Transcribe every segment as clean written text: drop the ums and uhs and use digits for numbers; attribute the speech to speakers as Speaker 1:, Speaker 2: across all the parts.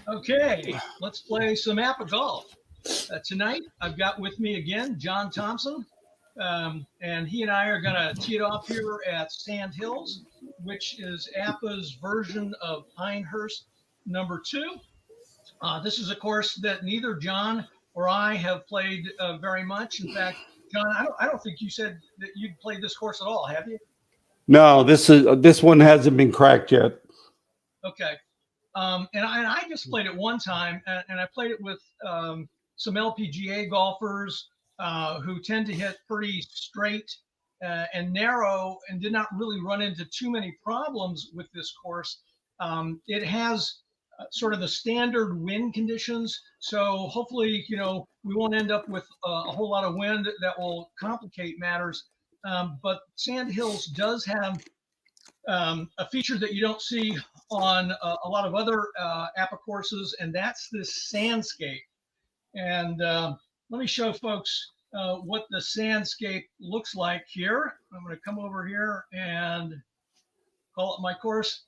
Speaker 1: Okay, let's play some APBA golf. Tonight, I've got with me again John Thompson, and he and I are going to tee it off here at Sandhills, which is APBA's version of Pinehurst #2. This is a course that neither John or I have played very much. In fact, John, I don't think you said that you'd played this course at all, have you?
Speaker 2: No, this one hasn't been cracked yet.
Speaker 1: Okay. And I just played it one time, and I played it with some LPGA golfers who tend to hit pretty straight and narrow, and did not really run into too many problems with this course. It has sort of the standard wind conditions, so hopefully, we won't end up with a whole lot of wind that will complicate matters. But Sandhills does have a feature that you don't see on a lot of other APBA courses, and that's this sandscape. And let me show folks what the sandscape looks like here. I'm going to come over here and call it my course.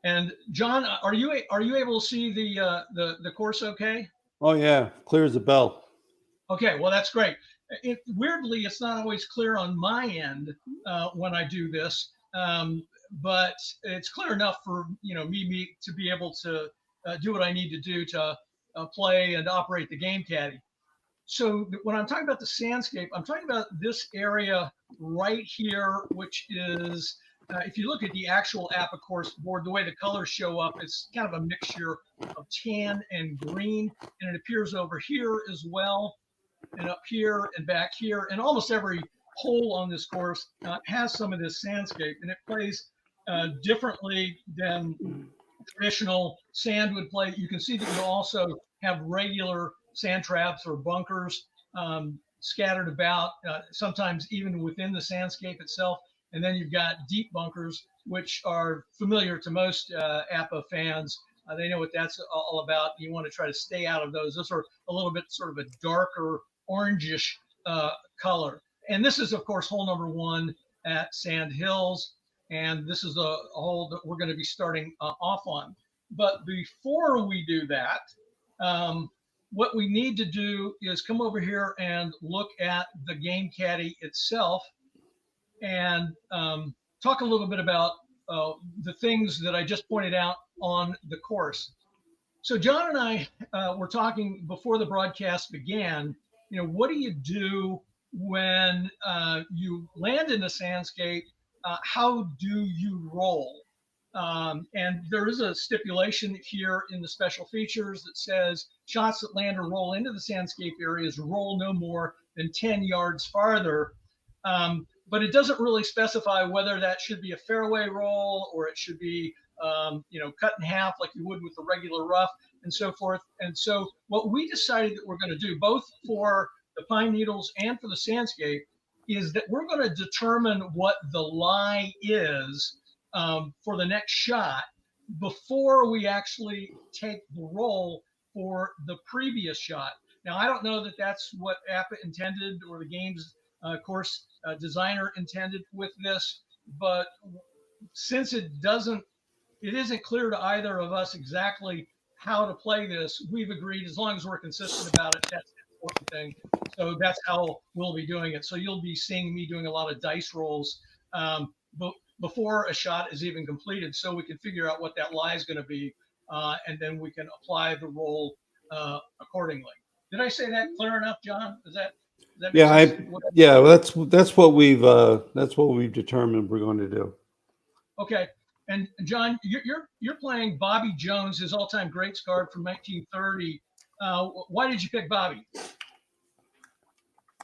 Speaker 1: And John, are you able to see the course okay?
Speaker 2: Oh yeah, clear as a bell.
Speaker 1: Okay, well that's great. Weirdly, it's not always clear on my end when I do this, but it's clear enough for me to be able to do what I need to do to play and operate the game caddy. So when I'm talking about the sandscape, I'm talking about this area right here, which is, if you look at the actual APBA course board, the way the colors show up, it's kind of a mixture of tan and green, and it appears over here as well, and up here and back here, and almost every hole on this course has some of this sandscape, and it plays differently than traditional sand would play. You can see that you also have regular sand traps or bunkers scattered about, sometimes even within the sandscape itself. And then you've got deep bunkers, which are familiar to most APBA fans. They know what that's all about. You want to try to stay out of those. Those are a little bit sort of a darker orangish color. And this is, of course, hole number 1 at Sandhills. And this is a hole that we're going to be starting off on. But before we do that, what we need to do is come over here and look at the game caddy itself and talk a little bit about the things that I just pointed out on the course. So John and I were talking before the broadcast began. What do you do when you land in a sandscape? How do you roll? And there is a stipulation here in the special features that says shots that land or roll into the sandscape areas roll no more than 10 yards farther. But it doesn't really specify whether that should be a fairway roll or it should be, cut in half like you would with a regular rough and so forth. And so what we decided that we're going to do, both for the pine needles and for the sandscape, is that we're going to determine what the lie is for the next shot before we actually take the roll for the previous shot. Now, I don't know that that's what APBA intended or the game's course designer intended with this, but since it isn't clear to either of us exactly how to play this, we've agreed, as long as we're consistent about it, that's the important thing. So that's how we'll be doing it. So you'll be seeing me doing a lot of dice rolls before a shot is even completed, so we can figure out what that lie is going to be, and then we can apply the roll accordingly. Did I say that clear enough, John? Is that
Speaker 2: yeah, that's what we've determined we're going to do.
Speaker 1: Okay. And John, you're playing Bobby Jones, his all-time greats card from 1930. Why did you pick Bobby?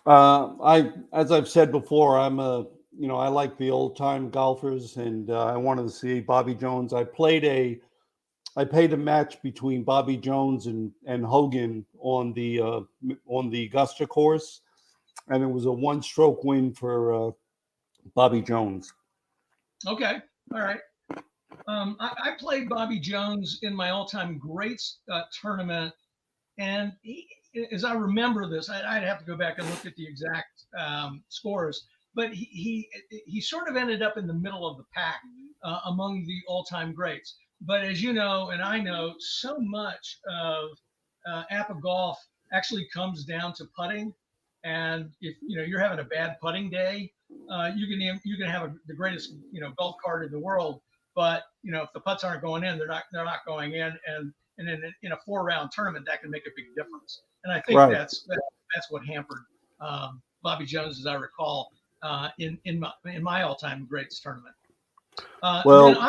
Speaker 2: As I've said before, I like the old-time golfers, and I wanted to see Bobby Jones. I played a match between Bobby Jones and Hogan on the Augusta course, and it was a one-stroke win for Bobby Jones.
Speaker 1: Okay, all right. I played Bobby Jones in my all-time greats tournament, and as I remember this, I'd have to go back and look at the exact scores, but he sort of ended up in the middle of the pack among the all-time greats. But as you know, and I know, so much of APBA golf actually comes down to putting. And if you're having a bad putting day, you can have the greatest golf cart in the world, but if the putts aren't going in, they're not going in, and in a 4-round tournament that can make a big difference. And I think
Speaker 2: Right.
Speaker 1: that's what hampered Bobby Jones, as I recall, in my all-time greats tournament.
Speaker 2: Well,
Speaker 1: and then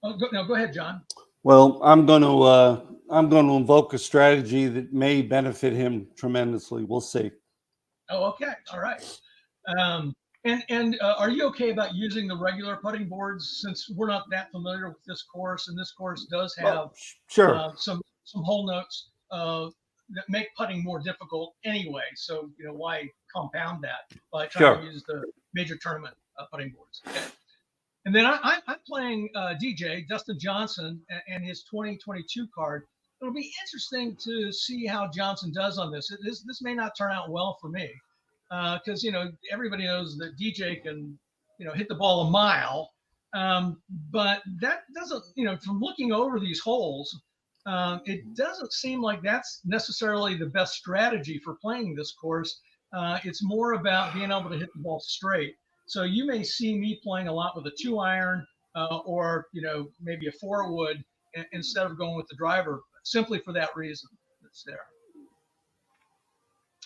Speaker 1: I'm going to go ahead, John.
Speaker 2: Well, I'm going to invoke a strategy that may benefit him tremendously. We'll see.
Speaker 1: Oh, okay, all right. And are you okay about using the regular putting boards, since we're not that familiar with this course, and this course does have
Speaker 2: sure.
Speaker 1: some hole notes that make putting more difficult anyway. So why compound that by trying to use the major tournament putting boards? Okay. And then I'm playing DJ Dustin Johnson and his 2022 card. It'll be interesting to see how Johnson does on this. This may not turn out well for me, because everybody knows that DJ can hit the ball a mile, but that doesn't from looking over these holes, it doesn't seem like that's necessarily the best strategy for playing this course. It's more about being able to hit the ball straight. So you may see me playing a lot with a 2-iron or maybe a 4-wood instead of going with the driver, simply for that reason that's there.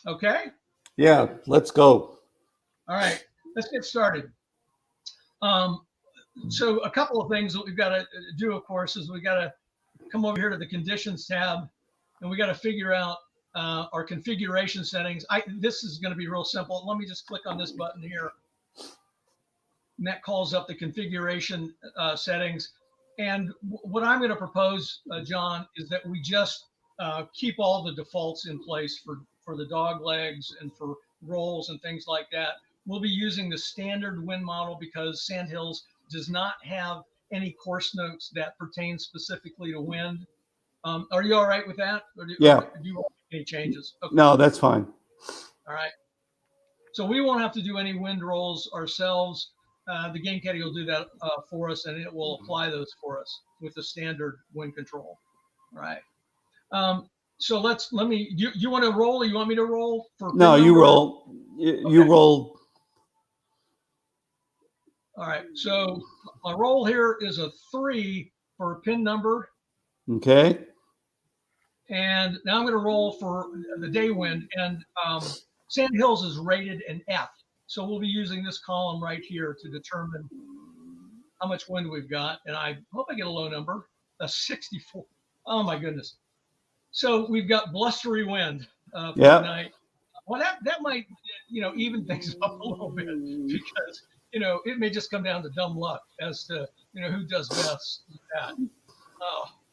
Speaker 1: Okay?
Speaker 2: Yeah, let's go.
Speaker 1: All right, let's get started. So a couple of things that we've got to do, of course, is we got to come over here to the conditions tab, and we got to figure out our configuration settings. This is going to be real simple. Let me just click on this button here. And that calls up the configuration settings. And what I'm going to propose, John, is that we just keep all the defaults in place for the dog legs and for rolls and things like that. We'll be using the standard wind model because Sandhills does not have any course notes that pertain specifically to wind. Are you all right with that? Or do you want any changes? Okay.
Speaker 2: No, that's fine.
Speaker 1: All right. So we won't have to do any wind rolls ourselves. The game caddy will do that for us, and it will apply those for us with the standard wind control. All right. So let me. You want to roll, or you want me to roll?
Speaker 2: No, you roll. You roll.
Speaker 1: All right. So my roll here is a 3 for pin number.
Speaker 2: Okay.
Speaker 1: And now I'm going to roll for the day wind, and Sandhills is rated an F. So we'll be using this column right here to determine how much wind we've got. And I hope I get a low number, a 64. Oh my goodness. So we've got blustery wind for tonight. Well, that might, even things up a little bit, because, it may just come down to dumb luck as to, who does best with that.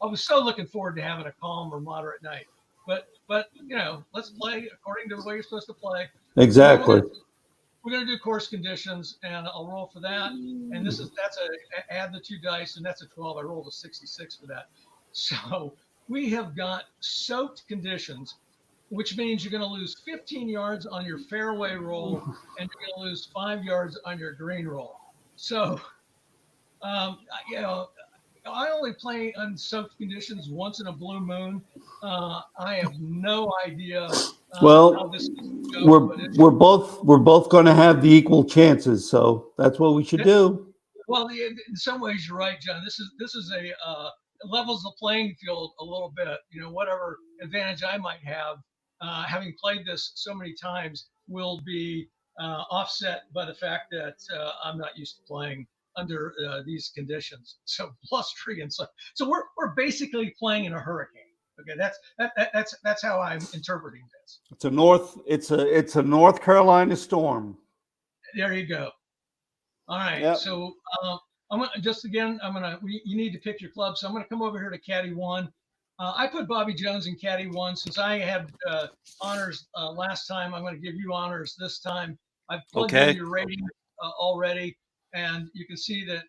Speaker 1: I was so looking forward to having a calm or moderate night, but let's play according to the way you're supposed to play.
Speaker 2: Exactly.
Speaker 1: We're going to do course conditions, and I'll roll for that. And that's add the 2 dice, and that's a 12. I rolled a 66 for that. So we have got soaked conditions, which means you're going to lose 15 yards on your fairway roll, and you're going to lose 5 yards on your green roll. So, I only play unsoaked conditions once in a blue moon. I have no idea. How this
Speaker 2: we're both going to have the equal chances, so that's what we should do.
Speaker 1: Well, in some ways, you're right, John. This is a levels the playing field a little bit. Whatever advantage I might have, having played this so many times, will be offset by the fact that I'm not used to playing under these conditions. So blustery and so we're basically playing in a hurricane. Okay, that's how I'm interpreting this.
Speaker 2: It's a North Carolina storm.
Speaker 1: There you go. All right. Yep. So I'm gonna you need to pick your club. So I'm gonna come over here to caddy 1. I put Bobby Jones in caddy 1 since I had honors last time. I'm gonna give you honors this time. I've plugged in your rating already, and you can see that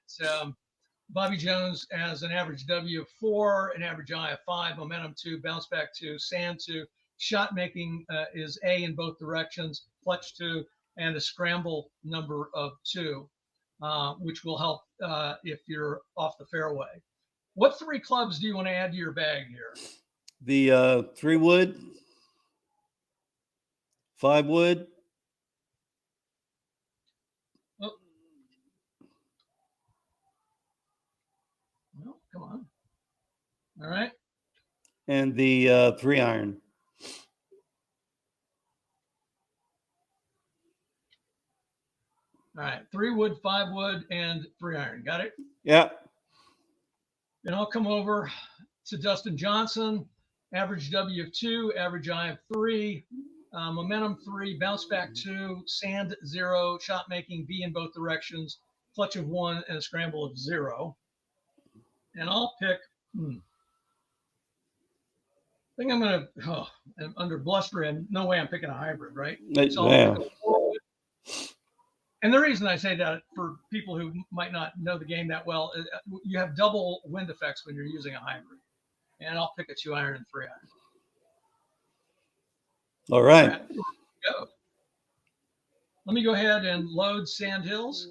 Speaker 1: Bobby Jones has an average W of 4, an average I of 5, momentum 2, bounce back 2, sand 2, shot making is A in both directions, clutch 2, and a scramble number of 2, which will help if you're off the fairway. What 3 clubs do you want to add to your bag here?
Speaker 2: The 3 wood, 5 wood.
Speaker 1: Oh. Well, come on. All right.
Speaker 2: And the 3 iron.
Speaker 1: All right. 3 wood, 5 wood, and 3 iron. Got it?
Speaker 2: Yeah.
Speaker 1: Then I'll come over to Dustin Johnson. Average W of 2, average I of 3, momentum 3, bounce back 2, sand 0, shot making B in both directions, clutch of 1, and a scramble of 0. And I'll pick. I think I'm going to, under bluster, and no way I'm picking a hybrid, right? So
Speaker 2: Yeah.
Speaker 1: And the reason I say that for people who might not know the game that well, you have double wind effects when you're using a hybrid. And I'll pick a 2 iron and 3 iron.
Speaker 2: All right.
Speaker 1: Go. Let me go ahead and load Sandhills.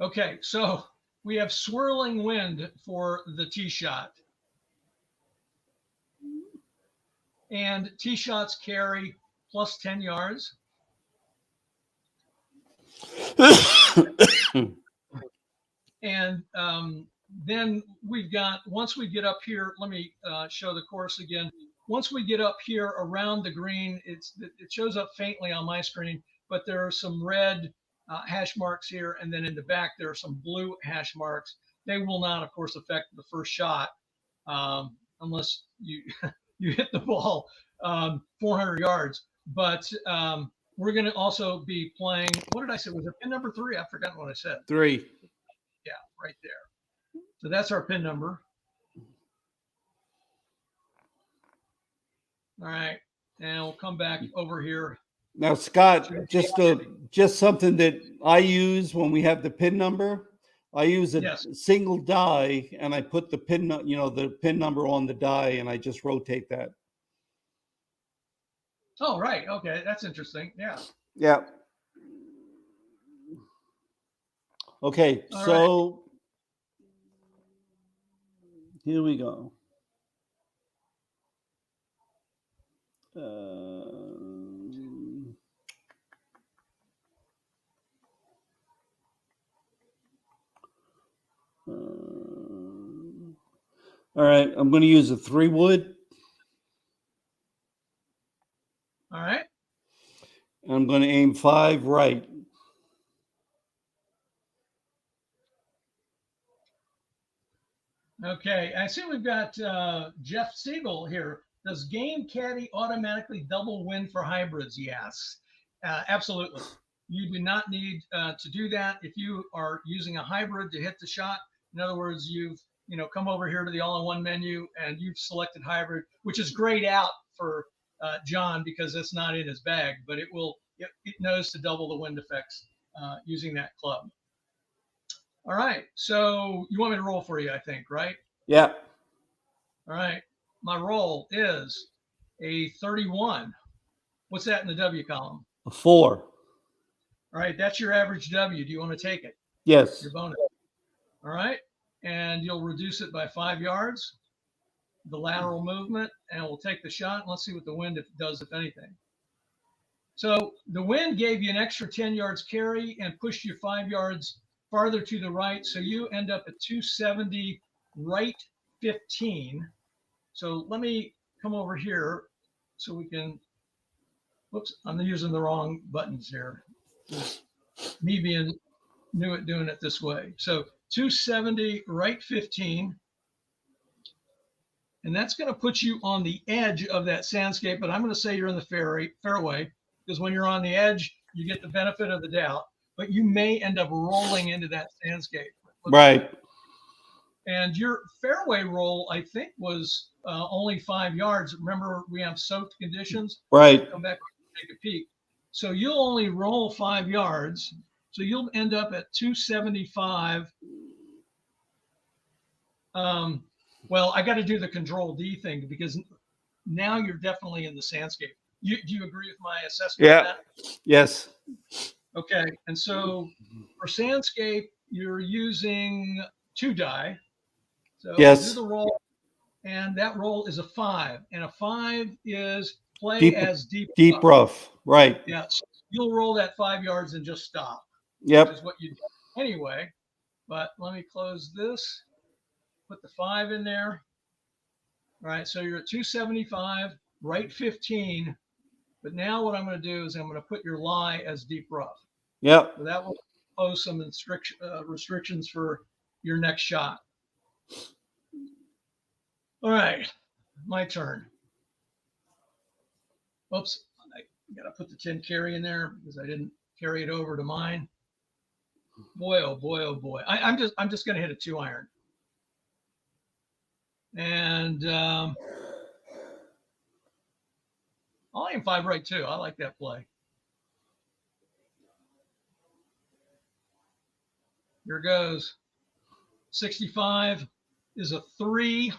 Speaker 1: Okay, so we have swirling wind for the tee shot. And tee shots carry plus 10 yards. And then we've got, once we get up here, let me show the course again. Once we get up here around the green, it shows up faintly on my screen, but there are some red hash marks here. And then in the back, there are some blue hash marks. They will not, of course, affect the first shot unless you you hit the ball 400 yards. But we're going to also be playing, what did I say? Was it pin number 3? I've forgotten what I said.
Speaker 2: 3.
Speaker 1: Yeah, right there. So that's our pin number. All right. And we'll come back over here.
Speaker 2: Now, Scott, just something that I use when we have the pin number. I use a single die, and I put the pin, the pin number on the die, and I just rotate that.
Speaker 1: Oh, right. Okay, that's interesting. Yeah.
Speaker 2: Yeah. Okay, so here we go. All right, I'm going to use a 3 wood.
Speaker 1: All right.
Speaker 2: I'm going to aim 5 right.
Speaker 1: Okay, I see we've got Jeff Siegel here. Does Game Caddy automatically double win for hybrids? Yes, absolutely. You do not need to do that if you are using a hybrid to hit the shot. In other words, you've come over here to the all-in-one menu and you've selected hybrid, which is grayed out for John because it's not in his bag, but it knows to double the wind effects using that club. All right, so you want me to roll for you, I think, right?
Speaker 2: Yeah.
Speaker 1: All right, my roll is a 31. What's that in the W column?
Speaker 2: A 4.
Speaker 1: All right, that's your average W. Do you want to take it?
Speaker 2: Yes.
Speaker 1: Your bonus. All right, and you'll reduce it by 5 yards, the lateral movement, and we'll take the shot. And let's see what the wind does, if anything. So the wind gave you an extra 10 yards carry and pushed you 5 yards farther to the right. So you end up at 270 right 15. So let me come over here so we can, whoops, I'm using the wrong buttons here. Just me being new at doing it this way. So 270 right 15. And that's going to put you on the edge of that sandscape, but I'm going to say you're in the fairway because when you're on the edge, you get the benefit of the doubt, but you may end up rolling into that sandscape.
Speaker 2: Right.
Speaker 1: And your fairway roll, I think, was only 5 yards. Remember, we have soaked conditions.
Speaker 2: Right.
Speaker 1: Come back and take a peek. So you'll only roll 5 yards. So you'll end up at 275. Well, I got to do the Control D thing because now you're definitely in the sandscape. Do you agree with my assessment of that?
Speaker 2: Yes.
Speaker 1: Okay. And so for sandscape, you're using 2 die. So
Speaker 2: Yes.
Speaker 1: do the roll, and that roll is a 5, and a 5 is play
Speaker 2: Deep,
Speaker 1: as deep
Speaker 2: rough. Right.
Speaker 1: Yeah. So you'll roll that 5 yards and just stop.
Speaker 2: Yep.
Speaker 1: Which is what you do anyway. But let me close this. Put the 5 in there. All right, so you're at 275, right 15. But now what I'm going to do is I'm going to put your lie as deep rough.
Speaker 2: Yep.
Speaker 1: So that will pose some restrictions for your next shot. All right, my turn. Oops, I got to put the 10 carry in there because I didn't carry it over to mine. Boy, oh boy, oh boy. I'm just going to hit a 2-iron. And I'll aim 5 right too. I like that play. Here goes. 65 is a 3.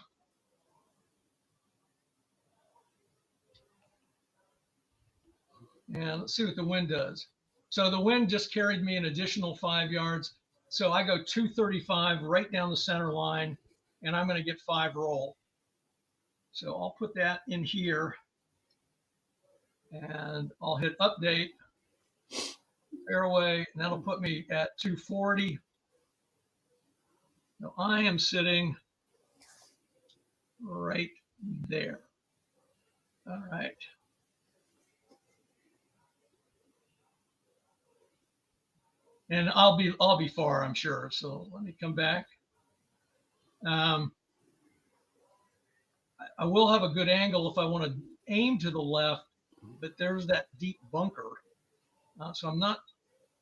Speaker 1: And let's see what the wind does. So the wind just carried me an additional 5 yards. So I go 235 right down the center line, and I'm going to get 5 roll. So I'll put that in here, and I'll hit update, fairway, and that'll put me at 240. Now I am sitting right there. All right. And I'll be far, I'm sure. So let me come back. I will have a good angle if I want to aim to the left, but there's that deep bunker. So I'm not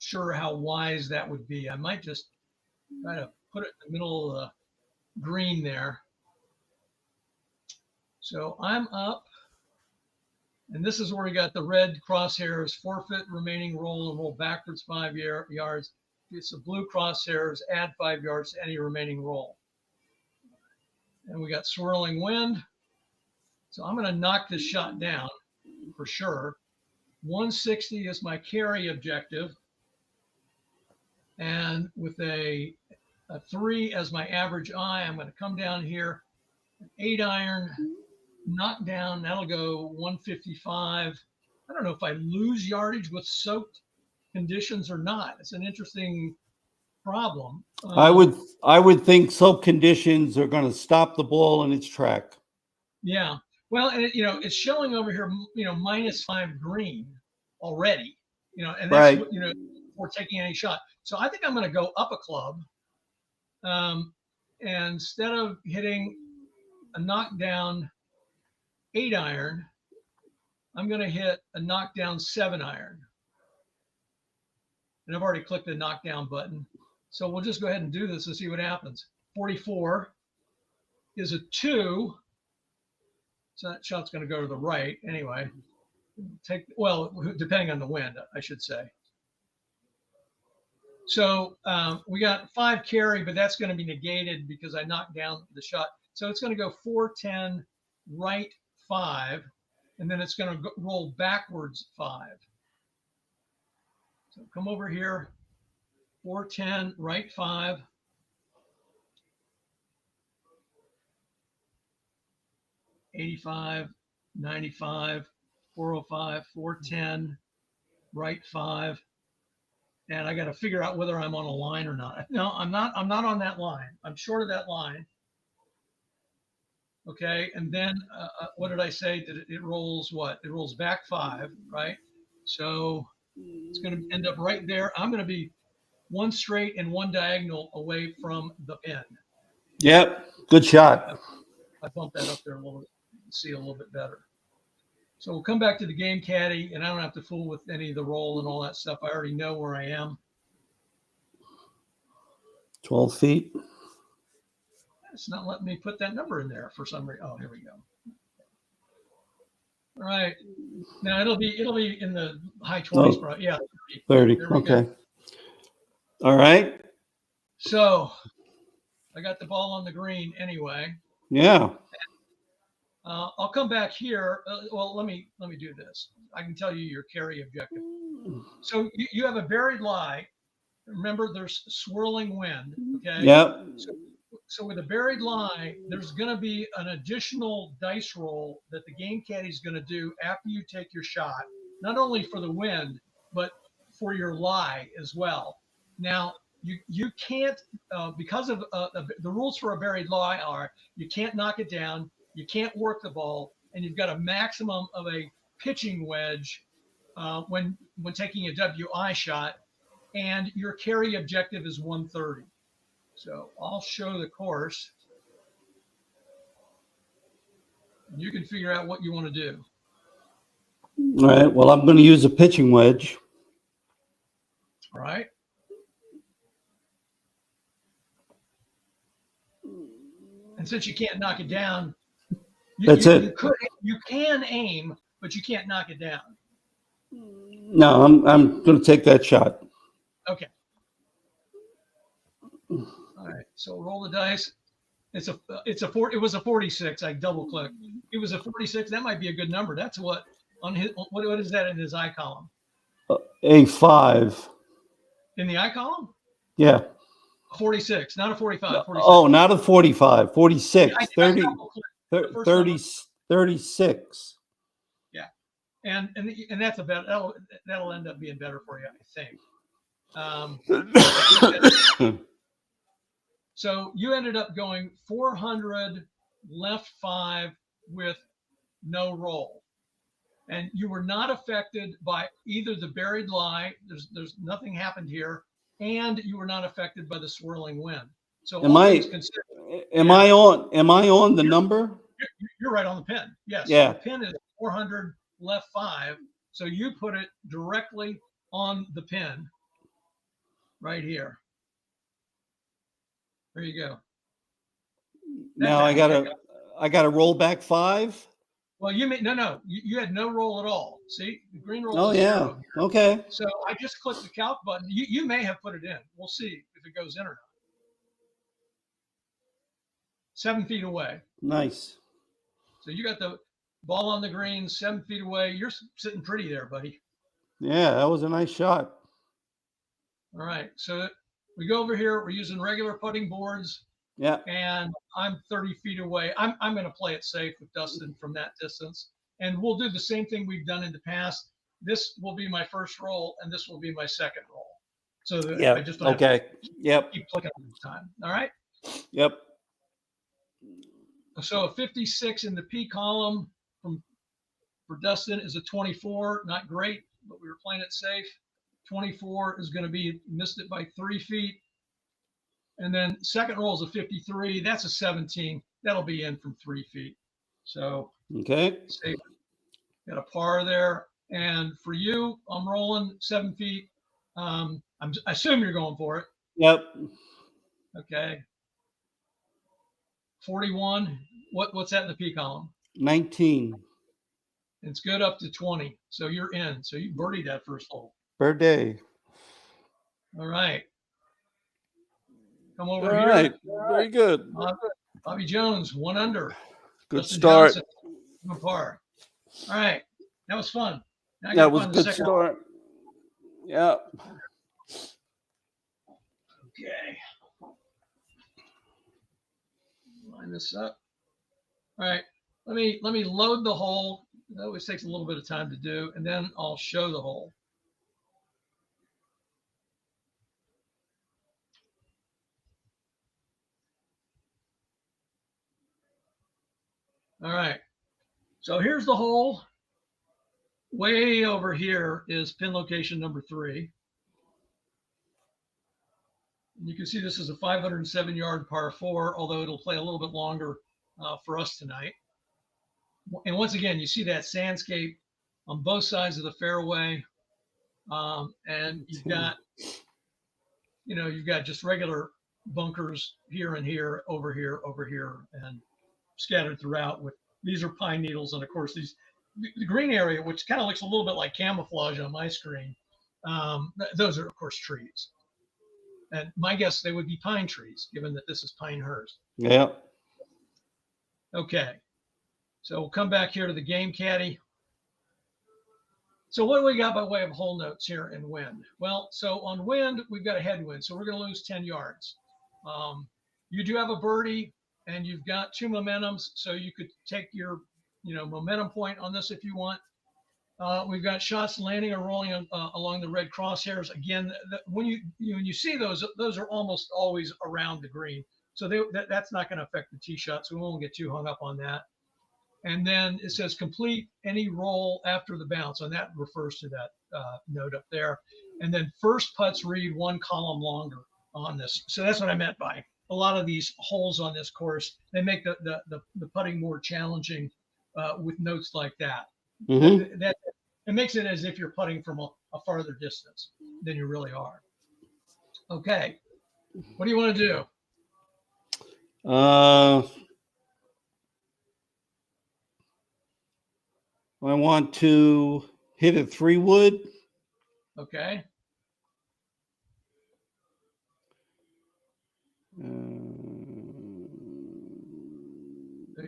Speaker 1: sure how wise that would be. I might just try to put it in the middle of the green there. So I'm up, and this is where we got the red crosshairs, forfeit remaining roll and roll backwards 5 yards. It's the blue crosshairs, add 5 yards to any remaining roll. And we got swirling wind. So I'm going to knock this shot down for sure. 160 is my carry objective. And with a 3 as my average eye, I'm going to come down here, an 8-iron, knock down. That'll go 155. I don't know if I lose yardage with soaked conditions or not. It's an interesting problem.
Speaker 2: I would think soak conditions are going to stop the ball in its track.
Speaker 1: Yeah. Well, and it's showing over here, -5 green already, and that's,
Speaker 2: right.
Speaker 1: Before taking any shot. So I think I'm going to go up a club. And instead of hitting a knockdown 8-iron, I'm going to hit a knockdown 7-iron. And I've already clicked the knockdown button. So we'll just go ahead and do this and see what happens. 44 is a 2. So that shot's going to go to the right anyway. Depending on the wind, I should say. So we got 5 carry, but that's going to be negated because I knocked down the shot. So it's going to go 410 right 5, and then it's going to roll backwards 5. So come over here, 410 right 5. $85, $95, $405, $410 right 5. And I got to figure out whether I'm on a line or not. No, I'm not on that line. I'm short of that line. Okay. And then what did I say? It rolls what? It rolls back 5, right? So it's going to end up right there. I'm going to be 1 straight and 1 diagonal away from the pin.
Speaker 2: Yep. Good shot.
Speaker 1: I bumped that up there a little bit, see a little bit better. So we'll come back to the game caddy, and I don't have to fool with any of the roll and all that stuff. I already know where I am.
Speaker 2: 12 feet.
Speaker 1: It's not letting me put that number in there for some reason. Oh, here we go. All right. Now it'll be in the high 20s, probably. Yeah.
Speaker 2: 30. Okay. All right.
Speaker 1: So I got the ball on the green anyway.
Speaker 2: Yeah.
Speaker 1: I'll come back here. Well, let me do this. I can tell you your carry objective. So you have a buried lie. Remember, there's swirling wind. Okay.
Speaker 2: Yep.
Speaker 1: So with a buried lie, there's going to be an additional dice roll that the game caddy is going to do after you take your shot, not only for the wind, but for your lie as well. Now, you can't, because of the rules for a buried lie are you can't knock it down, you can't work the ball, and you've got a maximum of a pitching wedge when taking a WI shot, and your carry objective is 130. So I'll show the course. You can figure out what you want to do.
Speaker 2: All right. Well, I'm going to use a pitching wedge.
Speaker 1: All right. And since you can't knock it down,
Speaker 2: That's it.
Speaker 1: You can aim, but you can't knock it down.
Speaker 2: No, I'm going to take that shot.
Speaker 1: Okay. All right. So roll the dice. It was a 46. I double clicked. It was a 46. That might be a good number. That's what on his. What is that in his I column?
Speaker 2: A 5.
Speaker 1: In the I column?
Speaker 2: Yeah.
Speaker 1: 46, not a 45. 46.
Speaker 2: Oh, not a 45. 46.
Speaker 1: I
Speaker 2: 30.
Speaker 1: 30.
Speaker 2: 36.
Speaker 1: Yeah. And that's that'll end up being better for you, I think. So you ended up going 400 left 5 with no roll, and you were not affected by either the buried lie. There's nothing happened here, and you were not affected by the swirling wind. So
Speaker 2: am I on the number?
Speaker 1: You're right on the pin. Yes.
Speaker 2: Yeah.
Speaker 1: So the pin is 400 left 5. So you put it directly on the pin right here. There you go.
Speaker 2: Now I gotta roll back 5.
Speaker 1: Well, you had no roll at all. See, the green roll.
Speaker 2: Oh, yeah. 0 okay.
Speaker 1: So I just clicked the calc button. You may have put it in. We'll see if it goes in or not. 7 feet away.
Speaker 2: Nice.
Speaker 1: So you got the ball on the green, 7 feet away. You're sitting pretty there, buddy.
Speaker 2: Yeah, that was a nice shot.
Speaker 1: All right. So we go over here. We're using regular putting boards.
Speaker 2: Yeah.
Speaker 1: And I'm 30 feet away. I'm going to play it safe with Dustin from that distance. And we'll do the same thing we've done in the past. This will be my first roll, and this will be my second roll. So I just don't have to keep clicking all the time. All right?
Speaker 2: Yep.
Speaker 1: So a 56 in the P column for Dustin is a 24. Not great, but we were playing it safe. 24 is going to be missed it by 3 feet. And then second roll is a 53. That's a 17. That'll be in from 3 feet. So
Speaker 2: okay,
Speaker 1: safe. Got a par there. And for you, I'm rolling 7 feet. I assume you're going for it.
Speaker 2: Yep.
Speaker 1: Okay. 41. What's that in the P column?
Speaker 2: 19.
Speaker 1: It's good up to 20. So you're in. So you birdied that first hole.
Speaker 2: Birthday.
Speaker 1: All right. Come over
Speaker 2: here.
Speaker 1: All right.
Speaker 2: Very good.
Speaker 1: Bobby Jones, 1 under.
Speaker 2: Good
Speaker 1: Dustin
Speaker 2: start.
Speaker 1: Johnson, 1 par. All right. That was fun.
Speaker 2: That was a good start. Yeah.
Speaker 1: Okay. Line this up. All right. Let me load the hole. That always takes a little bit of time to do, and then I'll show the hole. All right. So here's the hole. Way over here is pin location number 3. And you can see this is a 507-yard par 4, although it'll play a little bit longer for us tonight. And once again, you see that sandscape on both sides of the fairway. And you've got just regular bunkers here and here, over here, and scattered throughout. These are pine needles, and of course the green area, which kind of looks a little bit like camouflage on my screen. Those are of course trees. And my guess, they would be pine trees, given that this is Pinehurst.
Speaker 2: Yeah.
Speaker 1: Okay. So we'll come back here to the game caddy. So what do we got by way of hole notes here in wind? Well, so on wind, we've got a headwind, so we're going to lose 10 yards. You do have a birdie, and you've got 2 momentums, so you could take your, momentum point on this if you want. We've got shots landing or rolling along the red crosshairs. Again, when you see those are almost always around the green, so that's not going to affect the tee shot, so we won't get too hung up on that. And then it says complete any roll after the bounce, and that refers to that note up there. And then first putts read 1 column longer on this. So that's what I meant by a lot of these holes on this course. They make the putting more challenging with notes like that.
Speaker 2: Mm-hmm.
Speaker 1: That it makes it as if you're putting from a farther distance than you really are. Okay, what do you want to do?
Speaker 2: I want to hit a 3-wood.
Speaker 1: Okay.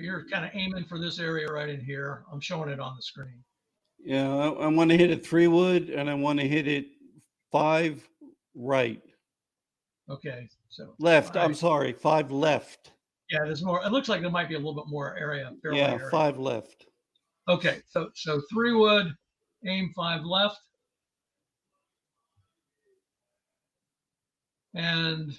Speaker 1: You're kind of aiming for this area right in here. I'm showing it on the screen.
Speaker 2: Yeah, I want to hit a 3-wood, and I want to hit it 5 right.
Speaker 1: Okay, so
Speaker 2: left. 5. I'm sorry, 5 left.
Speaker 1: Yeah, there's more. It looks like there might be a little bit more area.
Speaker 2: Yeah,
Speaker 1: area.
Speaker 2: 5 left.
Speaker 1: Okay, so 3-wood, aim 5 left, and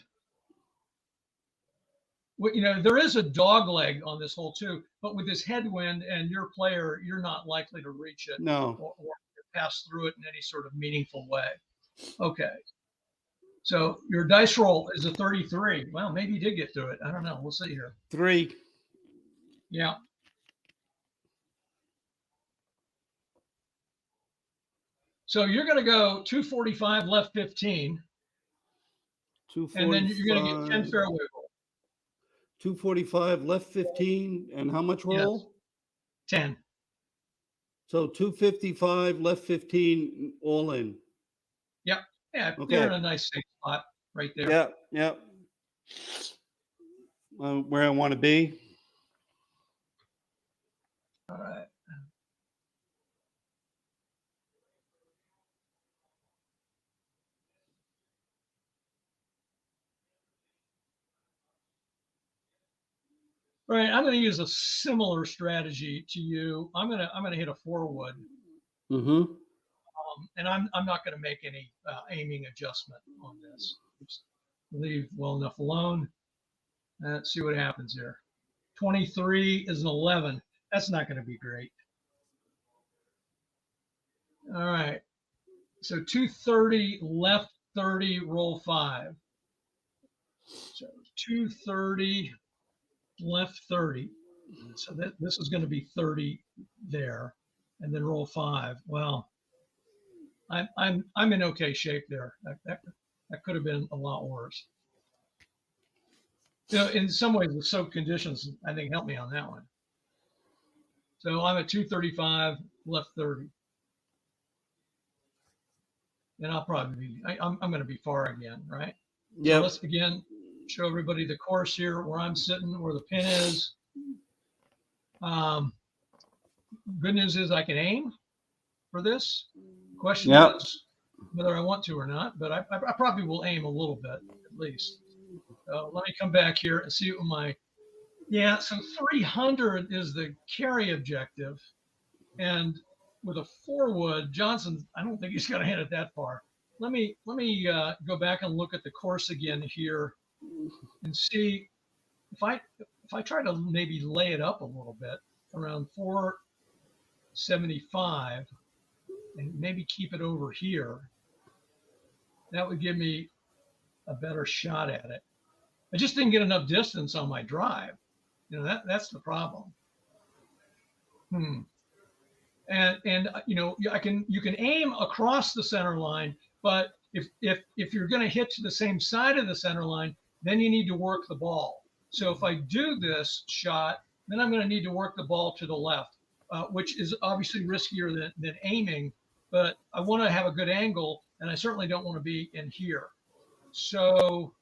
Speaker 1: there is a dog leg on this hole too, but with this headwind and your player, you're not likely to reach it.
Speaker 2: No.
Speaker 1: Or pass through it in any sort of meaningful way. Okay. So your dice roll is a 33. Well, maybe you did get through it. I don't know. We'll see here.
Speaker 2: 3.
Speaker 1: Yeah. So you're going to go 245 left 15.
Speaker 2: 245.
Speaker 1: And then you're going to get 10 fairway roll.
Speaker 2: 245 left 15. And how much roll?
Speaker 1: Yes. 10.
Speaker 2: So 255 left 15 all in.
Speaker 1: Yep. Yeah. Okay. You're in a nice safe spot right there.
Speaker 2: Yeah. Yeah. Where I want to be.
Speaker 1: All right. All right, I'm going to use a similar strategy to you. I'm going to hit a 4-wood.
Speaker 2: Mm-hmm.
Speaker 1: And I'm not going to make any aiming adjustment on this. Just leave well enough alone. Let's see what happens here. 23 is an 11. That's not going to be great. All right. So 230 left 30 roll 5. So 230 left 30. So this is going to be 30 there, and then roll 5. Well, I'm in okay shape there. That could have been a lot worse. In some ways, the soak conditions I think helped me on that one. So I'm at 235 left 30, and I'll probably be. I'm going to be far again, right?
Speaker 2: Yeah.
Speaker 1: So let's again show everybody the course here, where I'm sitting, where the pin is. Good news is I can aim for this. Question is whether I want to or not, but I probably will aim a little bit at least. Let me come back here and see what so 300 is the carry objective. And with a 4-wood, Johnson, I don't think he's going to hit it that far. Let me go back and look at the course again here and see if I try to maybe lay it up a little bit around 475 and maybe keep it over here. That would give me a better shot at it. I just didn't get enough distance on my drive. That's the problem. And you can aim across the center line, but if you're going to hit to the same side of the center line, then you need to work the ball. So if I do this shot, then I'm going to need to work the ball to the left, which is obviously riskier than aiming, but I want to have a good angle, and I certainly don't want to be in here. So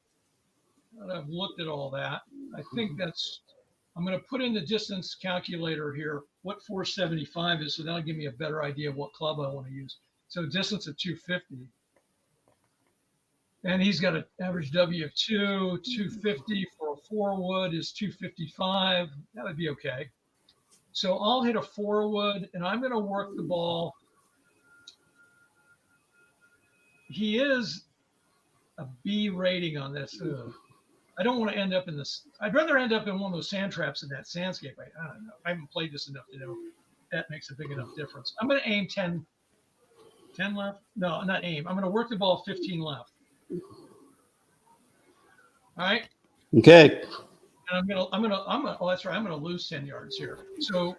Speaker 1: I've looked at all that. I think I'm going to put in the distance calculator here, what 475 is, so that'll give me a better idea of what club I want to use. So distance of 250. And he's got an average W of 250 for a 4-wood is 255. That would be okay. So I'll hit a 4-wood, and I'm going to work the ball. He is a B rating on this. Ugh. I don't want to end up in this. I'd rather end up in one of those sand traps in that sandscape. I don't know. I haven't played this enough to know that makes a big enough difference. I'm going to aim 10 left. No, not aim. I'm going to work the ball 15 left. All right.
Speaker 2: Okay.
Speaker 1: And oh, that's right. I'm going to lose 10 yards here. So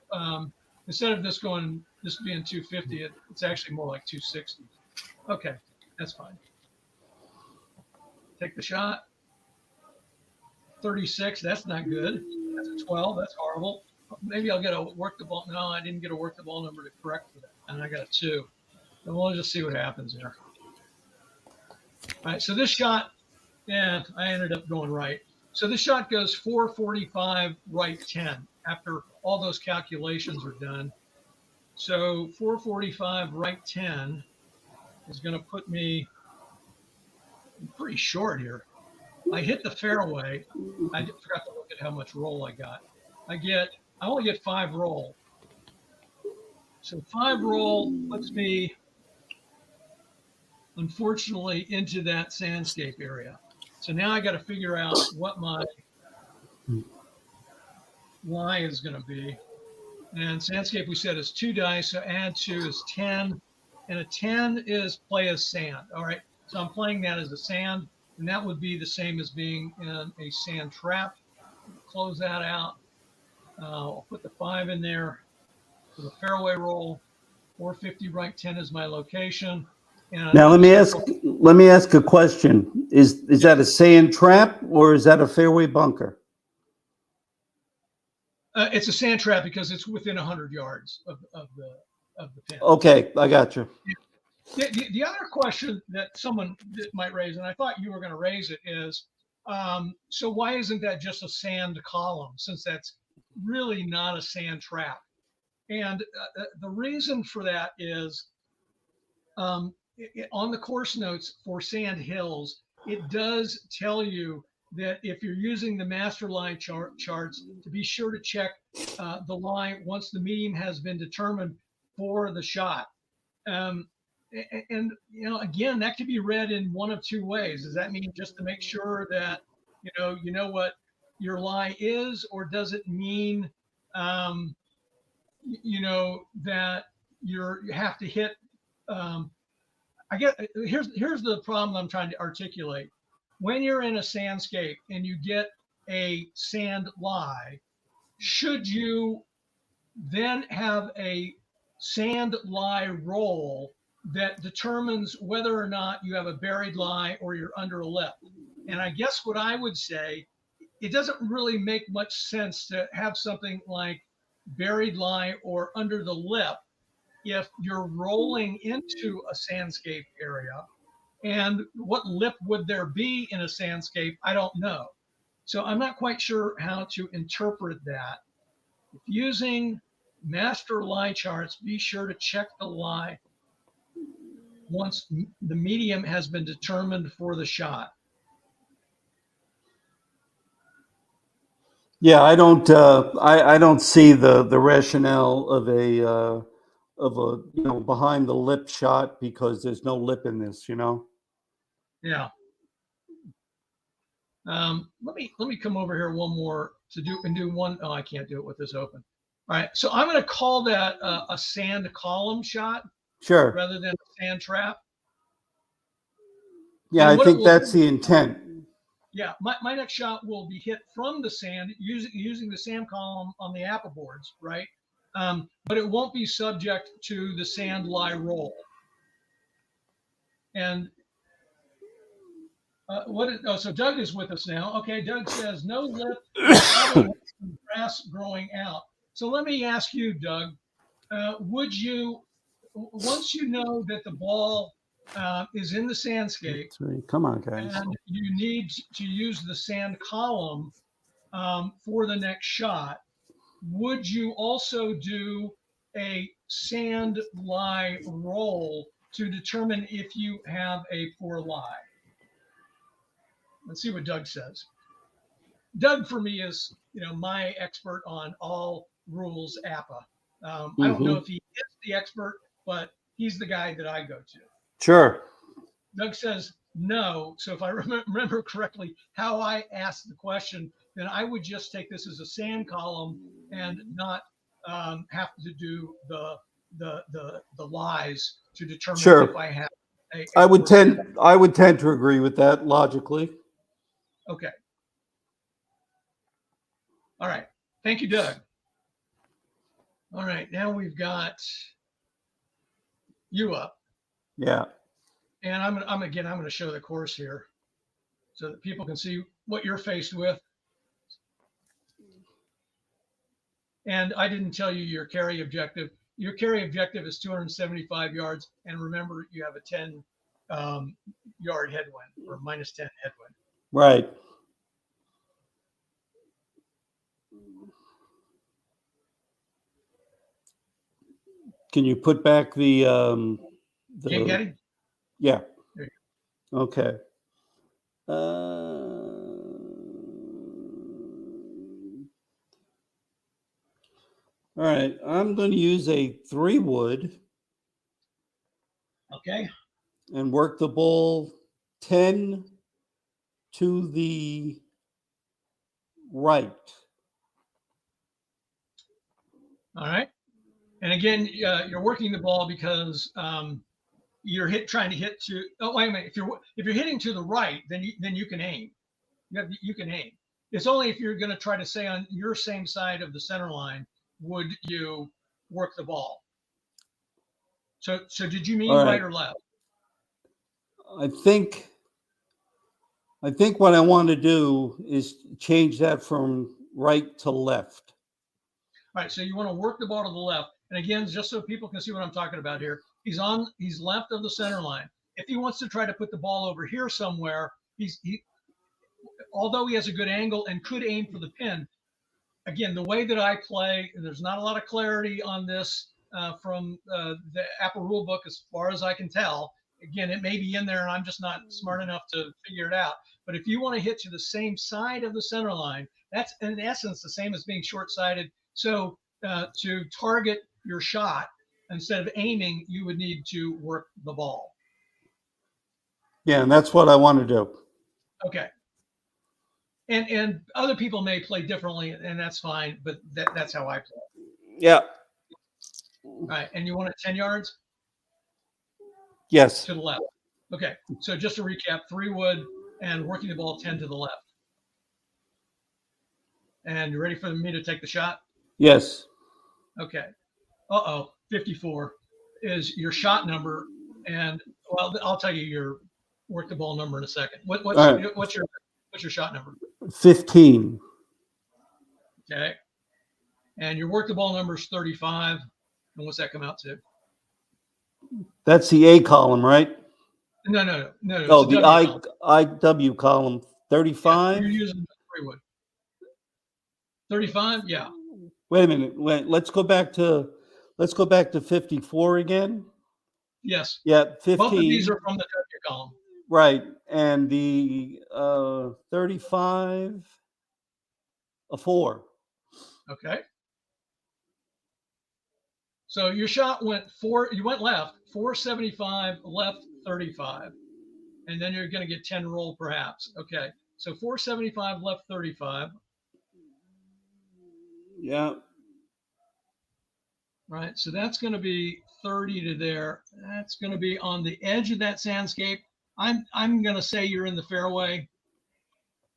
Speaker 1: instead of this being 250, it's actually more like 260. Okay, that's fine. Take the shot. 36. That's not good. That's a 12. That's horrible. Maybe I'll get a work the ball. No, I didn't get a work the ball number to correct for that, and I got a 2. And we'll just see what happens there. All right. So this shot, I ended up going right. So this shot goes 445 right 10 after all those calculations are done. So 445 right 10 is going to put me pretty short here. I hit the fairway. I forgot to look at how much roll I got. I only get 5 roll. So 5 roll puts me, unfortunately, into that sandscape area. So now I got to figure out what my lie is going to be. And sandscape, we said, is 2 dice. So add 2 is 10. And a 10 is play as sand. All right. So I'm playing that as a sand. And that would be the same as being in a sand trap. Close that out. I'll put the 5 in there for the fairway roll. 450 right 10 is my location. And
Speaker 2: now let me ask a question. Is that a sand trap or is that a fairway bunker?
Speaker 1: It's a sand trap because it's within 100 yards of the pin.
Speaker 2: Okay, I got you.
Speaker 1: The other question that someone might raise, and I thought you were going to raise it, is so why isn't that just a sand column, since that's really not a sand trap? And the reason for that is on the course notes for Sandhills, it does tell you that if you're using the master line charts, to be sure to check the line once the medium has been determined for the shot. And again, that could be read in one of 2 ways. Does that mean just to make sure that you know what your lie is, or does it mean that you have to hit? I guess here's the problem I'm trying to articulate. When you're in a sandscape and you get a sand lie, should you then have a sand lie roll that determines whether or not you have a buried lie or you're under a lip? And I guess what I would say, it doesn't really make much sense to have something like buried lie or under the lip if you're rolling into a sandscape area. And what lip would there be in a sandscape? I don't know. So I'm not quite sure how to interpret that. If using master lie charts, be sure to check the lie once the medium has been determined for the shot.
Speaker 2: Yeah, I don't see the rationale of a behind the lip shot, because there's no lip in this,
Speaker 1: Yeah. Let me come over here one more to do one. Oh, I can't do it with this open. All right. So I'm going to call that a sand column shot.
Speaker 2: Sure.
Speaker 1: Rather than a sand trap.
Speaker 2: Yeah, I think that's the intent.
Speaker 1: Yeah, my next shot will be hit from the sand using the sand column on the APBA boards, right? But it won't be subject to the sand lie roll. And so Doug is with us now. Okay, Doug says no lip, grass growing out. So let me ask you, Doug, would you, once you know that the ball is in the sandscape,
Speaker 2: Come on, guys.
Speaker 1: and you need to use the sand column for the next shot, would you also do a sand lie roll to determine if you have a poor lie? Let's see what Doug says. Doug, for me, is my expert on all rules APBA. I don't know if he is the expert, but he's the guy that I go to.
Speaker 2: Sure.
Speaker 1: Doug says no. So if I remember correctly how I asked the question, then I would just take this as a sand column and not have to do the lies to determine if I have
Speaker 2: I would tend to agree with that logically.
Speaker 1: Okay. All right. Thank you, Doug. All right. Now we've got you up.
Speaker 2: Yeah.
Speaker 1: And I'm going to show the course here so that people can see what you're faced with. And I didn't tell you your carry objective. Your carry objective is 275 yards. And remember, you have a 10 yard headwind or minus 10 headwind.
Speaker 2: Right. Can you put back the
Speaker 1: Can't get it?
Speaker 2: Yeah. Okay. All right. I'm going to use a 3-wood.
Speaker 1: Okay.
Speaker 2: And work the ball 10 to the right.
Speaker 1: All right. And again, you're working the ball because you're trying to hit to. Oh, wait a minute. If you're hitting to the right, then you can aim. You can aim. It's only if you're going to try to stay on your same side of the center line would you work the ball. So did you mean right or left?
Speaker 2: I think what I want to do is change that from right to left.
Speaker 1: All right. So you want to work the ball to the left. And again, just so people can see what I'm talking about here, he's left of the center line. If he wants to try to put the ball over here somewhere, although he has a good angle and could aim for the pin, again, the way that I play, and there's not a lot of clarity on this from the APBA rule book as far as I can tell. Again, it may be in there and I'm just not smart enough to figure it out. But if you want to hit to the same side of the center line, that's in essence the same as being short-sighted. So to target your shot, instead of aiming, you would need to work the ball.
Speaker 2: Yeah, and that's what I want to do.
Speaker 1: Okay. And other people may play differently, and that's fine, but that's how I play.
Speaker 2: Yeah.
Speaker 1: All right, and you want it 10 yards?
Speaker 2: Yes.
Speaker 1: To the left. Okay, so just to recap, 3-wood and working the ball 10 to the left. And you ready for me to take the shot?
Speaker 2: Yes.
Speaker 1: Okay. 54 is your shot number, and well, I'll tell you your work the ball number in a second. What's your shot number?
Speaker 2: 15.
Speaker 1: Okay. And your work the ball number is 35. And what's that come out to?
Speaker 2: That's the A column, right?
Speaker 1: No.
Speaker 2: Oh, the IW column. 35.
Speaker 1: Yeah, you're using 3-wood. 35. Yeah.
Speaker 2: Wait a minute. Let's go back to 54 again.
Speaker 1: Yes.
Speaker 2: Yeah, 15.
Speaker 1: Both of these are from the W column.
Speaker 2: Right, and the 35, a 4.
Speaker 1: Okay. So your shot went 4. You went left 475, left 35, and then you're going to get 10 roll perhaps. Okay. So 475, left 35.
Speaker 2: Yeah.
Speaker 1: Right. So that's going to be 30 to there. That's going to be on the edge of that sandscape. I'm going to say you're in the fairway,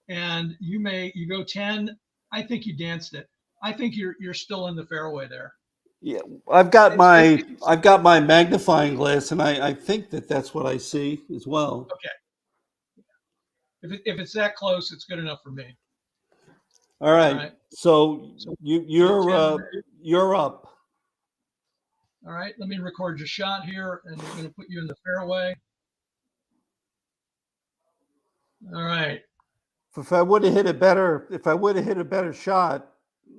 Speaker 1: and you go 10. I think you danced it. I think you're still in the fairway there.
Speaker 2: Yeah, I've got my magnifying glass, and I think that's what I see as well.
Speaker 1: Okay. If it's that close, it's good enough for me.
Speaker 2: All right. So you're up.
Speaker 1: All right. Let me record your shot here, and we're going to put you in the fairway. All right.
Speaker 2: If I would have hit a better shot,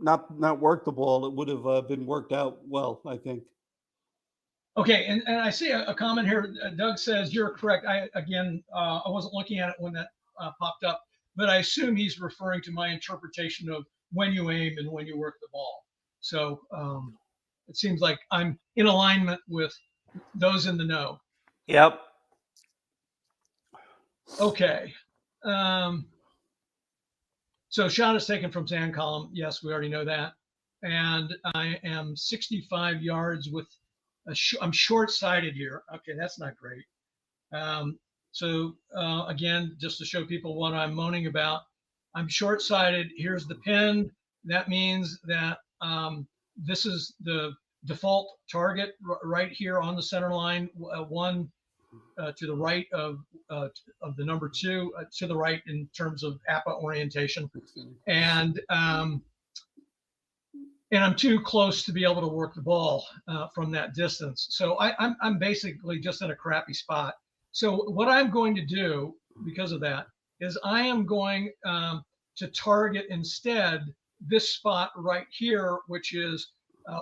Speaker 2: not worked the ball, it would have been worked out well, I think.
Speaker 1: Okay, and I see a comment here. Doug says you're correct. I wasn't looking at it when that popped up, but I assume he's referring to my interpretation of when you aim and when you work the ball. So it seems like I'm in alignment with those in the know.
Speaker 2: Yep.
Speaker 1: Okay. So shot is taken from sand column. Yes, we already know that. And I am 65 yards with I'm short-sighted here. Okay, that's not great. So again, just to show people what I'm moaning about, I'm short-sighted. Here's the pin. That means that this is the default target right here on the center line, one to the right of the number two, to the right in terms of APBA orientation. And I'm too close to be able to work the ball from that distance. So I'm basically just in a crappy spot. So what I'm going to do because of that is I am going to target instead this spot right here, which is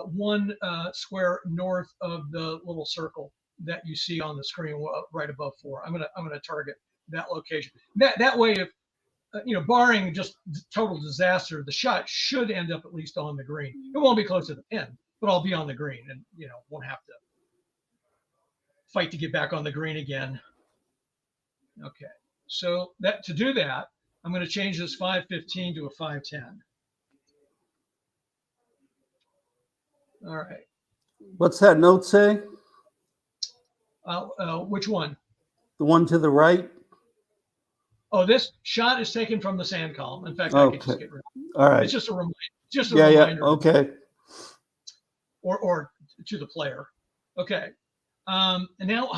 Speaker 1: one square north of the little circle that you see on the screen right above 4. I'm gonna target that location. That way, if barring just total disaster, the shot should end up at least on the green. It won't be close to the pin, but I'll be on the green and, won't have to fight to get back on the green again. Okay. So to do that, I'm going to change this 515 to a 510. All right.
Speaker 2: What's that note say?
Speaker 1: Which one?
Speaker 2: The one to the right?
Speaker 1: Oh, this shot is taken from the sand column. In fact,
Speaker 2: Okay.
Speaker 1: I could just get rid of it.
Speaker 2: All right.
Speaker 1: It's just a reminder. Just a reminder.
Speaker 2: Yeah. Okay.
Speaker 1: Or to the player. Okay. And now,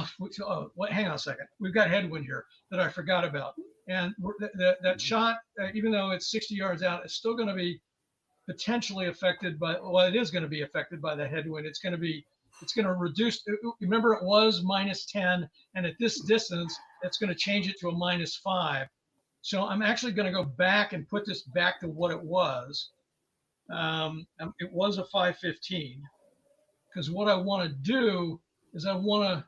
Speaker 1: hang on a second. We've got headwind here that I forgot about. And that shot, even though it's 60 yards out, it's still going to be potentially affected by, it is going to be affected by the headwind. It's going to reduce. Remember, it was -10, and at this distance, it's going to change it to a -5. So I'm actually going to go back and put this back to what it was. It was a 515, because what I want to do is I want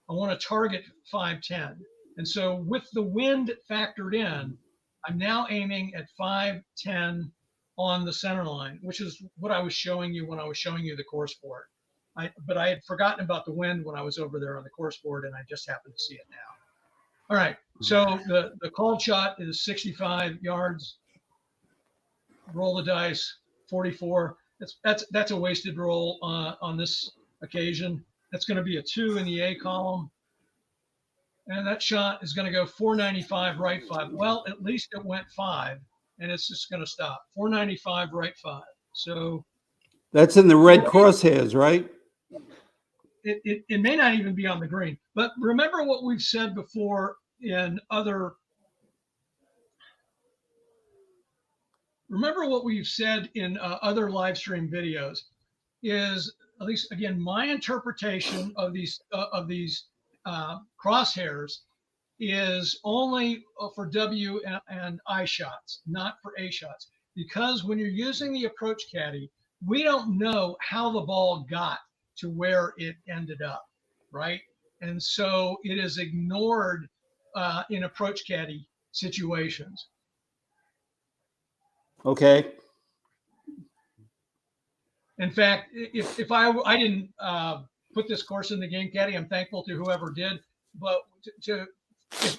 Speaker 1: to target 510. And so with the wind factored in, I'm now aiming at 510 on the center line, which is what I was showing you when I was showing you the course board. But I had forgotten about the wind when I was over there on the course board, and I just happened to see it now. All right, so the called shot is 65 yards. Roll the dice, 44. That's a wasted roll on this occasion. That's going to be a 2 in the A column. And that shot is going to go 495 right 5. Well, at least it went 5, and it's just going to stop. 495 right 5. So
Speaker 2: that's in the red crosshairs, right?
Speaker 1: It may not even be on the green. But remember what we've said before in other live stream videos is, at least again, my interpretation of these crosshairs is only for W and I shots, not for A shots. Because when you're using the approach caddy, we don't know how the ball got to where it ended up, right? And so it is ignored in approach caddy situations.
Speaker 2: Okay.
Speaker 1: In fact, if I didn't put this course in the game caddy, I'm thankful to whoever did. But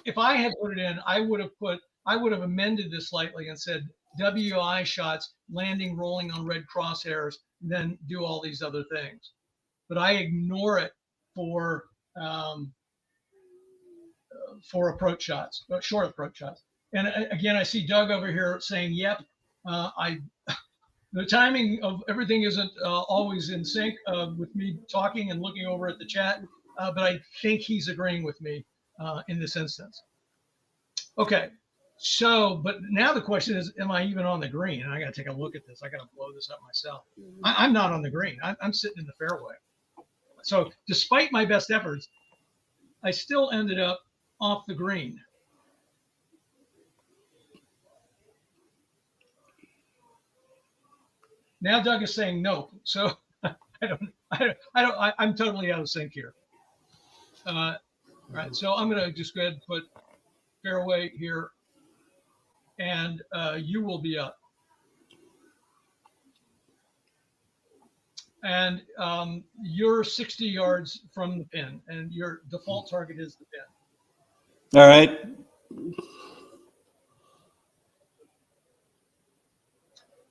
Speaker 1: if I had put it in, I would have amended this slightly and said WI shots, landing, rolling on red crosshairs, then do all these other things. But I ignore it for approach shots, short approach shots. And again, I see Doug over here saying, "Yep, the timing of everything isn't always in sync with me talking and looking over at the chat, but I think he's agreeing with me in this instance." Okay, so, but now the question is, am I even on the green? And I got to take a look at this. I got to blow this up myself. I'm not on the green. I'm sitting in the fairway. So despite my best efforts, I still ended up off the green. Now Doug is saying nope. So I'm totally out of sync here. All right, so I'm going to just go ahead and put fairway here, and you will be up. And you're 60 yards from the pin, and your default target is the pin.
Speaker 2: All right.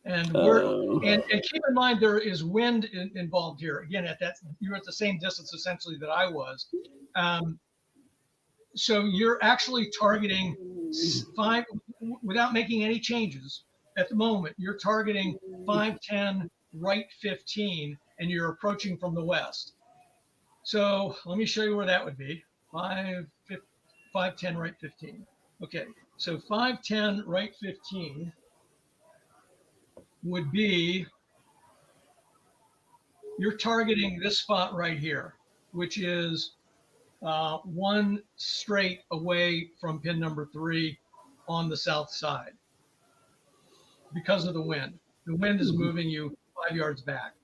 Speaker 1: And and keep in mind there is wind involved here. Again, you're at the same distance essentially that I was. So you're actually targeting 5 without making any changes at the moment. You're targeting 510 right 15, and you're approaching from the west. So let me show you where that would be. 510 right 15. Okay, so 510 right 15 would be, you're targeting this spot right here, which is 1 straight away from pin number 3 on the south side because of the wind. The wind is moving you 5 yards back.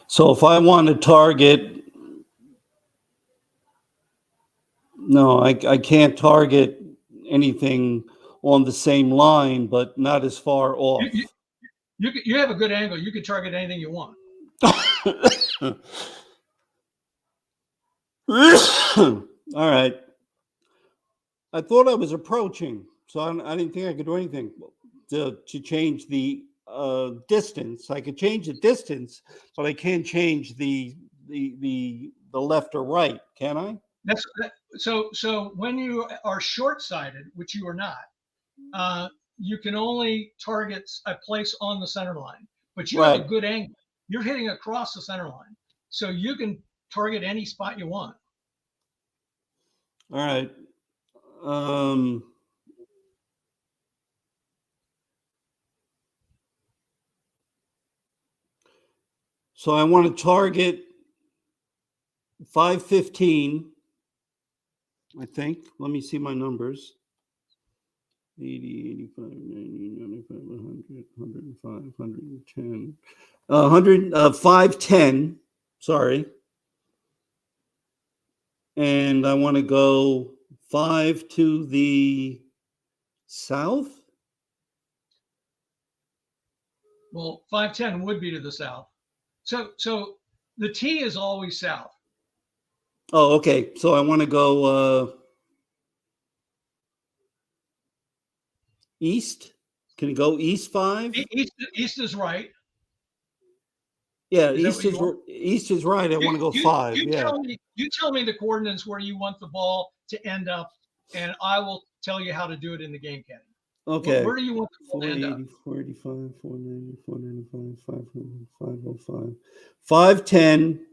Speaker 2: So if I want to target, no, I can't target anything on the same line, but not as far off.
Speaker 1: You have a good angle. You can target anything you want.
Speaker 2: All right. I thought I was approaching, so I didn't think I could do anything to change the distance. I could change the distance, but I can't change the left or right, can I?
Speaker 1: So when you are short-sighted, which you are not, you can only target a place on the center line, but you have a good angle. You're hitting across the center line, so you can target any spot you want.
Speaker 2: All right. So I want to target 515, I think. Let me see my numbers. 80, 85, 90, 95, 100, 105, 110. 510, sorry. And I want to go 5 to the south.
Speaker 1: Well, 510 would be to the south. So the tee is always south.
Speaker 2: Oh, okay. So I want to go east. Can you go east 5?
Speaker 1: East is right.
Speaker 2: Yeah, east is right. I want to go 5.
Speaker 1: You tell me the coordinates where you want the ball to end up, and I will tell you how to do it in the game caddy.
Speaker 2: Okay.
Speaker 1: Where do you want the ball to end up?
Speaker 2: 485, 490, 495, 500, 505. 510,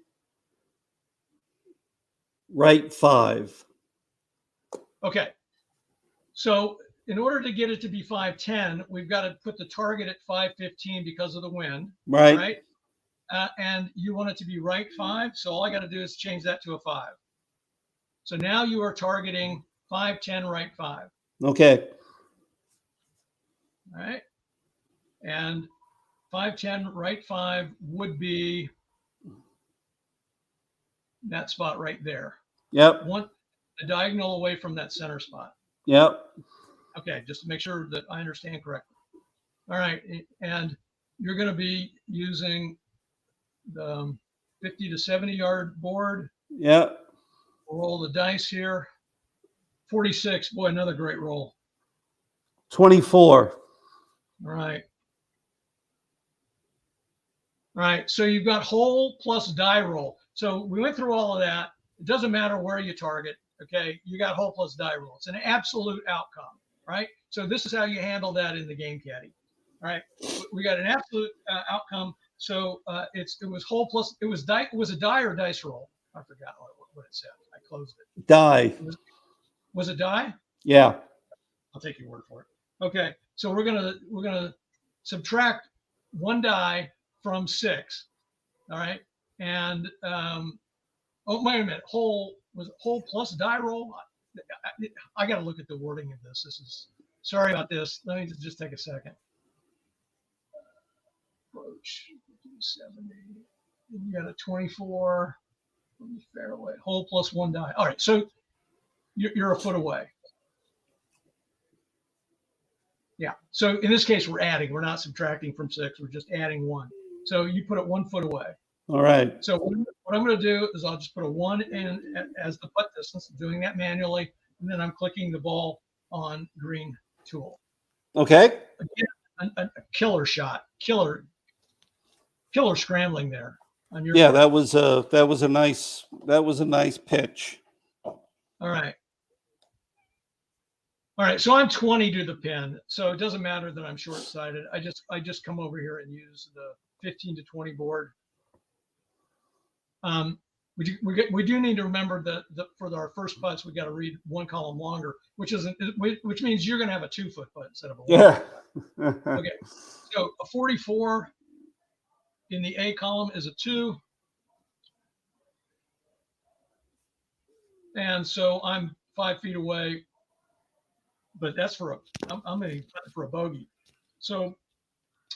Speaker 2: right 5.
Speaker 1: Okay. So in order to get it to be 510, we've got to put the target at 515 because of the wind.
Speaker 2: Right.
Speaker 1: And you want it to be right 5. So all I got to do is change that to a 5. So now you are targeting 510 right 5.
Speaker 2: Okay.
Speaker 1: All right. And 510 right 5 would be that spot right there.
Speaker 2: Yep.
Speaker 1: A diagonal away from that center spot.
Speaker 2: Yep.
Speaker 1: Okay, just to make sure that I understand correctly. All right, and you're going to be using the 50 to 70 yard board.
Speaker 2: Yep.
Speaker 1: We'll roll the dice here. 46, boy, another great roll.
Speaker 2: 24.
Speaker 1: All right. All right, so you've got hole plus die roll. So we went through all of that. It doesn't matter where you target, okay? You got hole plus die roll. It's an absolute outcome, right? So this is how you handle that in the game caddy. All right, we got an absolute outcome. So it was hole plus, it was a die or dice roll? I forgot what it said. I closed it.
Speaker 2: Die.
Speaker 1: Was it die?
Speaker 2: Yeah.
Speaker 1: I'll take your word for it. Okay, so we're gonna subtract 1 die from 6. All right, and oh, wait a minute. Was it hole plus die roll? I got to look at the wording of this. This is Sorry about this. Let me just take a second. Approach 70. You got a 24 from the fairway. Hole plus 1 die. All right, so you're a foot away. Yeah. So in this case, we're adding. We're not subtracting from 6. We're just adding 1. So you put it 1 foot away.
Speaker 2: All right.
Speaker 1: So what I'm going to do is I'll just put a 1 in as the putt distance, doing that manually, and then I'm clicking the ball on green tool.
Speaker 2: Okay.
Speaker 1: Again, a killer shot, killer scrambling there on your.
Speaker 2: Yeah,
Speaker 1: part.
Speaker 2: that was a nice pitch.
Speaker 1: All right. All right, so I'm 20 to the pin, so it doesn't matter that I'm short-sighted. I just come over here and use the 15 to 20 board. We do need to remember that for our first putts, we got to read 1 column longer, which means you're going to have a 2-foot putt instead of a 1.
Speaker 2: Yeah.
Speaker 1: Okay, so a 44 in the A column is a 2, and so I'm 5 feet away. But that's I'm aiming for a bogey. So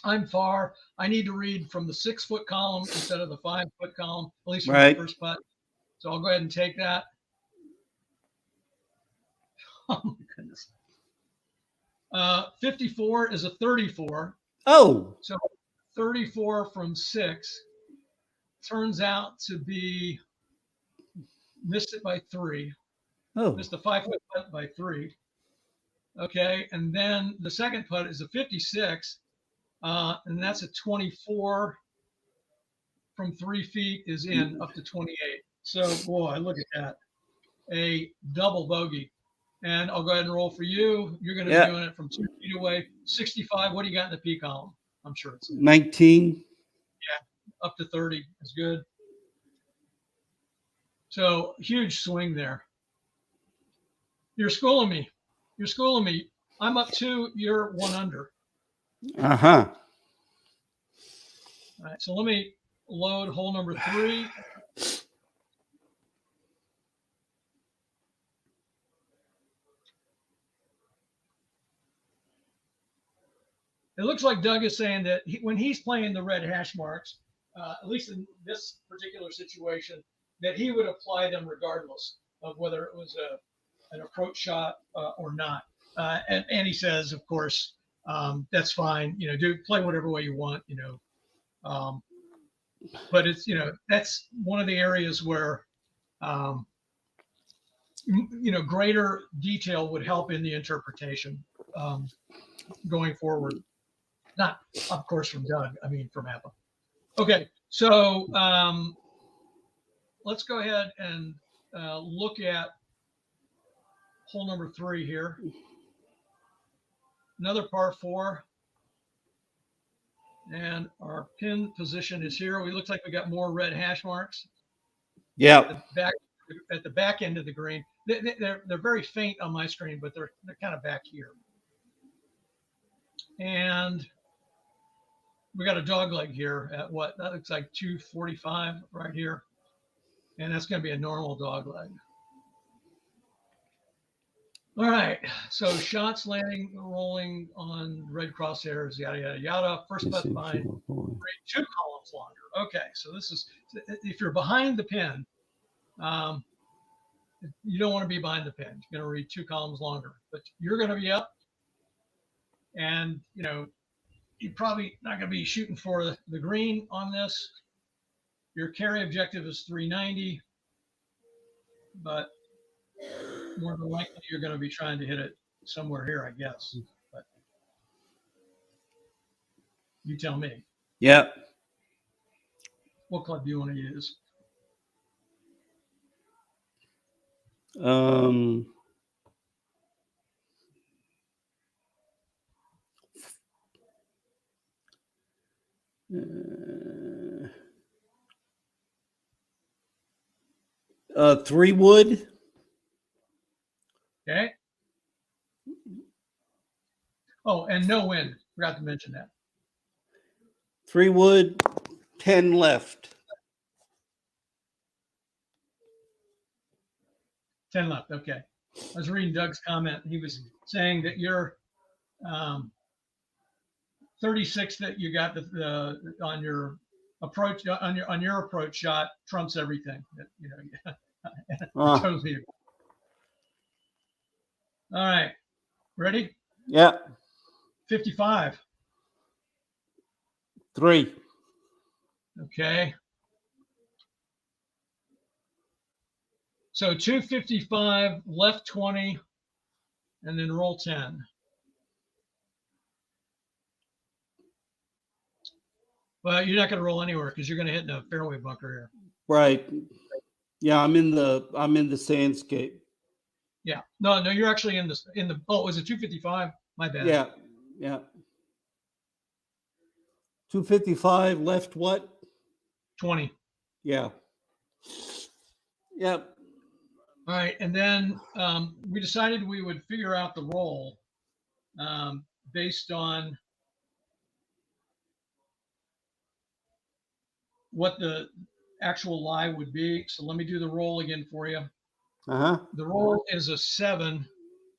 Speaker 1: I'm far. I need to read from the 6-foot column instead of the 5-foot column, at least for my first putt. So I'll go ahead and take that. Oh my goodness. 54 is a 34.
Speaker 2: Oh.
Speaker 1: So 34 from 6 turns out to be missed it by 3.
Speaker 2: Oh.
Speaker 1: Missed the 5-foot putt by 3. Okay, and then the second putt is a 56, and that's a 24 from 3 feet is in up to 28. So, boy, look at that. A double bogey. And I'll go ahead and roll for you. You're going to be doing it from 2 feet away. 65, what do you got in the P column? I'm sure it's
Speaker 2: 19.
Speaker 1: Yeah, up to 30 is good. So, huge swing there. You're schooling me. I'm up 2, you're 1 under.
Speaker 2: Uh-huh.
Speaker 1: All right, so let me load hole number 3. It looks like Doug is saying that when he's playing the red hash marks, at least in this particular situation, that he would apply them regardless of whether it was an approach shot or not. And he says, of course, that's fine. Play whatever way you want. But it's that's one of the areas where greater detail would help in the interpretation going forward. Not, of course, from Doug. I mean, from APBA. Okay, so let's go ahead and look at hole number 3 here. Another par 4. And our pin position is here. We look like we got more red hash marks.
Speaker 2: Yeah.
Speaker 1: At the back end of the green. They're very faint on my screen, but they're kind of back here. And we got a dog leg here at what? That looks like 245 right here. And that's going to be a normal dog leg. All right. So shots landing, rolling on red crosshairs, yada, yada, yada. First putt fine. 2 columns longer. Okay. So this is, if you're behind the pin, you don't want to be behind the pin. You're going to read 2 columns longer, but you're going to be up. And, you're probably not going to be shooting for the green on this. Your carry objective is 390, but more than likely you're going to be trying to hit it somewhere here, I guess. But you tell me.
Speaker 2: Yeah.
Speaker 1: What club do you want to use?
Speaker 2: Three wood.
Speaker 1: Okay. Oh, and no wind. Forgot to mention that.
Speaker 2: 3 wood, 10 left.
Speaker 1: 10 left. Okay. I was reading Doug's comment. He was saying that you're 36 that you got on your approach on your approach shot trumps everything. You know, I totally agree. All right, ready?
Speaker 2: Yeah.
Speaker 1: 55.
Speaker 2: 3.
Speaker 1: Okay. So 255, left 20, and then roll 10. Well, you're not going to roll anywhere because you're going to hit in a fairway bunker here.
Speaker 2: Right. Yeah, I'm in the sandscape.
Speaker 1: Yeah. No, you're actually in the. Oh, was it 255? My bad.
Speaker 2: Yeah. Yeah. 255 left what?
Speaker 1: 20.
Speaker 2: Yeah. Yep.
Speaker 1: All right, and then we decided we would figure out the roll based on what the actual lie would be. So let me do the roll again for you.
Speaker 2: Uh-huh.
Speaker 1: The roll is a 7,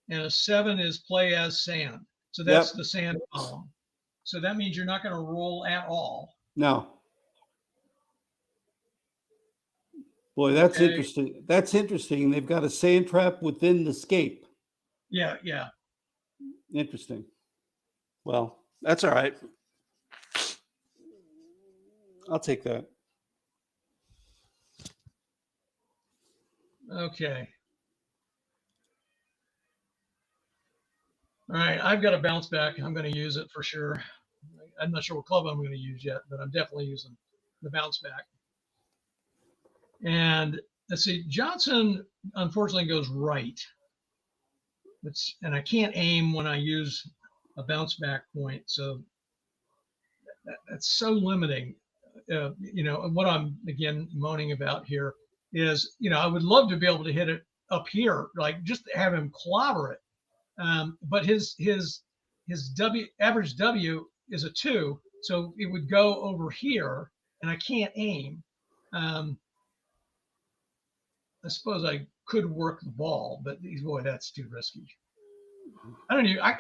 Speaker 1: and a 7 is play as sand. So that's the sand column. So that means you're not going to roll at all.
Speaker 2: No. Boy, that's interesting. That's interesting. They've got a sand trap within the scape.
Speaker 1: Yeah, yeah.
Speaker 2: Interesting. Well, that's all right. I'll take that.
Speaker 1: Okay. All right, I've got a bounce back. I'm going to use it for sure. I'm not sure what club I'm going to use yet, but I'm definitely using the bounce back. And let's see, Johnson unfortunately goes right. And I can't aim when I use a bounce back point. So that's so limiting. You know, what I'm again moaning about here is, you know, I would love to be able to hit it up here, like just have him clobber it. But his average W is a 2, so it would go over here, and I can't aim. I suppose I could work the ball, but boy, that's too risky. I don't know. I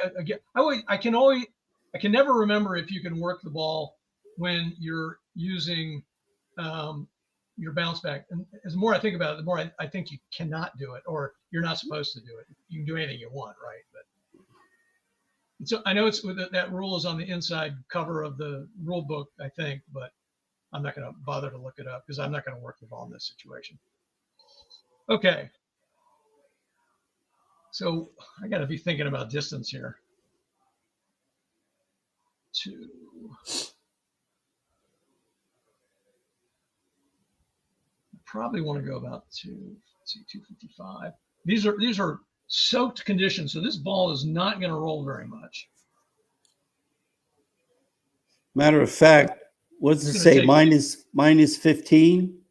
Speaker 1: can never remember if you can work the ball when you're using your bounce back. And as the more I think about it, the more I think you cannot do it, or you're not supposed to do it. You can do anything you want, right? But so I know that rule is on the inside cover of the rule book, I think, but I'm not going to bother to look it up because I'm not going to work the ball in this situation. Okay. So I got to be thinking about distance here. 2. I probably want to go about 255. These are soaked conditions, so this ball is not going to roll very much.
Speaker 2: Matter of fact, what does it say? Minus 15?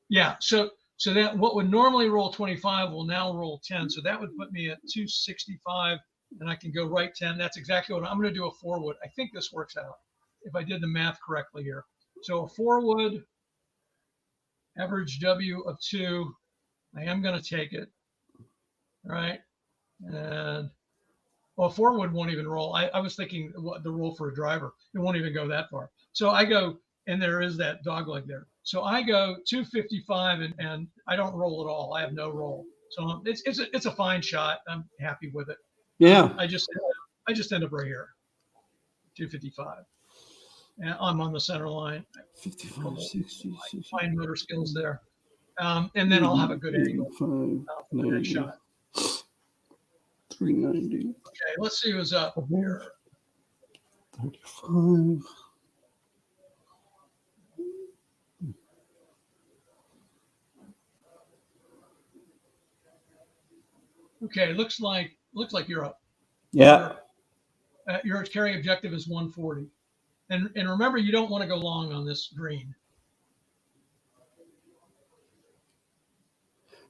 Speaker 1: Yeah, so that what would normally roll 25 will now roll 10. So that would put me at 265, and I can go right 10. That's exactly what I'm going to do. A 4-wood. I think this works out if I did the math correctly here. So a 4-wood, average W of 2. I am going to take it. All right. And well, 4-wood won't even roll. I was thinking the roll for a driver. It won't even go that far. So I go, and there is that dog leg there. So I go 255, and I don't roll at all. I have no roll. So it's a fine shot. I'm happy with it.
Speaker 2: Yeah.
Speaker 1: I just end up right here, 255. And I'm on the center line.
Speaker 2: 55, 60,
Speaker 1: fine motor skills there. And then I'll have a good angle for the next shot.
Speaker 2: 390.
Speaker 1: Okay, let's see who's up here.
Speaker 2: 35.
Speaker 1: Okay, looks like you're up.
Speaker 2: Yeah.
Speaker 1: Your carry objective is 140. And remember, you don't want to go long on this green.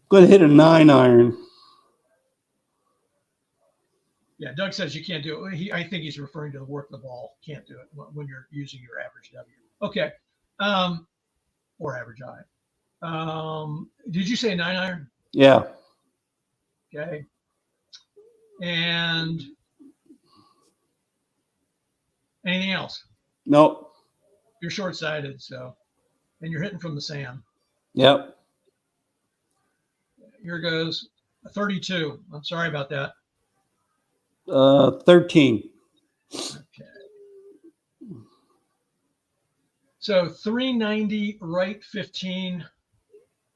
Speaker 2: Going to hit a 9-iron.
Speaker 1: Yeah, Doug says you can't do it. I think he's referring to the work the ball. Can't do it when you're using your average W. Okay, or average I. Did you say 9-iron?
Speaker 2: Yeah.
Speaker 1: Okay. And Anything else?
Speaker 2: Nope.
Speaker 1: You're short-sighted, so, and you're hitting from the sand.
Speaker 2: Yep.
Speaker 1: Here goes a 32. I'm sorry about that.
Speaker 2: 13.
Speaker 1: Okay. So 390, right 15,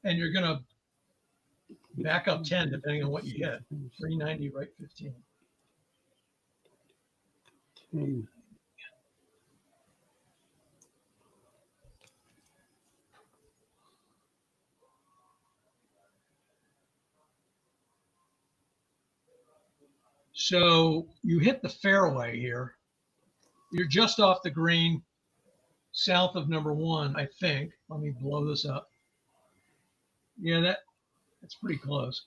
Speaker 1: and you're going to back up 10 depending on what you hit. 390, right 15. So you hit the fairway here. You're just off the green, south of number 1, I think. Let me blow this up. Yeah, that's pretty close.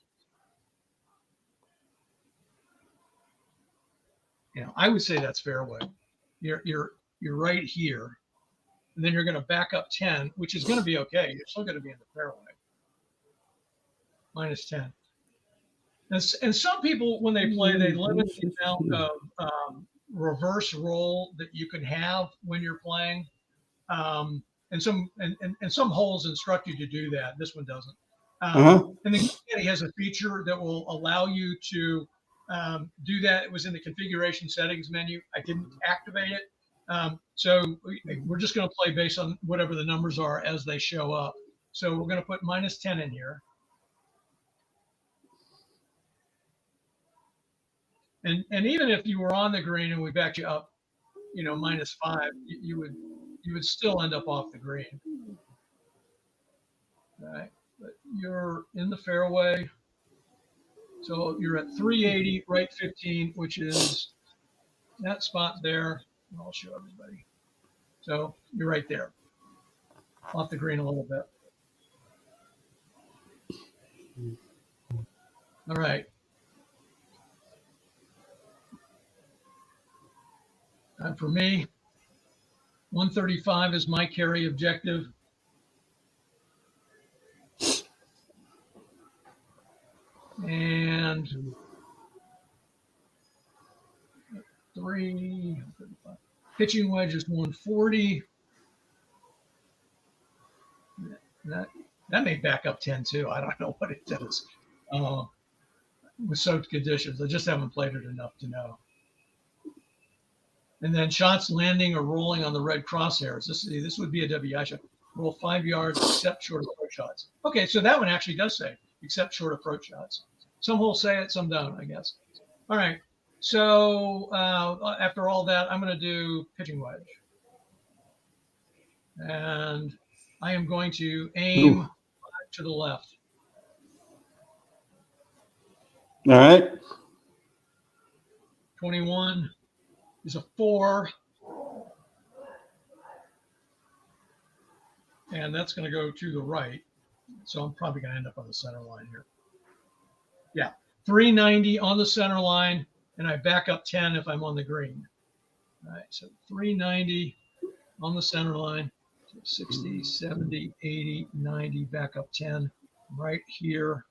Speaker 1: Yeah, I would say that's fairway. You're right here, and then you're going to back up 10, which is going to be okay. You're still going to be in the fairway. Minus 10. And some people, when they play, they limit the amount of reverse roll that you can have when you're playing. And some holes instruct you to do that. This one doesn't. And the Caddy has a feature that will allow you to do that. It was in the configuration settings menu. I didn't activate it. So we're just going to play based on whatever the numbers are as they show up. So we're going to put minus 10 in here. And even if you were on the green and we backed you up, minus 5, you would still end up off the green. All right, but you're in the fairway. So you're at 380, right 15, which is that spot there. I'll show everybody. So you're right there, off the green a little bit. All right. And for me, 135 is my carry objective. And 335. Pitching wedge is 140. That may back up 10 too. I don't know what it does with soaked conditions. I just haven't played it enough to know. And then shots landing or rolling on the red crosshairs. This would be a WI shot. Roll 5 yards except short approach shots. Okay, so that one actually does say except short approach shots. Some holes say it, some don't, I guess. All right. So after all that, I'm going to do pitching wedge. And I am going to aim to the left.
Speaker 2: All right.
Speaker 1: 21 is a 4. And that's going to go to the right. So I'm probably going to end up on the center line here. Yeah, 390 on the center line, and I back up 10 if I'm on the green. All right, so 390 on the center line, so 60, 70, 80, 90, back up 10 right here.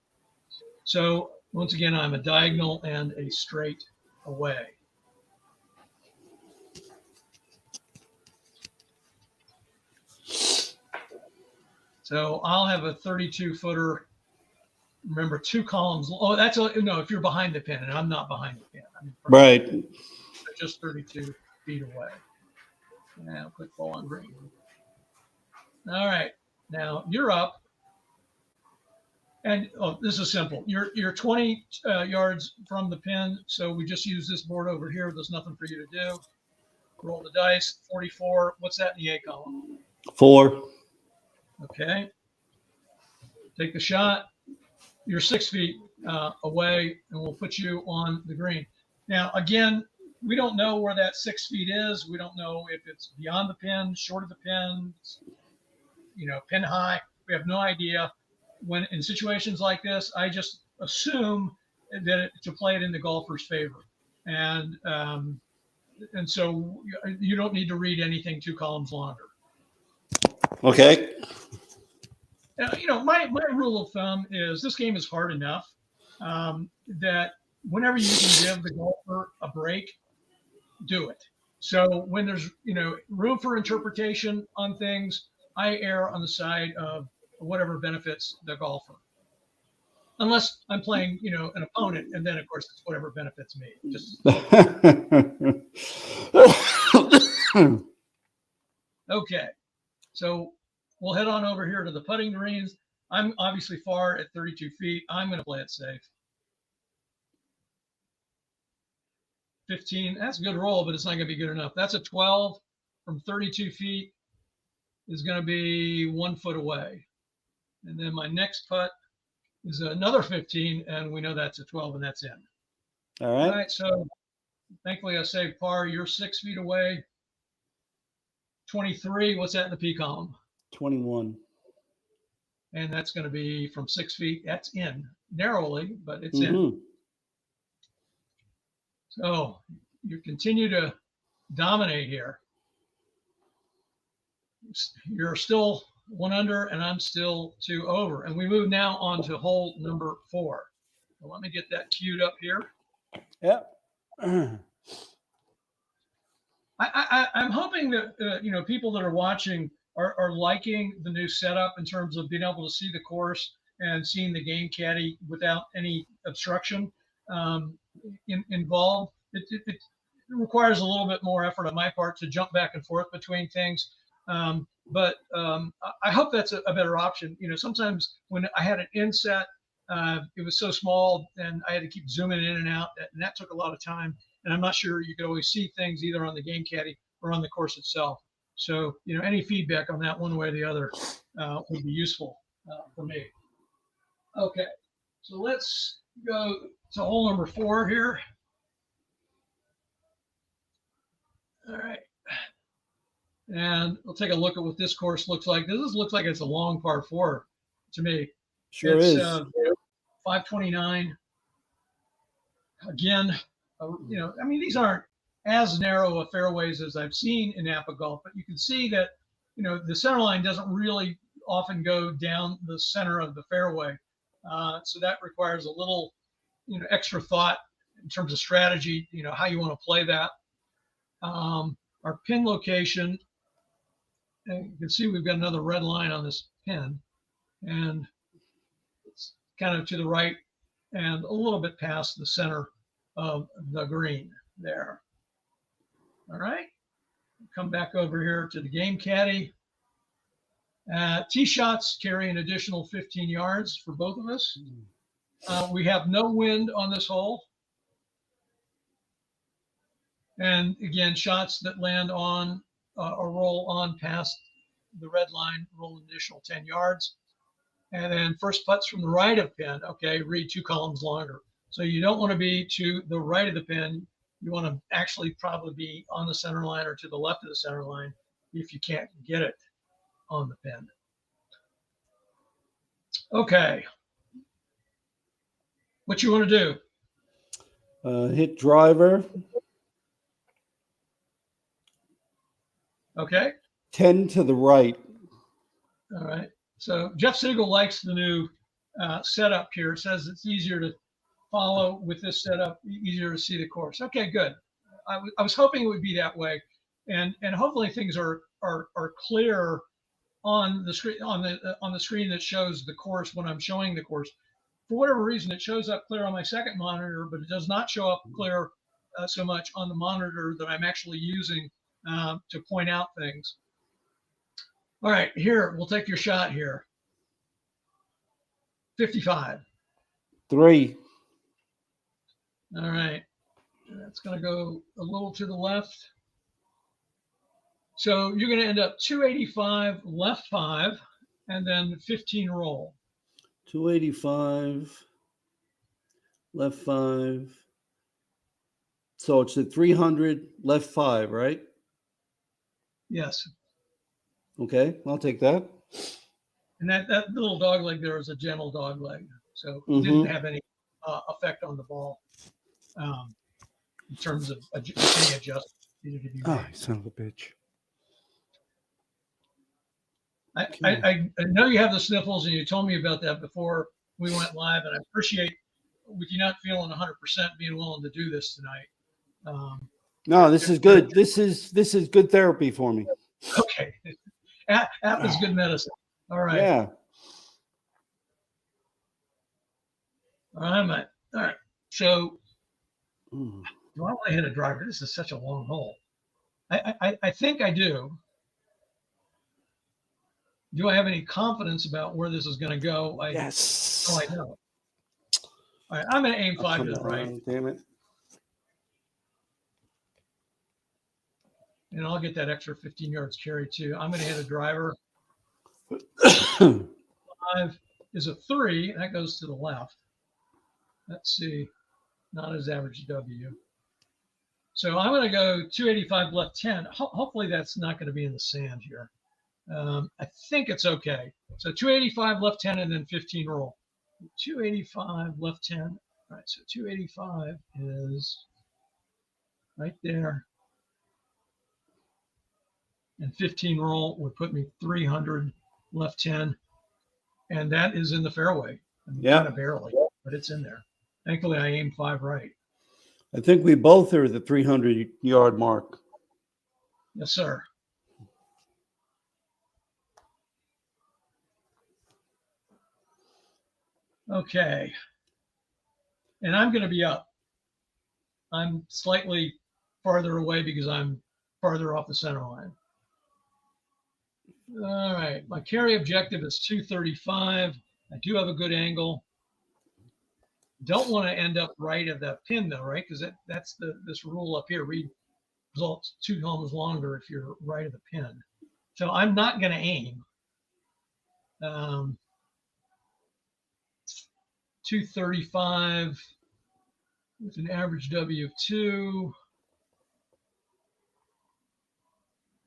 Speaker 1: So once again, I'm a diagonal and a straight away. So I'll have a 32-footer. Remember, 2 columns. Oh, no, if you're behind the pin, and I'm not behind the pin. I'm
Speaker 2: right.
Speaker 1: Just 32 feet away. Now, quick ball on green. All right. Now, you're up. And this is simple. You're 20 yards from the pin, so we just use this board over here. There's nothing for you to do. Roll the dice. 44. What's that in the A column?
Speaker 2: 4.
Speaker 1: Okay. Take the shot. You're 6 feet away, and we'll put you on the green. Now, again, we don't know where that 6 feet is. We don't know if it's beyond the pin, short of the pin, pin high. We have no idea. When in situations like this, I just assume that to play it in the golfer's favor, and so you don't need to read anything 2 columns longer.
Speaker 2: Okay.
Speaker 1: My rule of thumb is this game is hard enough that whenever you can give the golfer a break, do it. So when there's, room for interpretation on things, I err on the side of whatever benefits the golfer. Unless I'm playing, an opponent, and then of course it's whatever benefits me. Okay. So we'll head on over here to the putting greens. I'm obviously far at 32 feet. I'm going to play it safe. 15, that's a good roll, but it's not going to be good enough. That's a 12 from 32 feet is going to be 1 foot away. And then my next putt is another 15, and we know that's a 12, and that's in.
Speaker 2: All right.
Speaker 1: So thankfully I saved par. You're 6 feet away. 23, what's that in the P column?
Speaker 2: 21.
Speaker 1: And that's going to be from 6 feet. That's in narrowly, but it's in. So you continue to dominate here. You're still 1 under, and I'm still 2 over. And we move now on to hole number 4. So let me get that queued up here.
Speaker 2: Yep.
Speaker 1: I'm hoping that people that are watching are liking the new setup in terms of being able to see the course and seeing the game caddy without any obstruction involved. It requires a little bit more effort on my part to jump back and forth between things. But I hope that's a better option. Sometimes when I had an inset, it was so small and I had to keep zooming in and out, and that took a lot of time. And I'm not sure you could always see things either on the game caddy or on the course itself. So, any feedback on that one way or the other would be useful for me. Okay, so let's go to hole number 4 here. All right. And we'll take a look at what this course looks like. This looks like it's a long par 4 to me.
Speaker 2: Sure is.
Speaker 1: 529. Again, these aren't as narrow of fairways as I've seen in APBA golf, but you can see that, the center line doesn't really often go down the center of the fairway. So that requires a little, extra thought in terms of strategy, how you want to play that. Our pin location, and you can see we've got another red line on this pin, and it's kind of to the right and a little bit past the center of the green there. All right, come back over here to the game caddy. Tee shots carry an additional 15 yards for both of us. We have no wind on this hole. And again, shots that land on or roll on past the red line roll an additional 10 yards. And then first putts from the right of pin, okay, read 2 columns longer. So you don't want to be to the right of the pin. You want to actually probably be on the center line or to the left of the center line if you can't get it on the pin. Okay. What you want to do?
Speaker 2: Hit driver.
Speaker 1: Okay.
Speaker 2: 10 to the right.
Speaker 1: All right. So Jeff Siegel likes the new setup here. It says it's easier to follow with this setup, easier to see the course. Okay, good. I was hoping it would be that way, and hopefully things are clear on the screen on the screen that shows the course when I'm showing the course. For whatever reason, it shows up clear on my second monitor, but it does not show up clear so much on the monitor that I'm actually using to point out things. All right, here, we'll take your shot here. 55.
Speaker 2: 3.
Speaker 1: All right. That's going to go a little to the left. So you're going to end up 285 left 5 and then 15 roll.
Speaker 2: 285 left 5. So it's at 300 left 5, right?
Speaker 1: Yes.
Speaker 2: Okay, I'll take that.
Speaker 1: And that little dog leg there is a gentle dog leg. So it didn't have any effect on the ball in terms of any adjustment.
Speaker 2: Oh, son of a bitch.
Speaker 1: I know you have the sniffles, and you told me about that before we went live, and I appreciate, with you not feeling 100%, being willing to do this tonight.
Speaker 2: No, this is good. This is good therapy for me.
Speaker 1: Okay. App is good medicine. All right.
Speaker 2: Yeah.
Speaker 1: All right. All right. So
Speaker 2: Mm.
Speaker 1: do I want to hit a driver? This is such a long hole. I think I do. Do I have any confidence about where this is going to go?
Speaker 2: Yes.
Speaker 1: Oh, I know. All right. I'm going to aim 5 to the right.
Speaker 2: Damn it.
Speaker 1: And I'll get that extra 15 yards carry too. I'm going to hit a driver. 5 is a 3. That goes to the left. Let's see. Not his average W. So I'm going to go 285 left 10. Hopefully that's not going to be in the sand here. I think it's okay. So 285 left 10 and then 15 roll. 285 left 10. All right, so 285 is right there. And 15 roll would put me 300 left 10. And that is in the fairway. I mean, kind of barely, but it's in there. Thankfully, I aimed 5 right.
Speaker 2: I think we both are at the 300-yard mark.
Speaker 1: Yes, sir. Okay. And I'm going to be up. I'm slightly farther away because I'm farther off the center line. All right. My carry objective is 235. I do have a good angle. Don't want to end up right at that pin though, right? Because that's this rule up here. Read results 2 homes longer if you're right at the pin. So I'm not going to aim. 235 with an average W of 2.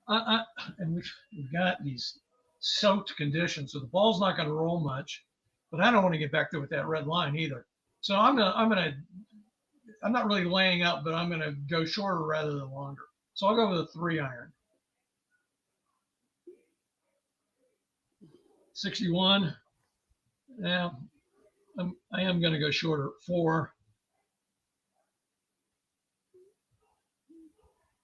Speaker 1: And we've got these soaked conditions, so the ball's not going to roll much. But I don't want to get back there with that red line either. So I'm not really laying up, but I'm gonna go shorter rather than longer. So I'll go with a 3 iron. 61. Yeah, I am gonna go shorter. 4.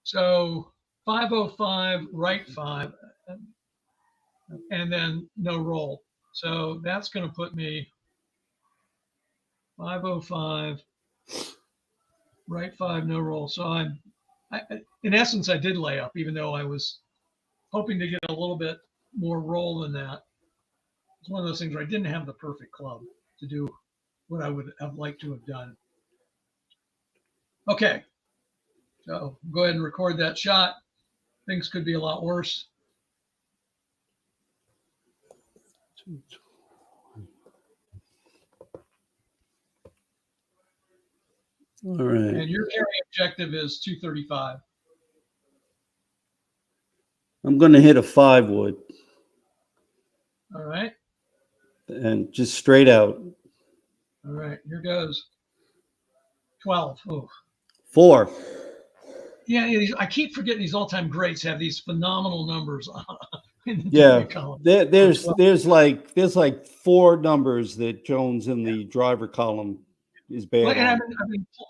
Speaker 1: So 505 right 5, and then no roll. So that's gonna put me 505 right 5, no roll. So in essence, I did lay up, even though I was hoping to get a little bit more roll than that. It's one of those things where I didn't have the perfect club to do what I would have liked to have done. Okay, so go ahead and record that shot. Things could be a lot worse.
Speaker 2: All right.
Speaker 1: And your carry objective is 235.
Speaker 2: I'm going to hit a 5 wood.
Speaker 1: All right.
Speaker 2: And just straight out.
Speaker 1: All right, here goes. 12. Oh.
Speaker 2: 4.
Speaker 1: Yeah, I keep forgetting these all-time greats have these phenomenal numbers in the
Speaker 2: Yeah,
Speaker 1: column.
Speaker 2: there's like 4 numbers that Jones in the driver column is bad.
Speaker 1: Well, and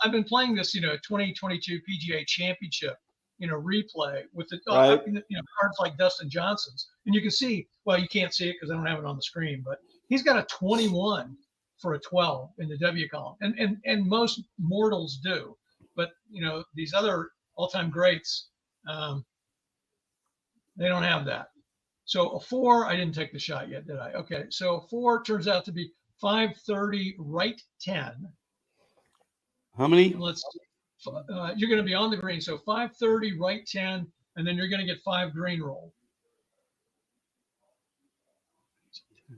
Speaker 1: I've been playing this 2022 PGA Championship replay with the
Speaker 2: right.
Speaker 1: cards like Dustin Johnson's, and you can see, well, you can't see it because I don't have it on the screen, but he's got a 21 for a 12 in the W column, and most mortals do, but these other all-time greats, they don't have that. So a 4, I didn't take the shot yet, did I? Okay, so a 4 turns out to be 530 right 10.
Speaker 2: How many?
Speaker 1: And you're going to be on the green, so 530 right 10, and then you're going to get 5 green roll.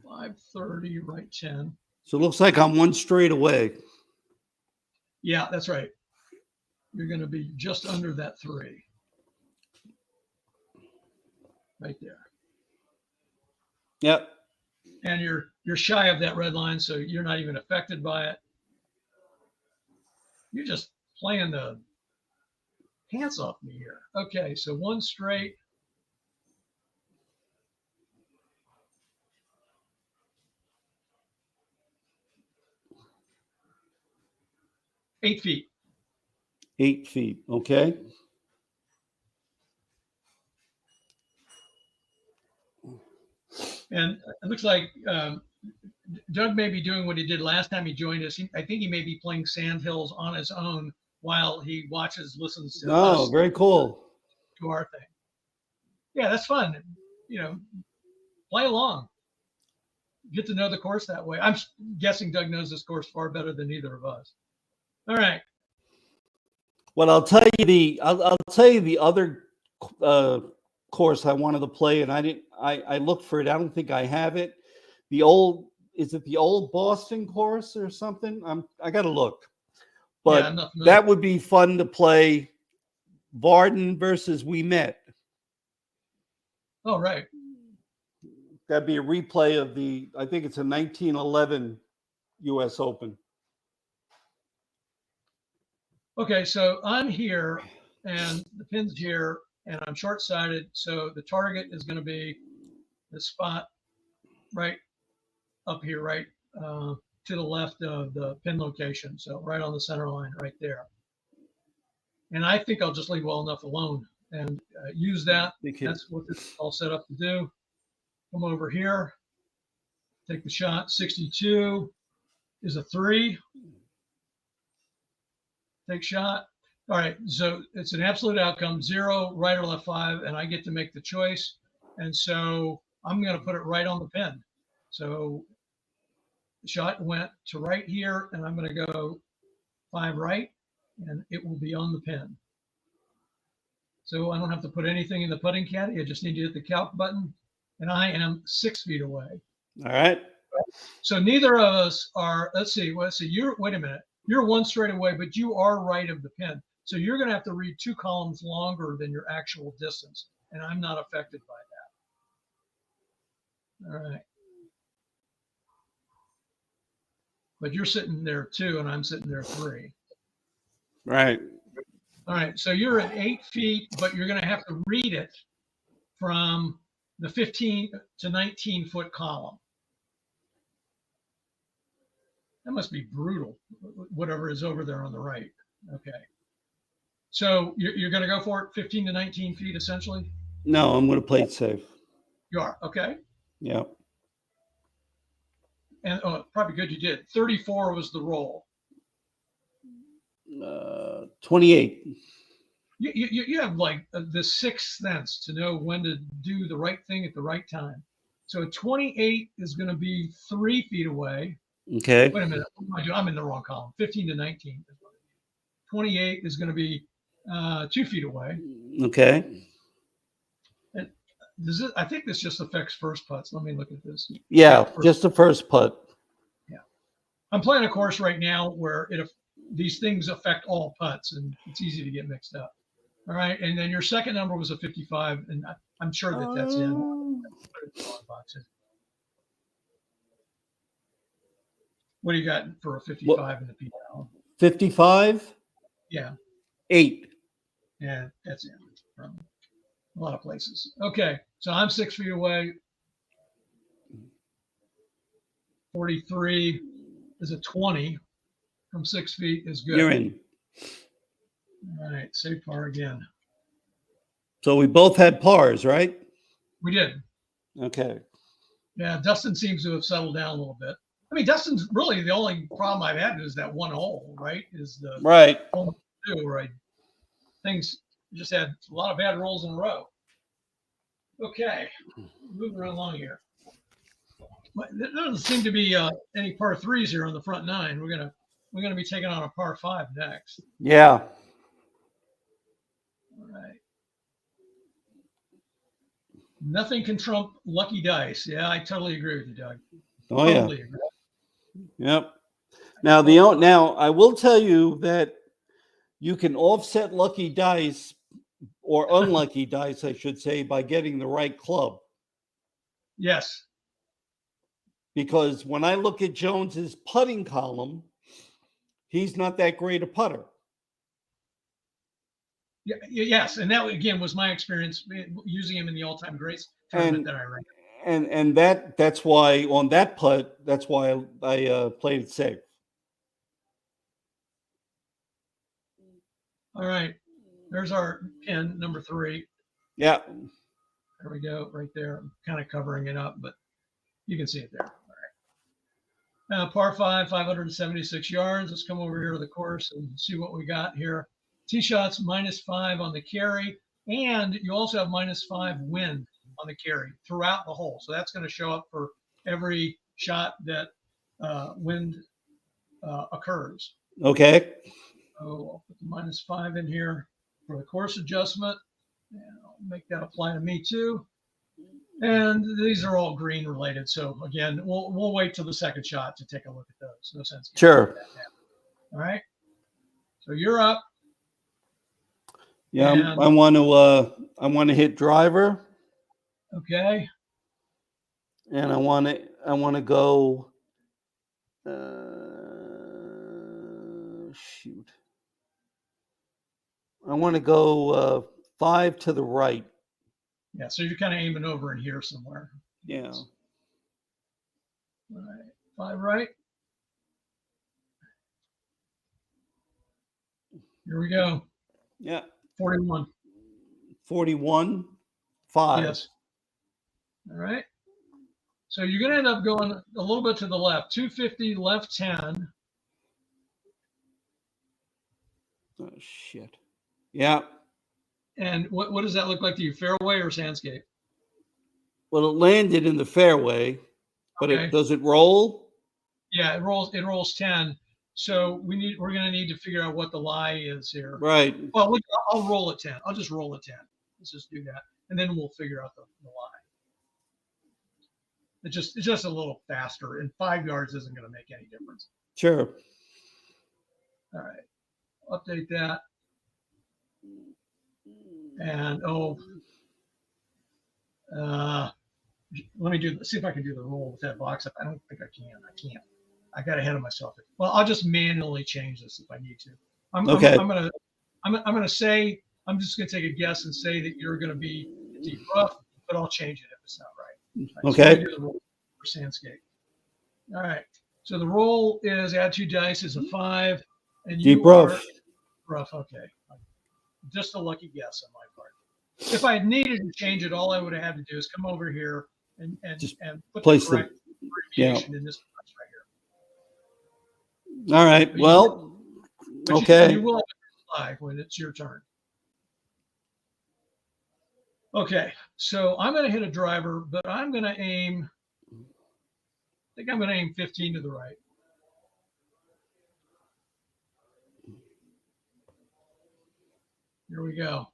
Speaker 1: 530 right 10.
Speaker 2: So it looks like I'm 1 straight away.
Speaker 1: Yeah, that's right. You're going to be just under that 3. Right there.
Speaker 2: Yep.
Speaker 1: And you're shy of that red line, so you're not even affected by it. You're just playing the pants off me here. Okay, so 1 straight. $8 feet.
Speaker 2: 8 feet. Okay.
Speaker 1: And it looks like Doug may be doing what he did last time he joined us. I think he may be playing Sandhills on his own while he listens to
Speaker 2: Oh,
Speaker 1: us
Speaker 2: very cool.
Speaker 1: do our thing. Yeah, that's fun. You know, play along. Get to know the course that way. I'm guessing Doug knows this course far better than either of us. All right.
Speaker 2: Well, I'll tell you the other course I wanted to play, and I looked for it. I don't think I have it. Is it the old Boston course or something? I got to look. But
Speaker 1: yeah, I'm not familiar.
Speaker 2: That would be fun to play. Varden versus We Met.
Speaker 1: Oh, right.
Speaker 2: That'd be a replay of I think it's a 1911 U.S. Open.
Speaker 1: Okay, so I'm here and the pin's here and I'm short-sighted. So the target is going to be the spot right up here, right to the left of the pin location. So right on the center line right there. And I think I'll just leave well enough alone and use that. That's what this is all set up to do. Come over here, take the shot. 62 is a 3. Take shot. All right, so it's an absolute outcome, 0, right or left 5, and I get to make the choice. And so I'm going to put it right on the pin. So the shot went to right here, and I'm going to go 5 right, and it will be on the pin. So I don't have to put anything in the putting caddy. I just need to hit the calc button, and I am 6 feet away.
Speaker 2: All right.
Speaker 1: So neither of us are. Let's see. Wait a minute. You're 1 straight away, but you are right of the pin. So you're going to have to read 2 columns longer than your actual distance, and I'm not affected by that. All right. But you're sitting there 2, and I'm sitting there 3.
Speaker 2: Right.
Speaker 1: All right. So you're at 8 feet, but you're going to have to read it from the 15 to 19 foot column. That must be brutal, whatever is over there on the right. Okay. So you're going to go for it 15 to 19 feet, essentially?
Speaker 2: No, I'm going to play it safe.
Speaker 1: You are. Okay.
Speaker 2: Yeah.
Speaker 1: And probably good you did. 34 was the roll.
Speaker 2: 28.
Speaker 1: You have like the 6th sense to know when to do the right thing at the right time. So 28 is going to be 3 feet away.
Speaker 2: Okay.
Speaker 1: Wait a minute. What am I doing? I'm in the wrong column. 15 to 19. 28 is going to be 2 feet away.
Speaker 2: Okay.
Speaker 1: And I think this just affects first putts. Let me look at this.
Speaker 2: Yeah, just the first putt.
Speaker 1: Yeah. I'm playing a course right now where these things affect all putts, and it's easy to get mixed up. All right. And then your second number was a 55, and I'm sure that's in. What do you got for a 55 in the PL?
Speaker 2: 55?
Speaker 1: Yeah.
Speaker 2: 8.
Speaker 1: Yeah, that's in from a lot of places. Okay. So I'm 6 feet away. 43 is a 20 from 6 feet is good.
Speaker 2: You're in.
Speaker 1: All right. Save par again.
Speaker 2: So we both had pars, right?
Speaker 1: We did.
Speaker 2: Okay.
Speaker 1: Yeah. Dustin seems to have settled down a little bit. I mean, Dustin's really the only problem I've had is that one hole, right? Is the
Speaker 2: right
Speaker 1: hole 2 where things just had a lot of bad rolls in a row. Okay, moving right along here. There doesn't seem to be any par 3s here on the front 9. We're gonna be taking on a par 5 next.
Speaker 2: Yeah.
Speaker 1: All right. Nothing can trump lucky dice. Yeah, I totally agree with you, Doug.
Speaker 2: Oh
Speaker 1: totally
Speaker 2: yeah.
Speaker 1: Agree.
Speaker 2: Yep. Now I will tell you that you can offset lucky dice or unlucky dice, I should say, by getting the right club.
Speaker 1: Yes.
Speaker 2: Because when I look at Jones's putting column, he's not that great a putter.
Speaker 1: Yeah, yes, and that again was my experience using him in the all-time greats tournament that I ran.
Speaker 2: And that's why on that putt, that's why I played it safe.
Speaker 1: All right, there's our pin number 3.
Speaker 2: Yeah.
Speaker 1: There we go, right there. I'm kind of covering it up, but You can see it there. All right. Par 5, 576 yards. Let's come over here to the course and see what we got here. Tee shots -5 on the carry, and you also have -5 wind on the carry throughout the hole. So that's going to show up for every shot that wind occurs.
Speaker 2: Okay.
Speaker 1: So I'll put the -5 in here for the course adjustment, and I'll make that apply to me too. And these are all green related. So again, we'll wait till the second shot to take a look at those. No sense.
Speaker 2: Sure.
Speaker 1: That now. All right. So you're up.
Speaker 2: Yeah,
Speaker 1: And,
Speaker 2: I want to hit driver,
Speaker 1: okay.
Speaker 2: and I want to go. Shoot. I want to go 5 to the right.
Speaker 1: Yeah. So you're kind of aiming over in here somewhere.
Speaker 2: Yeah.
Speaker 1: All right. 5 right. Here we go.
Speaker 2: Yeah.
Speaker 1: 41.
Speaker 2: 41, 5.
Speaker 1: Yes. All right. So you're going to end up going a little bit to the left. 250 left 10.
Speaker 2: Oh shit. Yeah.
Speaker 1: And what does that look like to you? Fairway or sandscape?
Speaker 2: Well, it landed in the fairway, but
Speaker 1: Okay.
Speaker 2: does it roll?
Speaker 1: Yeah, it rolls 10. So we're going to need to figure out what the lie is here.
Speaker 2: Right.
Speaker 1: Well, I'll roll a 10. I'll just roll a 10. Let's just do that. And then we'll figure out the lie. It's just a little faster, and 5 yards isn't going to make any difference.
Speaker 2: Sure.
Speaker 1: All right. Update that. And let me see if I can do the roll with that box up. I don't think I can. I can't. I got ahead of myself. Well, I'll just manually change this if I need to. I'm just gonna take a guess and say that you're gonna be deep rough, but I'll change it if it's not right.
Speaker 2: Okay.
Speaker 1: So do the roll for sandscape. All right. So the roll is add 2 dice is a 5, and
Speaker 2: deep rough.
Speaker 1: Rough. Okay. Just a lucky guess on my part. If I had needed to change it, all I would have had to do is come over here and put the correct abbreviation in this box right here.
Speaker 2: All right. Well, okay.
Speaker 1: You will have a flag when it's your turn. Okay. So I'm going to hit a driver, but I'm going to aim. I think I'm going to aim 15 to the right. Here we go.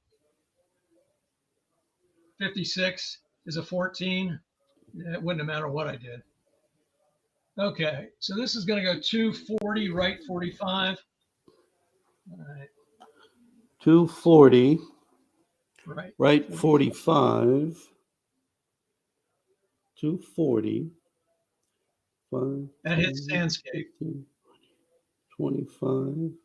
Speaker 1: 56 is a 14. It wouldn't have mattered what I did. Okay, so this is going to go 240, right 45. All right.
Speaker 2: 240.
Speaker 1: Right
Speaker 2: 45. 240. 5.
Speaker 1: That hits sandscape.
Speaker 2: 25.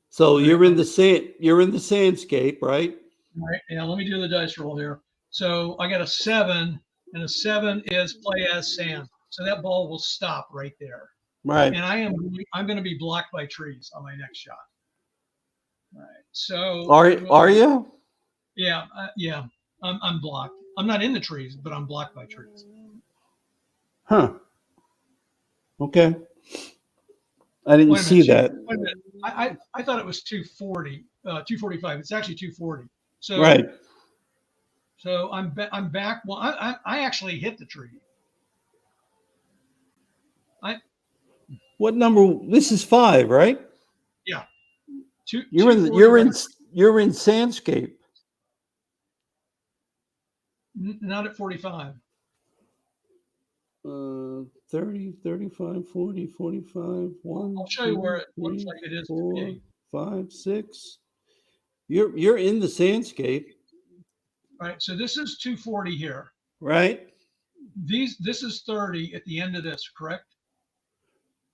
Speaker 2: So you're in the sandscape, right?
Speaker 1: All right. Yeah, let me do the dice roll here. So I got a 7, and a 7 is play as sand. So that ball will stop right there.
Speaker 2: Right.
Speaker 1: And I'm going to be blocked by trees on my next shot. All right. So
Speaker 2: are you?
Speaker 1: Yeah. Yeah. I'm blocked. I'm not in the trees, but I'm blocked by trees.
Speaker 2: Huh. Okay. I didn't see that.
Speaker 1: Wait a minute. I thought it was 240, 245. It's actually 240. So
Speaker 2: right.
Speaker 1: So I'm back. Well, I actually hit the tree.
Speaker 2: What number? This is 5, right?
Speaker 1: Yeah.
Speaker 2: You're in sandscape.
Speaker 1: Not at 45.
Speaker 2: 30, 35, 40, 45, 1.
Speaker 1: I'll show you where it looks like it is.
Speaker 2: 4, 5, 6. You're in the sandscape.
Speaker 1: All right. So this is 240 here.
Speaker 2: Right.
Speaker 1: This is 30 at the end of this, correct?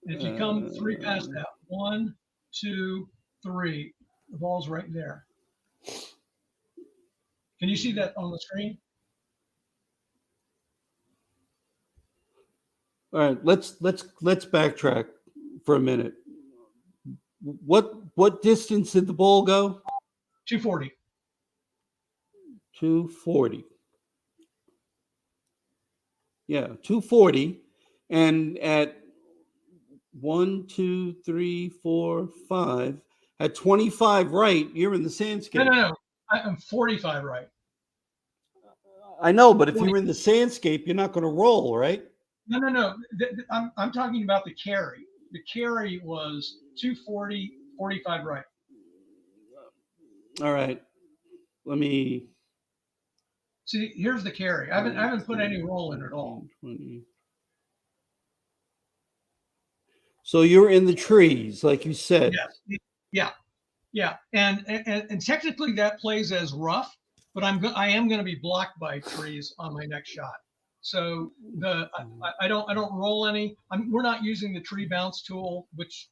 Speaker 1: And if you come 3 past that, 1, 2, 3, the ball's right there. Can you see that on the screen?
Speaker 2: All right, let's backtrack for a minute. What distance did the ball go?
Speaker 1: 240.
Speaker 2: 240. Yeah, 240. And at 1, 2, 3, 4, 5, at 25 right, you're in the
Speaker 1: No,
Speaker 2: sandscape.
Speaker 1: no, no. I'm 45 right.
Speaker 2: I know, but if
Speaker 1: 40.
Speaker 2: you're in the sandscape, you're not going to roll, right?
Speaker 1: No, no, no. I'm talking about the carry. The carry was 240, 45 right.
Speaker 2: All right. Let me.
Speaker 1: See, here's the carry. I haven't put any roll in at all.
Speaker 2: 20. So you're in the trees, like you said.
Speaker 1: Yes. Yeah. Yeah. And technically that plays as rough, but I am going to be blocked by trees on my next shot. So I don't roll any. We're not using the tree bounce tool, which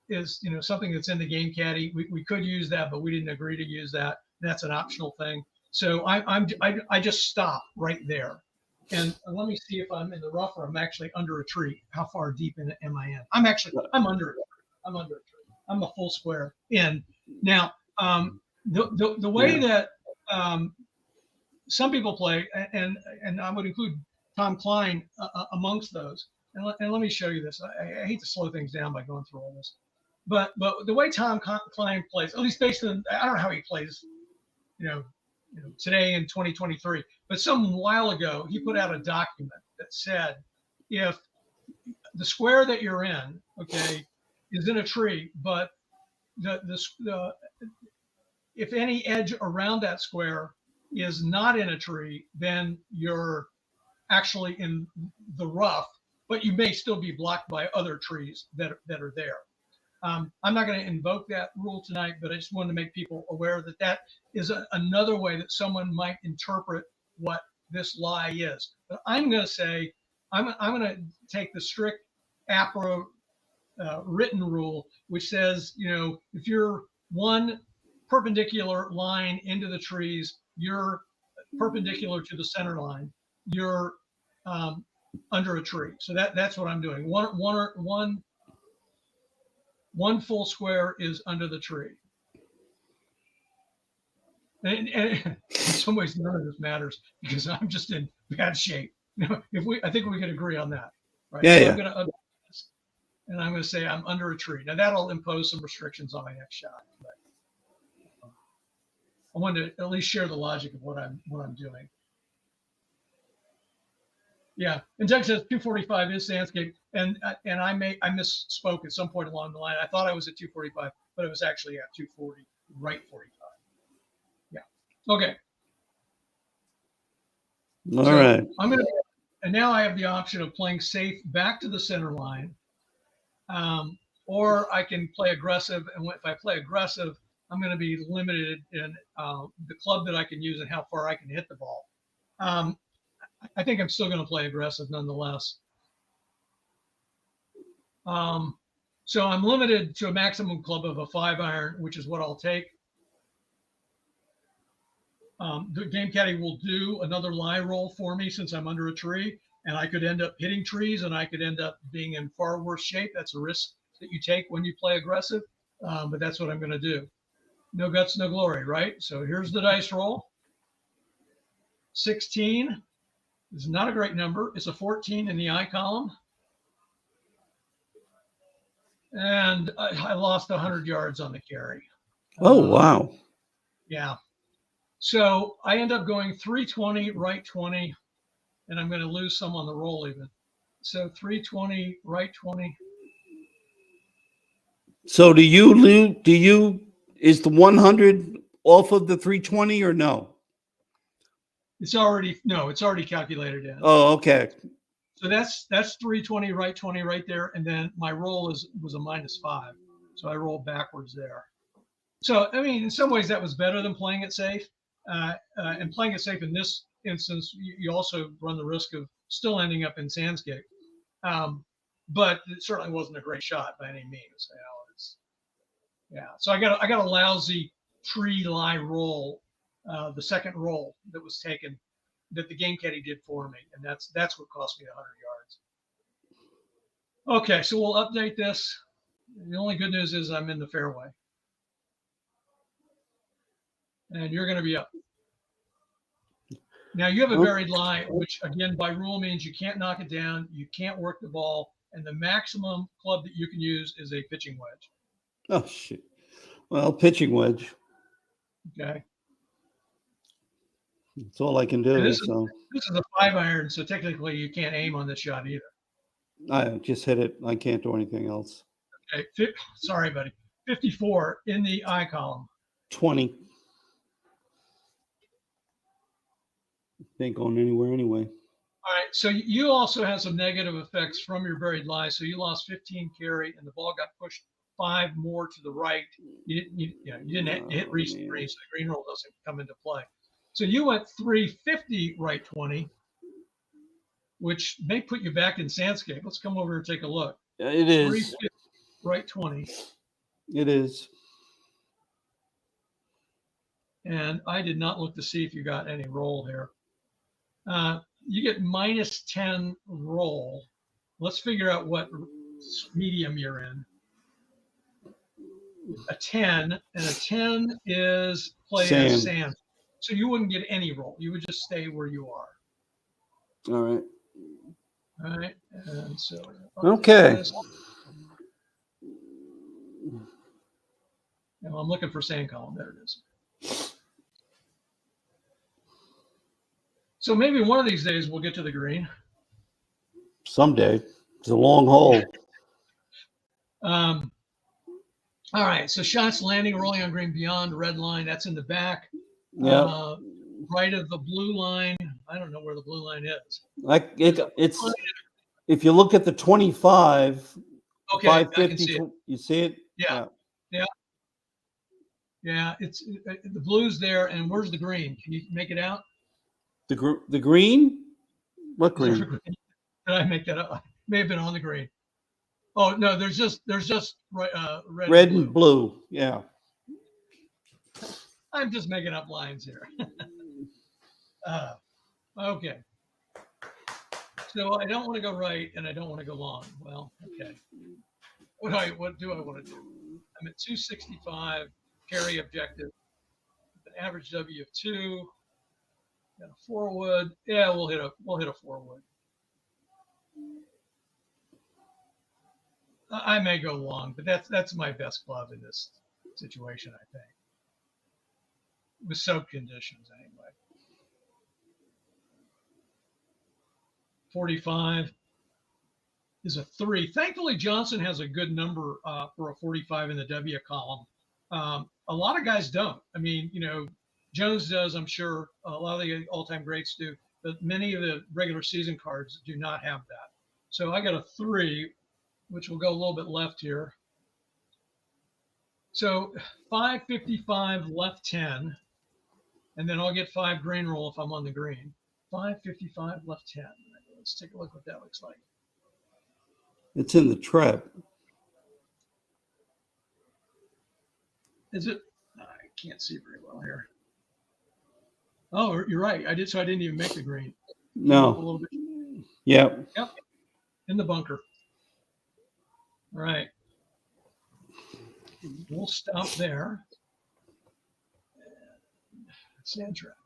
Speaker 1: is something that's in the game caddy. We could use that, but we didn't agree to use that. That's an optional thing. So I just stop right there. And let me see if I'm in the rough or I'm actually under a tree. How far deep am I in? I'm under a tree. I'm under a tree. I'm a full square in. Now, the way that some people play, and I would include Tom Klein amongst those. And let me show you this. I hate to slow things down by going through all this, but the way Tom Klein plays, at least based on, I don't know how he plays, today in 2023, but some while ago he put out a document that said if the square that you're in, okay, is in a tree, but the if any edge around that square is not in a tree, then you're actually in the rough, but you may still be blocked by other trees that are there. I'm not going to invoke that rule tonight, but I just wanted to make people aware that that is another way that someone might interpret what this lie is. But I'm going to say, I'm going to take the strict APBA written rule, which says, if you're one perpendicular line into the trees, you're perpendicular to the center line, you're under a tree. So that's what I'm doing. One full square is under the tree. And in some ways, none of this matters because I'm just in bad shape. I think we can agree on that, right?
Speaker 2: Yeah,
Speaker 1: so
Speaker 2: yeah.
Speaker 1: I'm going to and I'm going to say I'm under a tree. Now that'll impose some restrictions on my next shot. But I wanted to at least share the logic of what I'm doing. Yeah, and Doug says 245 is sandscape, and I misspoke at some point along the line. I thought I was at 245, but it was actually at 240, right 45. Yeah. Okay.
Speaker 2: All right.
Speaker 1: I'm gonna, and now I have the option of playing safe back to the center line, or I can play aggressive. And if I play aggressive, I'm going to be limited in the club that I can use and how far I can hit the ball. I think I'm still going to play aggressive nonetheless. So I'm limited to a maximum club of a 5-iron, which is what I'll take. The game caddy will do another lie roll for me since I'm under a tree, and I could end up hitting trees and I could end up being in far worse shape. That's a risk that you take when you play aggressive, but that's what I'm going to do. No guts, no glory, right? So here's the dice roll. 16 is not a great number. It's a 14 in the I column. And I lost 100 yards on the carry.
Speaker 2: Oh, wow.
Speaker 1: Yeah. So I end up going 320, right 20, and I'm going to lose some on the roll even. So 320, right 20.
Speaker 2: So is the 100 off of the 320 or no?
Speaker 1: It's already calculated in.
Speaker 2: Oh, okay.
Speaker 1: So that's 320, right 20 right there. And then my roll was a -5. So I rolled backwards there. So, I mean, in some ways that was better than playing it safe. And playing it safe in this instance, you also run the risk of still ending up in sandscape. But it certainly wasn't a great shot by any means. So I got a lousy tree lie roll, the second roll that was taken that the game caddy did for me, and that's what cost me 100 yards. Okay, so we'll update this. The only good news is I'm in the fairway, and you're going to be up. Now you have a buried lie, which again by rule means you can't knock it down, you can't work the ball, and the maximum club that you can use is a pitching wedge.
Speaker 2: Oh shit. Well, pitching wedge.
Speaker 1: Okay.
Speaker 2: That's all I can do.
Speaker 1: And this is
Speaker 2: So
Speaker 1: a 5-iron, so technically you can't aim on this shot either.
Speaker 2: I just hit it. I can't do anything else.
Speaker 1: Okay. Sorry, buddy. 54 in the I column.
Speaker 2: 20. Ain't going anywhere anyway.
Speaker 1: All right. So you also have some negative effects from your buried lie. So you lost 15 carry, and the ball got pushed 5 more to the right. You didn't hit recent green, so the green roll doesn't come into play. So you went 350 right 20, which may put you back in Sandscape. Let's come over and take a look.
Speaker 2: It is.
Speaker 1: 350 right 20.
Speaker 2: It is.
Speaker 1: And I did not look to see if you got any roll here. You get minus 10 roll. Let's figure out what medium you're in. A 10, and a 10 is play as sand. So you wouldn't get any roll. You would just stay where you are.
Speaker 2: All right.
Speaker 1: All right. And so.
Speaker 2: Okay.
Speaker 1: Now I'm looking for sand column. There it is. So maybe one of these days we'll get to the green.
Speaker 2: Someday. It's a long hole.
Speaker 1: All right. So shots landing, rolling on green beyond the red line. That's in the back.
Speaker 2: Yeah.
Speaker 1: Right of the blue line. I don't know where the blue line is.
Speaker 2: It's if you look at the 25.
Speaker 1: Okay.
Speaker 2: 550.
Speaker 1: I can see it.
Speaker 2: You see it?
Speaker 1: Yeah. It's the blue's there, and where's the green? Can you make it out?
Speaker 2: The green? What green?
Speaker 1: Did I make that up? I may have been on the green. Oh no, there's just red
Speaker 2: and blue. Yeah.
Speaker 1: I'm just making up lines here. Okay. So I don't want to go right, and I don't want to go long. Well, okay. What do I want to do? I'm at 265 carry objective, an average W of 2. Got a 4-wood. Yeah, we'll hit a 4-wood. I may go long, but that's my best club in this situation, I think. With soap conditions, anyway. 45 is a 3. Thankfully, Johnson has a good number for a 45 in the W column. A lot of guys don't. I mean, Jones does, I'm sure. A lot of the all-time greats do, but many of the regular season cards do not have that. So I got a 3, which will go a little bit left here. So 555 left 10, and then I'll get 5 green roll if I'm on the green. 555 left 10. Let's take a look what that looks like.
Speaker 2: It's in the trap.
Speaker 1: Is it? I can't see very well here. Oh, you're right. I didn't even make the green.
Speaker 2: No.
Speaker 1: A little bit.
Speaker 2: Yeah.
Speaker 1: Yep. In the bunker. All right. We'll stop there. Sand trap.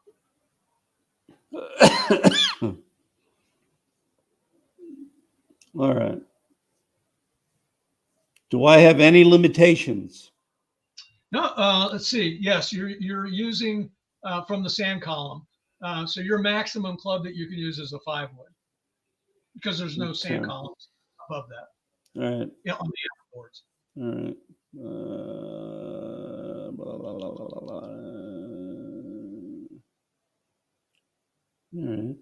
Speaker 2: All right. Do I have any limitations?
Speaker 1: No. Let's see. Yes, you're using from the sand column. So your maximum club that you can use is a 5-wood because there's no sand columns above that.
Speaker 2: All right.
Speaker 1: Yeah, on the outer boards.
Speaker 2: All right. Blah, blah, blah, blah, blah. All right.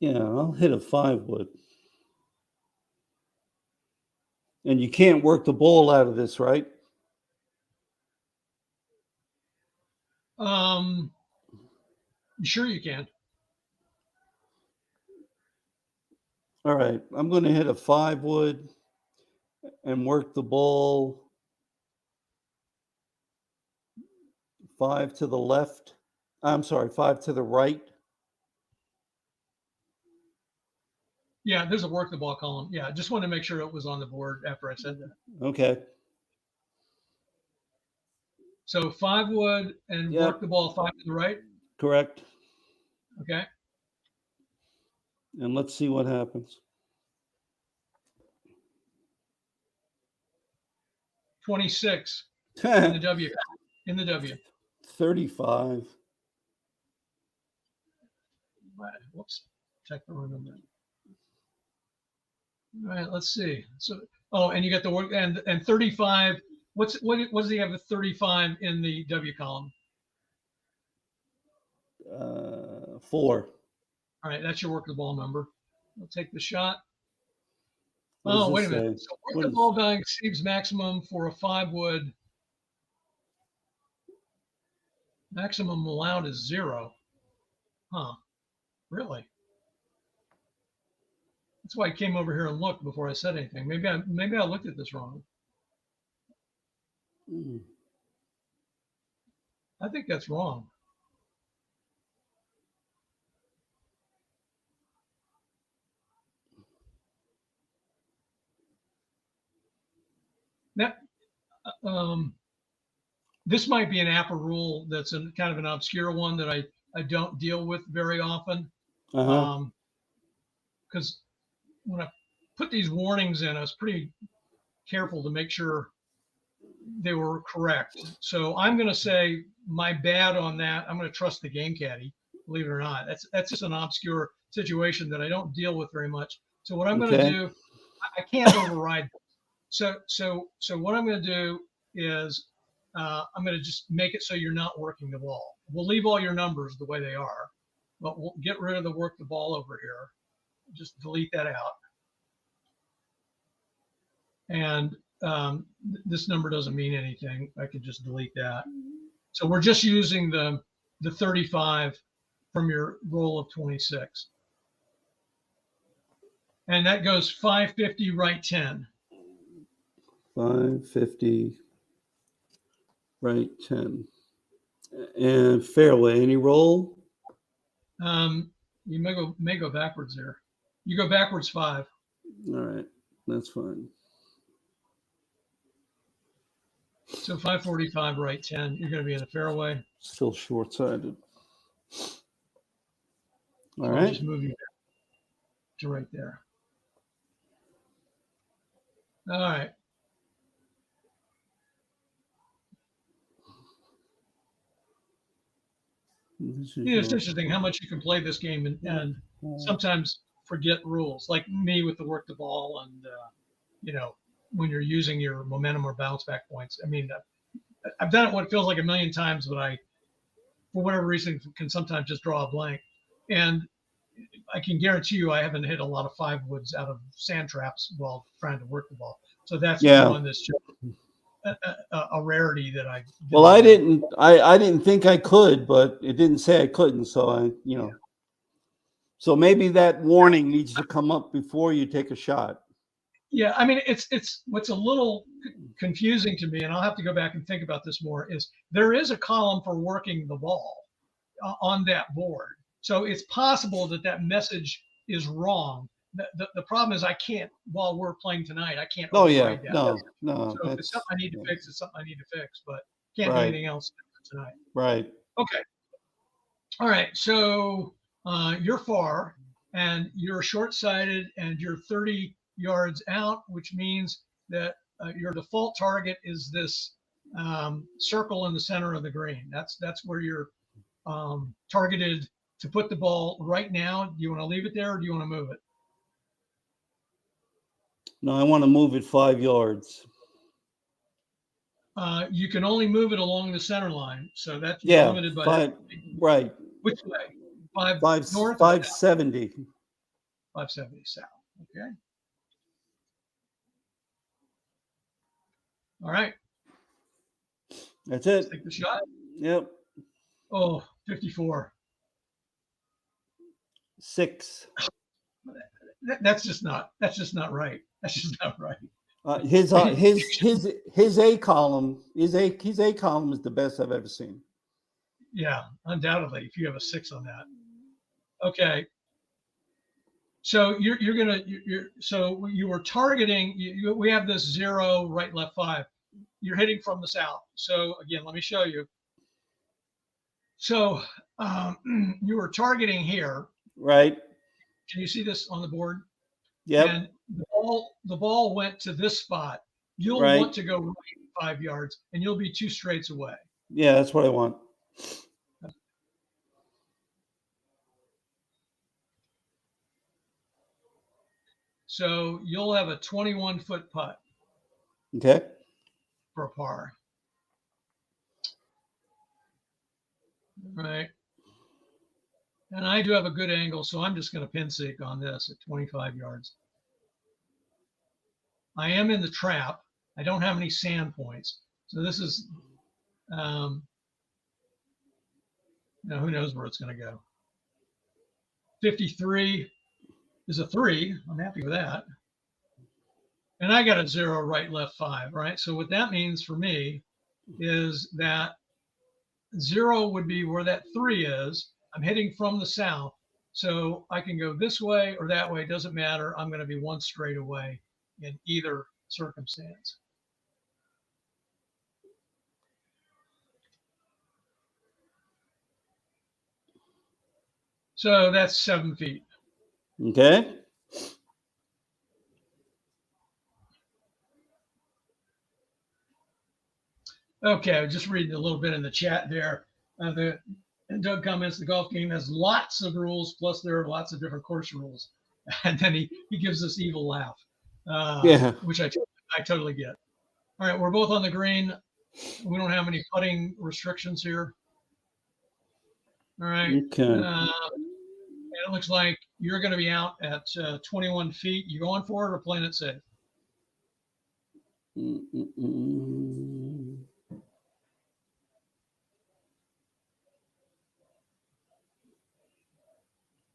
Speaker 2: Yeah, I'll hit a 5-wood. And you can't work the ball out of this, right?
Speaker 1: Sure you can.
Speaker 2: All right, I'm going to hit a 5-wood and work the ball 5 to the left. I'm sorry, 5 to the right.
Speaker 1: Yeah, there's a work the ball column. Yeah, just wanted to make sure it was on the board after I said that.
Speaker 2: Okay.
Speaker 1: So 5 wood and
Speaker 2: Yep.
Speaker 1: work the ball 5 to the right.
Speaker 2: Correct.
Speaker 1: Okay.
Speaker 2: And let's see what happens.
Speaker 1: 26 in the W. In the W.
Speaker 2: 35.
Speaker 1: Whoops. Check the wrong number. All right, let's see. So, oh, and you got the work and 35. What does he have with 35 in the W column?
Speaker 2: 4.
Speaker 1: All right, that's your work the ball number. We'll take the shot.
Speaker 2: Oh,
Speaker 1: wait a minute. So work the ball value exceeds maximum for a 5 wood. Maximum allowed is 0. Huh. Really? That's why I came over here and looked before I said anything. Maybe I looked at this wrong. I think that's wrong. Now, this might be an APBA rule that's kind of an obscure one that I don't deal with very often. Because when I put these warnings in, I was pretty careful to make sure they were correct. So I'm going to say my bad on that. I'm going to trust the game caddy, believe it or not. That's just an obscure situation that I don't deal with very much. So what I'm going to do, I can't override. So what I'm going to do is I'm going to just make it so you're not working the ball. We'll leave all your numbers the way they are, but we'll get rid of the work the ball over here. Just delete that out. And this number doesn't mean anything. I could just delete that. So we're just using the 35 from your roll of 26. And that goes 550 right 10.
Speaker 2: 550 right 10. And fairway, any roll?
Speaker 1: You may go backwards there. You go backwards 5.
Speaker 2: All right, that's fine.
Speaker 1: So 545 right 10. You're going to be in the fairway.
Speaker 2: Still short-sided. All
Speaker 1: So
Speaker 2: right.
Speaker 1: I'll just move you back to right there. All right. It's interesting how much you can play this game and sometimes forget rules, like me with the work the ball and, when you're using your momentum or bounce back points. I mean, I've done it what feels like a million times, but I, for whatever reason, can sometimes just draw a blank. And I can guarantee you I haven't hit a lot of 5 woods out of sand traps while trying to work the ball. So that's one that's just a rarity that I.
Speaker 2: Well, I didn't think I could, but it didn't say I couldn't. So so maybe that warning needs to come up before you take a shot.
Speaker 1: Yeah, I mean, it's what's a little confusing to me, and I'll have to go back and think about this more, is there is a column for working the ball on that board. So it's possible that message is wrong. The problem is I can't, while we're playing tonight, I can't override that.
Speaker 2: No.
Speaker 1: So if it's something I need to fix, it's something I need to fix, but can't do anything else tonight.
Speaker 2: Right.
Speaker 1: Okay. All right. So you're far, and you're short-sighted, and you're 30 yards out, which means that your default target is this circle in the center of the green. That's where you're targeted to put the ball right now. Do you want to leave it there, or do you want to move it?
Speaker 2: No, I want to move it 5 yards.
Speaker 1: You can only move it along the center line, so that's limited by
Speaker 2: 5, right.
Speaker 1: Which way? 5 north.
Speaker 2: 570.
Speaker 1: 570 south. Okay. All right.
Speaker 2: That's it.
Speaker 1: Let's take the shot.
Speaker 2: Yep.
Speaker 1: Oh, 54.
Speaker 2: 6.
Speaker 1: That's just not right. That's just not right.
Speaker 2: His A column, his A column is the best I've ever seen.
Speaker 1: Yeah, undoubtedly. If you have a 6 on that. Okay. So so you were targeting. We have this 0, right, left, 5. You're hitting from the south. So again, let me show you. So you were targeting here.
Speaker 2: Right.
Speaker 1: Can you see this on the board?
Speaker 2: Yep.
Speaker 1: And the ball went to this spot. You'll
Speaker 2: Right.
Speaker 1: want to go right 5 yards, and you'll be 2 straights away.
Speaker 2: Yeah, that's what I want.
Speaker 1: So you'll have a 21-foot putt
Speaker 2: Okay.
Speaker 1: for a par. Right. And I do have a good angle, so I'm just going to pin seek on this at 25 yards. I am in the trap. I don't have any sand points. So this is, who knows where it's going to go. 53 is a 3. I'm happy with that. And I got a 0, right, left, 5, right? So what that means for me is that 0 would be where that 3 is. I'm hitting from the south. So I can go this way or that way. It doesn't matter. I'm going to be 1 straight away in either circumstance. So that's 7 feet.
Speaker 2: Okay.
Speaker 1: Okay, I was just reading a little bit in the chat there. Doug comments, the golf game has lots of rules, plus there are lots of different course rules. And then he gives this evil laugh,
Speaker 2: Yeah.
Speaker 1: which I totally get. All right, we're both on the green. We don't have any putting restrictions here. All right.
Speaker 2: Okay.
Speaker 1: It looks like you're going to be out at 21 feet. You going for it or playing it safe?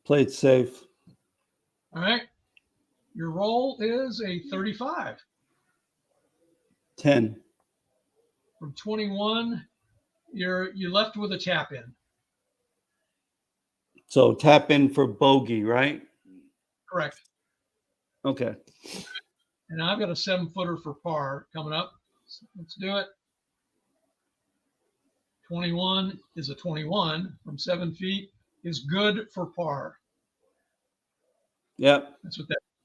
Speaker 2: Play it safe.
Speaker 1: All right. Your roll is a 35.
Speaker 2: 10.
Speaker 1: From 21, you left with a tap in.
Speaker 2: So tap in for bogey, right?
Speaker 1: Correct.
Speaker 2: Okay.
Speaker 1: And I've got a 7-footer for par coming up. So let's do it. 21 is a 21 from 7 feet is good for par.
Speaker 2: Yep.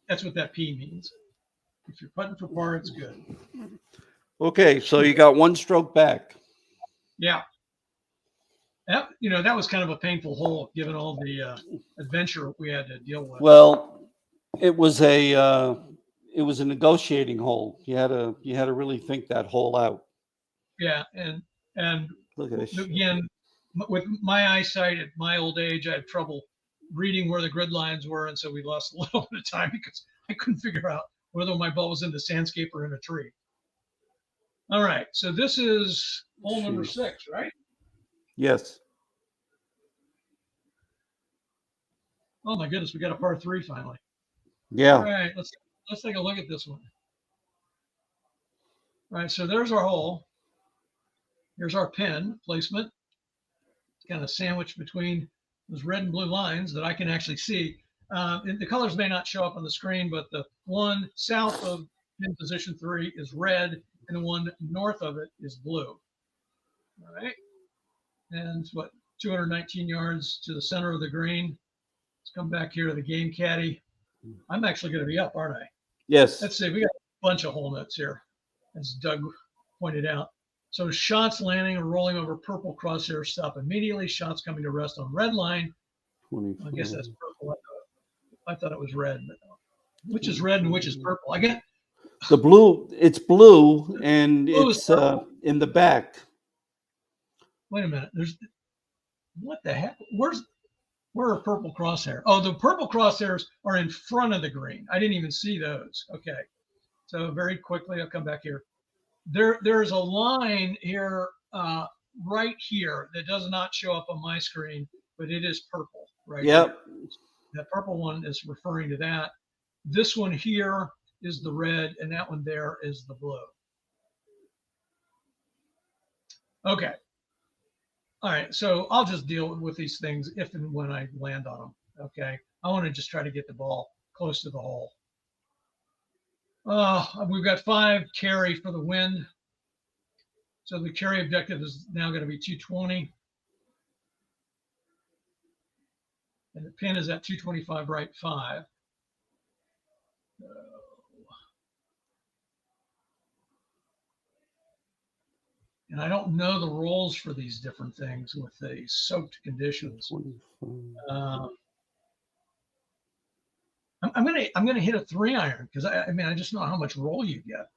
Speaker 1: That's what that P means. If you're putting for par, it's good.
Speaker 2: Okay, so you got 1 stroke back.
Speaker 1: Yeah. That was kind of a painful hole given all the adventure we had to deal with.
Speaker 2: Well, it was a negotiating hole. You had to really think that hole out.
Speaker 1: Yeah, and
Speaker 2: Look at this.
Speaker 1: Again, with my eyesight at my old age, I had trouble reading where the grid lines were, and so we lost a little bit of time because I couldn't figure out whether my ball was in the sandscape or in a tree. All right, so this is hole number 6, right?
Speaker 2: Yes.
Speaker 1: Oh my goodness, we got a par 3 finally.
Speaker 2: Yeah.
Speaker 1: All right, let's take a look at this one. All right, so there's our hole. Here's our pin placement. It's kind of sandwiched between those red and blue lines that I can actually see. The colors may not show up on the screen, but the one south of pin position 3 is red, and the one north of it is blue. All right, and it's 219 yards to the center of the green. Let's come back here to the game caddy. I'm actually going to be up, aren't I?
Speaker 2: Yes.
Speaker 1: Let's see. We got a bunch of hole notes here, as Doug pointed out. So shots landing or rolling over purple crosshair stop immediately. Shots coming to rest on red line.
Speaker 2: 24.
Speaker 1: I guess that's purple. I thought it was red, but which is red and which is purple? I get
Speaker 2: the blue. It's blue, and
Speaker 1: blue
Speaker 2: it's in the back.
Speaker 1: Wait a minute. What the heck? Where are purple crosshair? Oh, the purple crosshairs are in front of the green. I didn't even see those. Okay. So very quickly, I'll come back here. There's a line here, right here, that does not show up on my screen, but it is purple, right?
Speaker 2: Yep.
Speaker 1: Here. That purple one is referring to that. This one here is the red, and that one there is the blue. Okay. All right. So I'll just deal with these things if and when I land on them. Okay. I want to just try to get the ball close to the hole. We've got 5 carry for the wind. So the carry objective is now going to be 220. And the pin is at 225 right 5. And I don't know the rules for these different things with the soaked conditions. I'm gonna hit a 3-iron because I just know how much roll you get.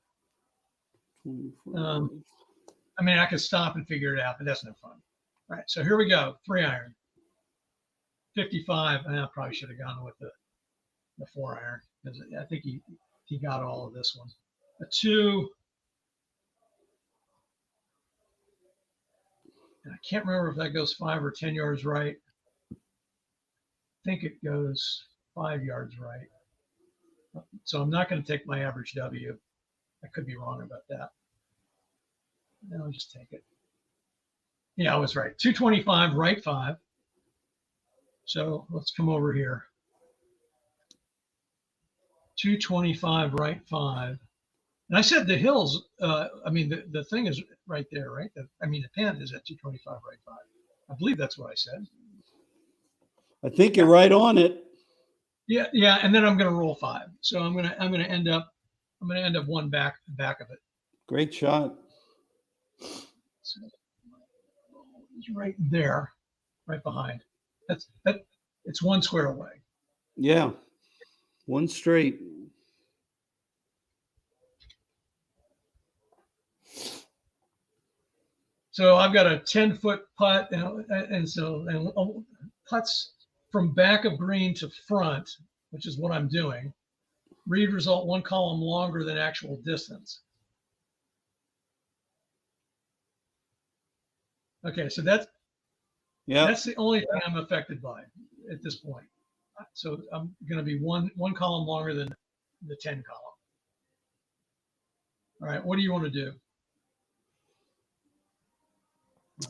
Speaker 1: I could stop and figure it out, but that's no fun. All right, so here we go, 3-iron, 55. I probably should have gone with the 4-iron because I think he got all of this one. A 2. And I can't remember if that goes 5 or 10 yards right. I think it goes 5 yards right. So I'm not going to take my average W. I could be wrong about that. No, I'll just take it. Yeah, I was right. 225 right 5. So let's come over here. 225 right 5. And I said the hills, the thing is right there, right? The pin is at 225 right 5. I believe that's what I said.
Speaker 2: I think you're right on it.
Speaker 1: Yeah, and then I'm going to roll 5. So I'm going to end up 1 back of it.
Speaker 2: Great shot.
Speaker 1: So it's right there, right behind. It's 1 square away.
Speaker 2: Yeah, 1 straight.
Speaker 1: So I've got a 10-foot putt, and putts from back of green to front, which is what I'm doing. Read result 1 column longer than actual distance. Okay, so that's the only thing I'm affected by at this point. So I'm going to be one column longer than the 10 column. All right, what do you want to do? I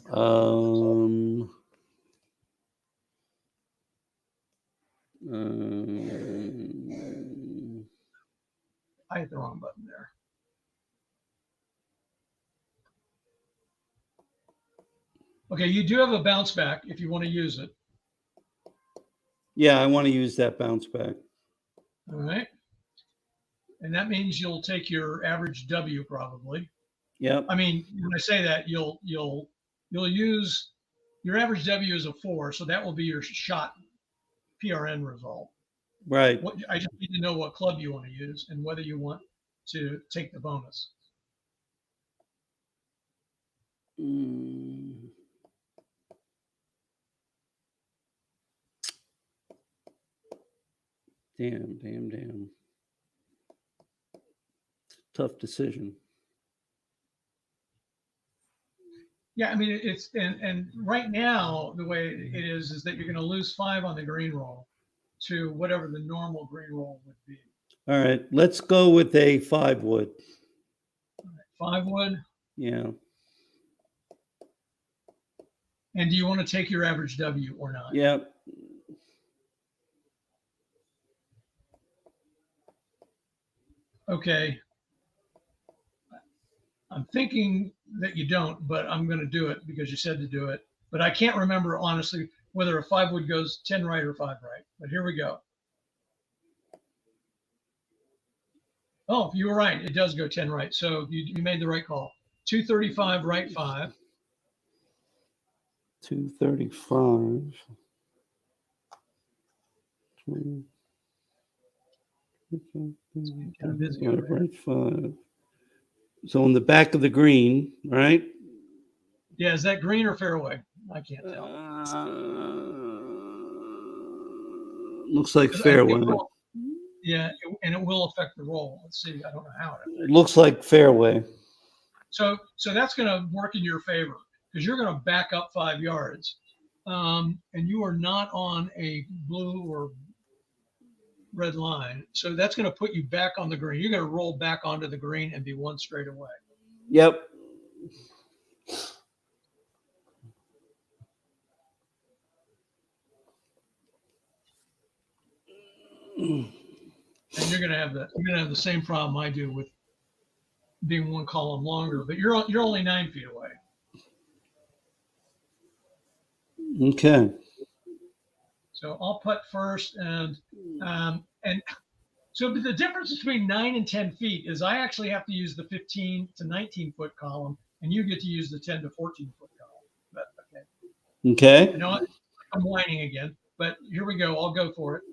Speaker 1: hit the wrong button there. Okay, you do have a bounce back if you want to use it.
Speaker 2: Yeah, I want to use that bounce back.
Speaker 1: All right. And that means you'll take your average W probably.
Speaker 2: Yep.
Speaker 1: I mean, when I say that, you'll use your average W is a 4, so that will be your shot PRN result.
Speaker 2: Right.
Speaker 1: I just need to know what club you want to use and whether you want to take the bonus.
Speaker 2: Damn. Tough decision.
Speaker 1: Yeah, I mean, it's and right now the way it is that you're going to lose 5 on the green roll to whatever the normal green roll would be.
Speaker 2: All right, let's go with a 5 wood.
Speaker 1: All right, 5 wood.
Speaker 2: Yeah.
Speaker 1: And do you want to take your average W or not?
Speaker 2: Yep.
Speaker 1: Okay. I'm thinking that you don't, but I'm going to do it because you said to do it. But I can't remember, honestly, whether a 5 wood goes 10 right or 5 right. But here we go. Oh, you were right. It does go 10 right. So you made the right call. 235 right 5.
Speaker 2: 235.
Speaker 1: Kind of busy over there.
Speaker 2: Right 5. So in the back of the green, right?
Speaker 1: Yeah, is that green or fairway? I can't tell.
Speaker 2: Looks like fairway.
Speaker 1: And it will affect the roll. Let's see. I don't know how
Speaker 2: it looks like fairway.
Speaker 1: So that's going to work in your favor because you're going to back up 5 yards, and you are not on a blue or red line. So that's going to put you back on the green. You're going to roll back onto the green and be 1 straight away.
Speaker 2: Yep.
Speaker 1: And you're gonna have the same problem I do with being one column longer, but you're only 9 feet away.
Speaker 2: Okay.
Speaker 1: So I'll putt first, and so the difference between 9 and 10 feet is I actually have to use the 15 to 19 foot column, and you get to use the 10 to 14 foot column. But okay.
Speaker 2: Okay.
Speaker 1: You know what? I'm whining again, but here we go. I'll go for it.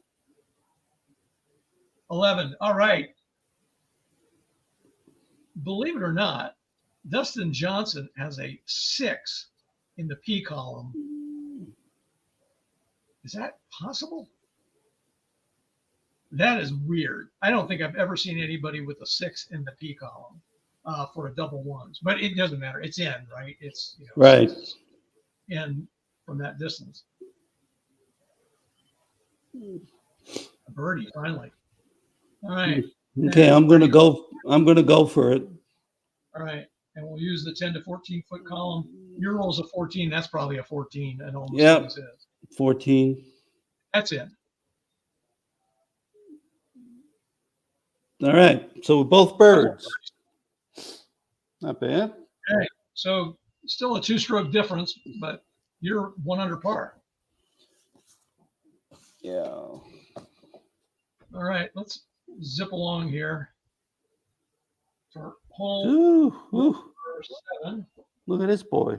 Speaker 1: 11. All right. Believe it or not, Dustin Johnson has a 6 in the P column. Is that possible? That is weird. I don't think I've ever seen anybody with a 6 in the P column for a double ones, but it doesn't matter. It's in, right? It's
Speaker 2: right
Speaker 1: in from that distance. A birdie, finally. All right.
Speaker 2: Okay, I'm gonna go for it.
Speaker 1: All right, and we'll use the 10 to 14 foot column. Your roll's a 14. That's probably a 14. It almost always is.
Speaker 2: 14.
Speaker 1: That's it.
Speaker 2: All right. So we're both birds. Not bad.
Speaker 1: Okay. So still a 2-stroke difference, but you're 1 under par.
Speaker 2: Yeah.
Speaker 1: All right. Let's zip along here. For hole
Speaker 2: Ooh.
Speaker 1: 7.
Speaker 2: Look at this boy.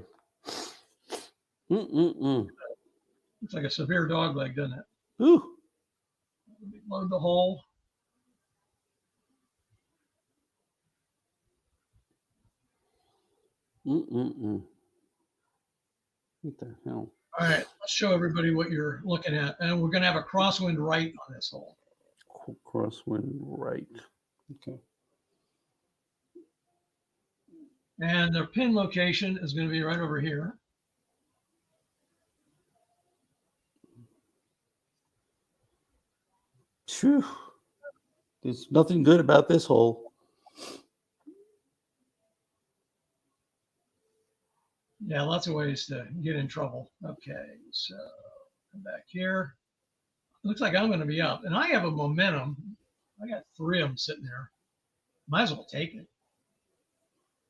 Speaker 1: Looks like a severe dog leg, doesn't it?
Speaker 2: Ooh.
Speaker 1: Load the hole.
Speaker 2: What the hell?
Speaker 1: All right, let's show everybody what you're looking at. And we're going to have a crosswind right on this hole.
Speaker 2: Crosswind right. Okay.
Speaker 1: And their pin location is going to be right over here.
Speaker 2: Phew. There's nothing good about this hole.
Speaker 1: Yeah, lots of ways to get in trouble. Okay, so come back here. Looks like I'm going to be up. And I have a momentum. I got 3 of them sitting there. Might as well take it.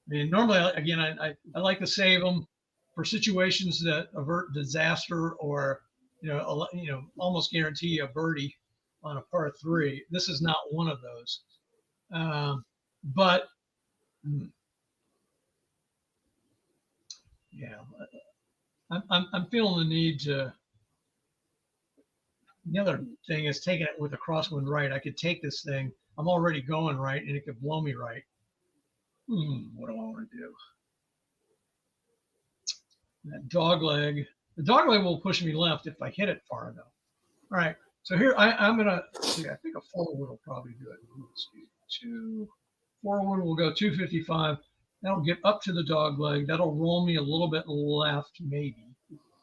Speaker 1: I mean, normally, again, I like to save them for situations that avert disaster or, almost guarantee a birdie on a par 3. This is not one of those. But yeah, I'm feeling the need to. The other thing is taking it with a crosswind right. I could take this thing. I'm already going right, and it could blow me right. What do I want to do? That dog leg. The dog leg will push me left if I hit it far enough. All right. So here I'm gonna see. I think a 4-wood will probably do it. Let's see. 4-wood will go 255. That'll get up to the dog leg. That'll roll me a little bit left, maybe,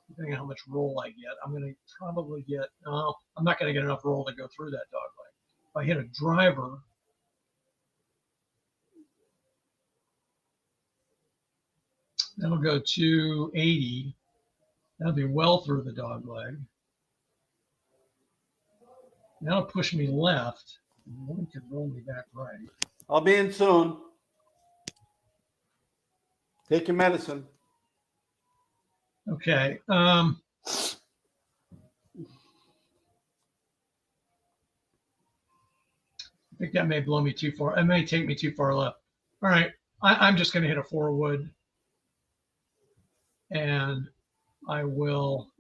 Speaker 1: depending on how much roll I get. I'm gonna probably get. I'm not gonna get enough roll to go through that dog leg. If I hit a driver. That'll go 280. That'll be well through the dog leg. That'll push me left. One can roll me back right.
Speaker 2: I'll be in soon. Take your medicine.
Speaker 1: Okay. I think that may blow me too far. It may take me too far left. All right. I'm just going to hit a 4-wood. And I will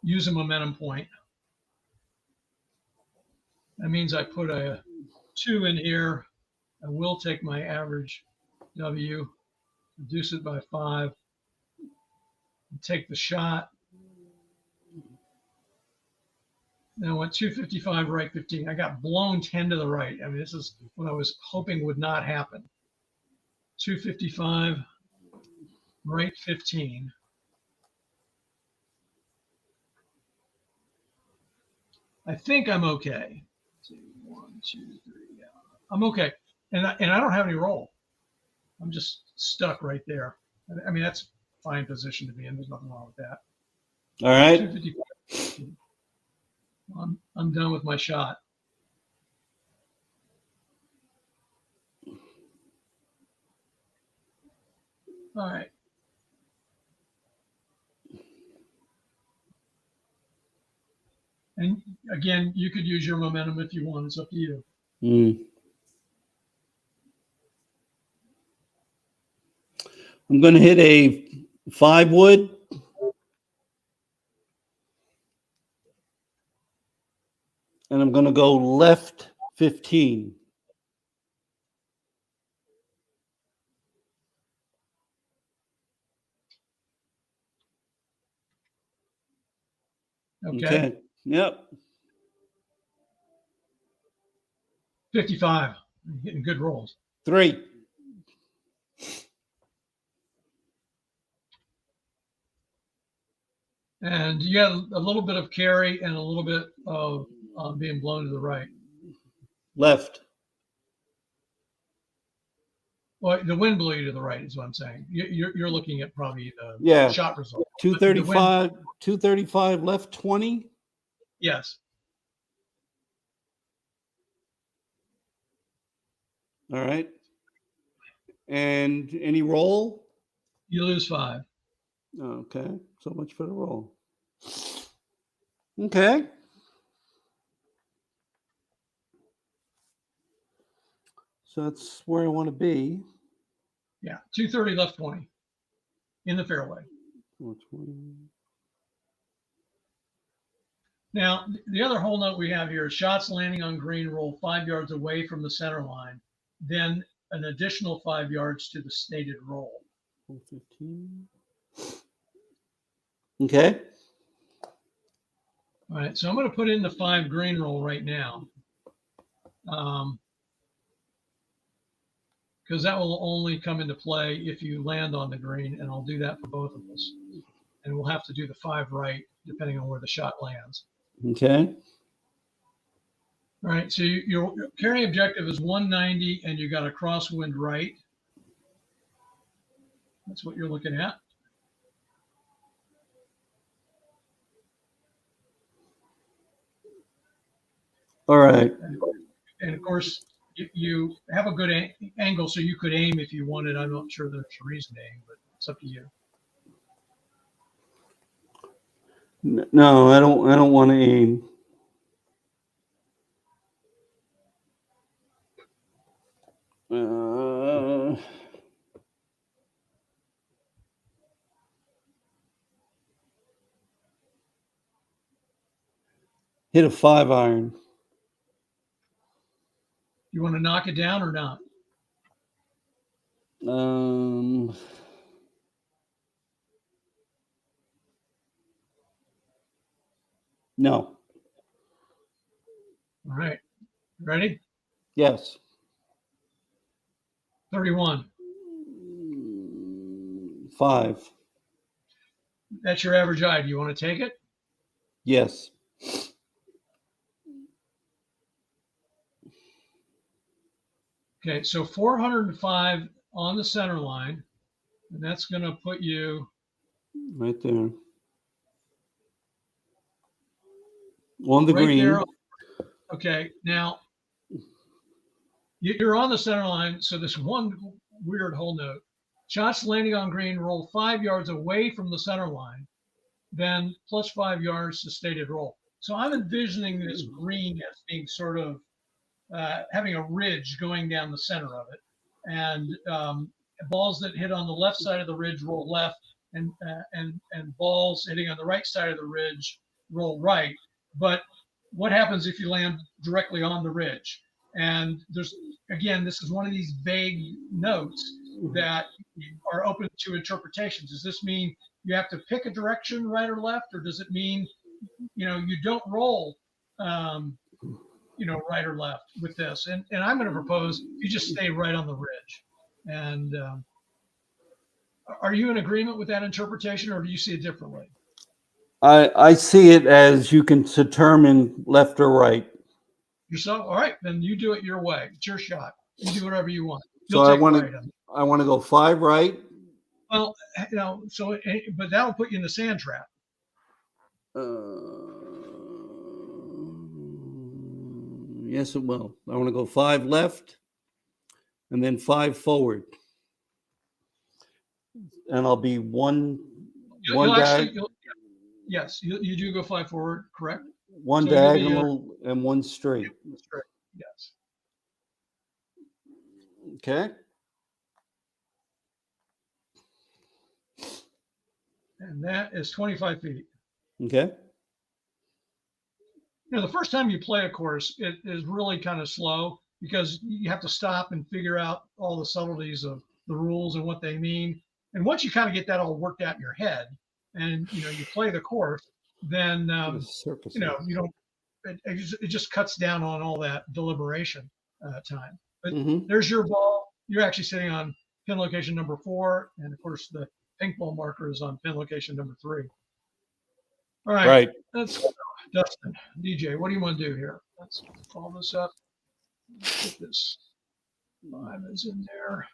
Speaker 1: use a momentum point. That means I put a 2 in here. I will take my average W, reduce it by 5, take the shot. Then I went 255 right 15. I got blown 10 to the right. I mean, this is what I was hoping would not happen. 255 right 15. I think I'm okay. 1, 2, 3. Yeah, I'm okay, and I don't have any roll. I'm just stuck right there. I mean, that's a fine position to be in. There's nothing wrong with that.
Speaker 2: All right.
Speaker 1: I'm done with my shot. All right. And again, you could use your momentum if you want. It's up to you.
Speaker 2: I'm going to hit a 5 wood. And I'm going to go left 15.
Speaker 1: Okay.
Speaker 2: Yep.
Speaker 1: 55. You're getting good rolls.
Speaker 2: 3.
Speaker 1: And you got a little bit of carry and a little bit of being blown to the right.
Speaker 2: Left.
Speaker 1: Well, the wind blew you to the right is what I'm saying. You're looking at probably the shot result.
Speaker 2: 235. 235 left 20.
Speaker 1: Yes.
Speaker 2: All right. And any roll?
Speaker 1: You lose 5.
Speaker 2: Okay. So much for the roll. Okay. So that's where I want to be.
Speaker 1: Yeah. 230 left 20 in the fairway.
Speaker 2: 420.
Speaker 1: Now, the other hole note we have here is shots landing on green roll 5 yards away from the center line, then an additional 5 yards to the stated roll.
Speaker 2: 415. Okay.
Speaker 1: All right, so I'm going to put in the 5 green roll right now, because that will only come into play if you land on the green, and I'll do that for both of us. And we'll have to do the 5 right, depending on where the shot lands.
Speaker 2: Okay.
Speaker 1: All right, so your carrying objective is 190, and you got a crosswind right. That's what you're looking at.
Speaker 2: All right.
Speaker 1: And of course, you have a good angle, so you could aim if you wanted. I'm not sure there's a reason to aim, but it's up to you.
Speaker 2: No, I don't want to aim. Hit a 5 iron.
Speaker 1: You want to knock it down or not?
Speaker 2: No.
Speaker 1: All right. Ready?
Speaker 2: Yes.
Speaker 1: 31.
Speaker 2: 5.
Speaker 1: That's your average eye. Do you want to take it?
Speaker 2: Yes.
Speaker 1: Okay, so 405 on the center line, and that's going to put you
Speaker 2: right there on the
Speaker 1: right
Speaker 2: green.
Speaker 1: There. Okay, now you're on the center line, so this one weird hole note. Shots landing on green roll 5 yards away from the center line, then plus 5 yards to stated roll. So I'm envisioning this green as being sort of having a ridge going down the center of it, and balls that hit on the left side of the ridge roll left, and balls hitting on the right side of the ridge roll right. But what happens if you land directly on the ridge? And there's, again, this is one of these vague notes that are open to interpretations. Does this mean you have to pick a direction, right or left, or does it mean, you don't roll, right or left with this? And I'm going to propose you just stay right on the ridge. And are you in agreement with that interpretation, or do you see it differently?
Speaker 2: I see it as you can determine left or right.
Speaker 1: Yourself? All right, then you do it your way. It's your shot. You do whatever you want.
Speaker 2: So I want to go 5 right.
Speaker 1: Well, but that'll put you in the sand trap.
Speaker 2: Yes, it will. I want to go 5 left and then 5 forward. And I'll be one
Speaker 1: yes, you do go 5 forward, correct?
Speaker 2: one
Speaker 1: So you'll be,
Speaker 2: diagonal and 1 straight.
Speaker 1: straight. Yes.
Speaker 2: Okay.
Speaker 1: And that is 25 feet.
Speaker 2: Okay.
Speaker 1: The first time you play a course, it is really kind of slow because you have to stop and figure out all the subtleties of the rules and what they mean. And once you kind of get that all worked out in your head, and you play the course, then you don't. It just cuts down on all that deliberation time. But there's your ball. You're actually sitting on pin location number 4, and of course the pink ball marker is on pin location number 3. All right.
Speaker 2: Right.
Speaker 1: Let's go. Dustin, DJ, what do you want to do here? Let's call this up. Get this 5 is in there.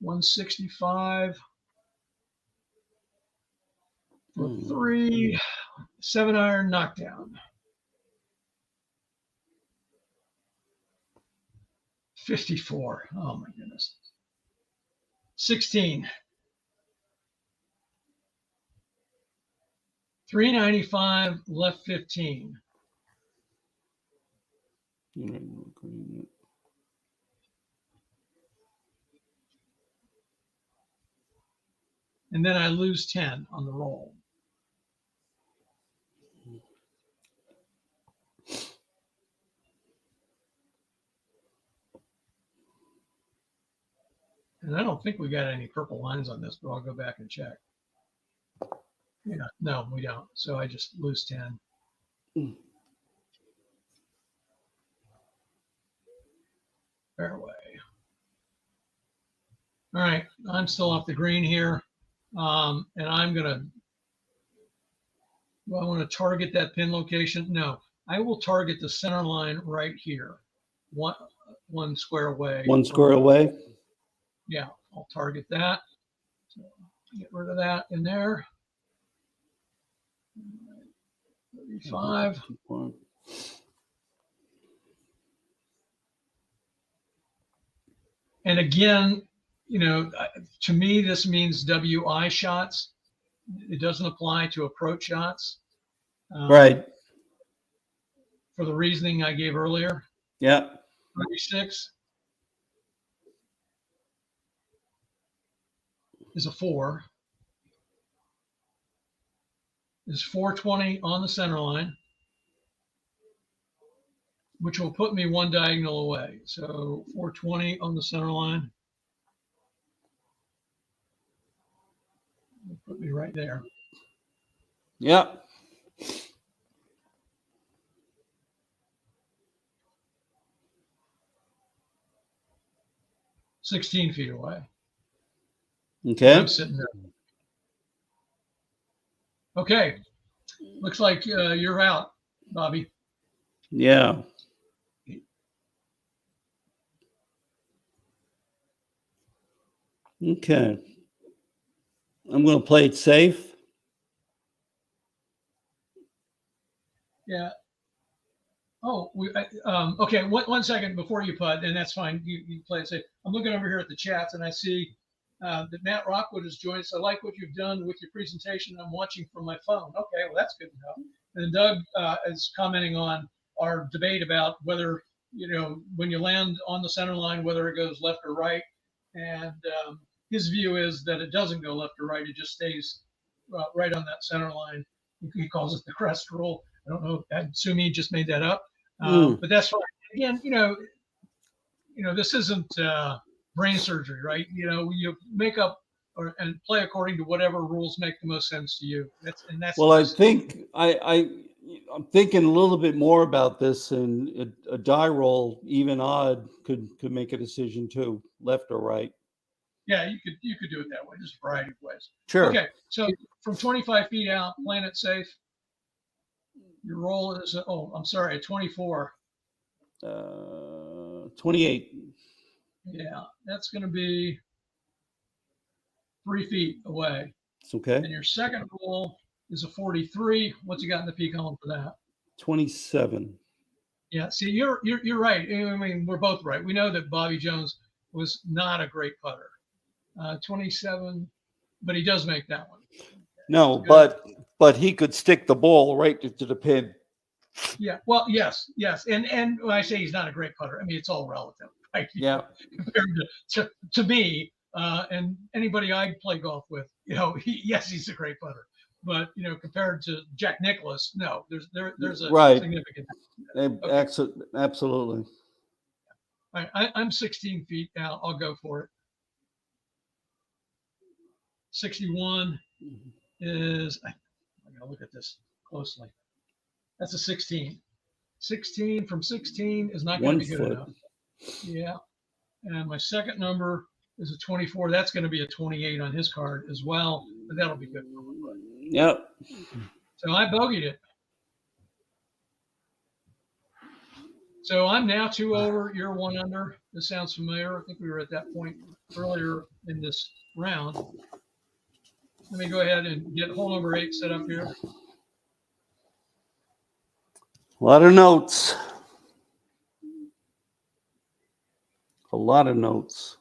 Speaker 1: 165 for 3. 7-iron knockdown. 54. Oh my goodness. 16. 395, left 15. And then I lose 10 on the roll. And I don't think we got any purple lines on this, but I'll go back and check. Yeah, no, we don't. So I just lose 10. Fairway. All right, I'm still off the green here. And I'm going to, do I want to target that pin location? No, I will target the center line right here. One square away.
Speaker 2: 1 square away?
Speaker 1: Yeah, I'll target that. So get rid of that in there. 35. And again, to me, this means WI shots. It doesn't apply to approach shots.
Speaker 2: Right.
Speaker 1: For the reasoning I gave earlier.
Speaker 2: Yeah.
Speaker 1: 36 is a 4. Is 420 on the center line, which will put me 1 diagonal away. So 420 on the center line. It'll put me right there.
Speaker 2: Yeah.
Speaker 1: $16 feet away.
Speaker 2: Okay.
Speaker 1: I'm sitting there. Okay. Looks like you're out, Bobby.
Speaker 2: Yeah. Okay. I'm going to play it safe.
Speaker 1: Yeah. Oh, okay. One second before you putt, and that's fine. You play it safe. I'm looking over here at the chats, and I see that Matt Rockwood has joined us. I like what you've done with your presentation. I'm watching from my phone. Okay, well, that's good to know. And Doug is commenting on our debate about whether, when you land on the center line, whether it goes left or right. And his view is that it doesn't go left or right. It just stays right on that center line. He calls it the crest rule. I don't know. I assume he just made that up. But that's fine. Again, this isn't brain surgery, right? You make up and play according to whatever rules make the most sense to you. Well,
Speaker 2: I think I'm thinking a little bit more about this, and a die roll, even odd, could make a decision too, left or right.
Speaker 1: Yeah, you could do it that way. There's a variety of ways.
Speaker 2: Sure.
Speaker 1: Okay, so from 25 feet out, playing it safe. Your roll is a 24.
Speaker 2: 28.
Speaker 1: Yeah, that's going to be 3 feet away.
Speaker 2: It's okay.
Speaker 1: And your second roll is a 43. What's you got in the P column for that?
Speaker 2: 27.
Speaker 1: Yeah. See, you're right. I mean, we're both right. We know that Bobby Jones was not a great putter. 27, but he does make that one.
Speaker 2: No,
Speaker 1: Good.
Speaker 2: but he could stick the ball right to the pin.
Speaker 1: Yeah. Well, yes. And when I say he's not a great putter, I mean it's all relative, right?
Speaker 2: Yeah.
Speaker 1: Compared to me and anybody I play golf with, yes, he's a great putter. But compared to Jack Nicklaus, no, there's a
Speaker 2: Right.
Speaker 1: significant. Okay.
Speaker 2: Absolutely.
Speaker 1: I'm 16 feet now. I'll go for it. 61 is. I gotta look at this closely. That's a 16. 16 from 16 is not going to be good enough. Yeah. And my second number is a 24. That's going to be a 28 on his card as well, but that'll be good.
Speaker 2: Yep.
Speaker 1: So I bogeyed it. So I'm now 2 over. You're 1 under. This sounds familiar. I think we were at that point earlier in this round. Let me go ahead and get hole number 8 set up here.
Speaker 2: A lot of notes. A lot of notes.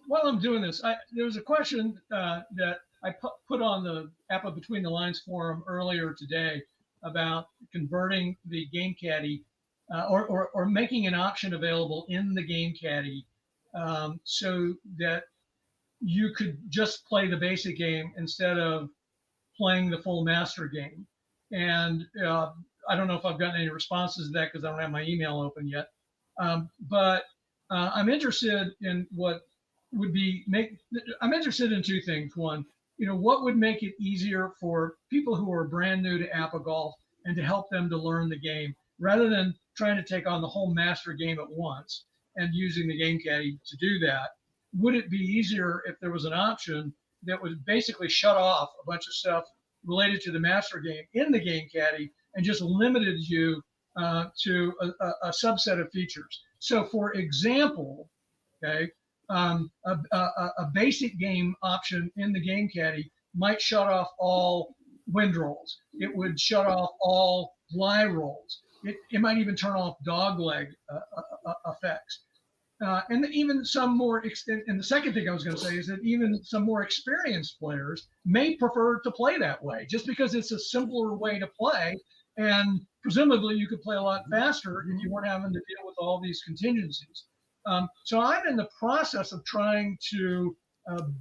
Speaker 1: While I'm doing this, there was a question that I put on the APBA Between the Lines forum earlier today about converting the game caddy or making an option available in the game caddy so that you could just play the basic game instead of playing the full master game. And I don't know if I've gotten any responses to that because I don't have my email open yet. But I'm interested in I'm interested in 2 things. One, what would make it easier for people who are brand new to APBA golf and to help them to learn the game rather than trying to take on the whole master game at once and using the game caddy to do that. Would it be easier if there was an option that would basically shut off a bunch of stuff related to the master game in the game caddy and just limited you to a subset of features? So for example, okay, a basic game option in the game caddy might shut off all wind rolls. It would shut off all fly rolls. It might even turn off dog leg effects. And even some more and the second thing I was going to say is that even some more experienced players may prefer to play that way just because it's a simpler way to play. And presumably you could play a lot faster if you weren't having to deal with all these contingencies. So I'm in the process of trying to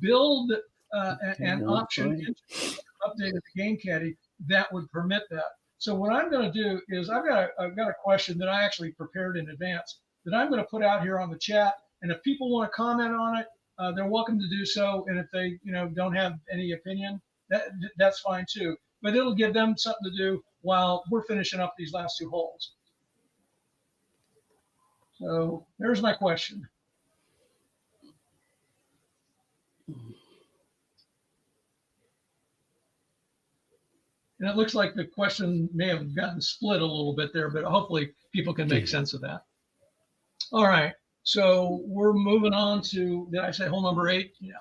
Speaker 1: build an option into the updated game caddy that would permit that. So what I'm going to do is I've got a question that I actually prepared in advance that I'm going to put out here on the chat. And if people want to comment on it, they're welcome to do so. And if they, don't have any opinion, that's fine too. But it'll give them something to do while we're finishing up these last 2 holes. So there's my question. And it looks like the question may have gotten split a little bit there, but hopefully people can make sense of that. All right. So we're moving on to, did I say hole number 8? Yeah.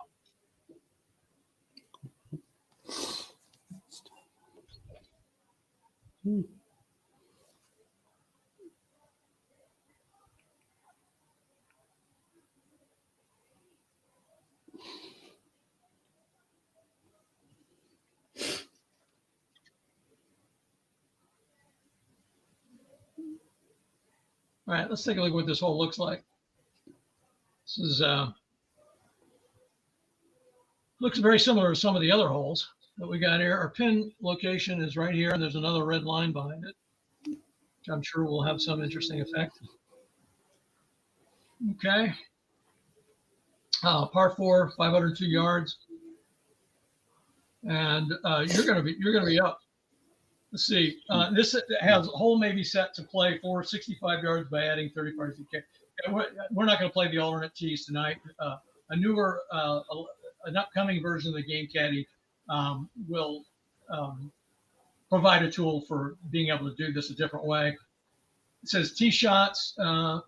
Speaker 1: All right, let's take a look at what this hole looks like. This is looks very similar to some of the other holes that we got here. Our pin location is right here, and there's another red line behind it, which I'm sure will have some interesting effect. Okay. Par 4, 502 yards, and you're gonna be up. Let's see. This has hole maybe set to play for 65 yards by adding 35 feet. We're not going to play the alternate tees tonight. A newer, an upcoming version of the game caddy will provide a tool for being able to do this a different way. It says tee shots.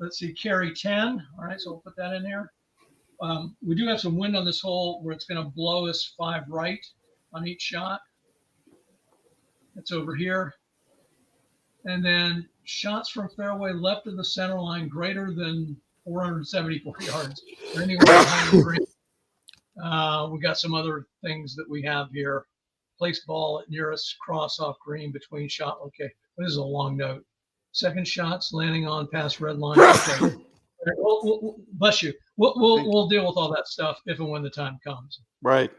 Speaker 1: Let's see, carry 10. All right, so we'll put that in there. We do have some wind on this hole where it's going to blow us 5 right on each shot. It's over here. And then shots from fairway left of the center line greater than 474 yards or anywhere behind the green. We got some other things that we have here. Place ball at nearest cross off green between shot. Okay, this is a long note. Second shots landing on past red line. Okay. We'll, bless you. We'll deal with all that stuff if and when the time comes.
Speaker 2: Right.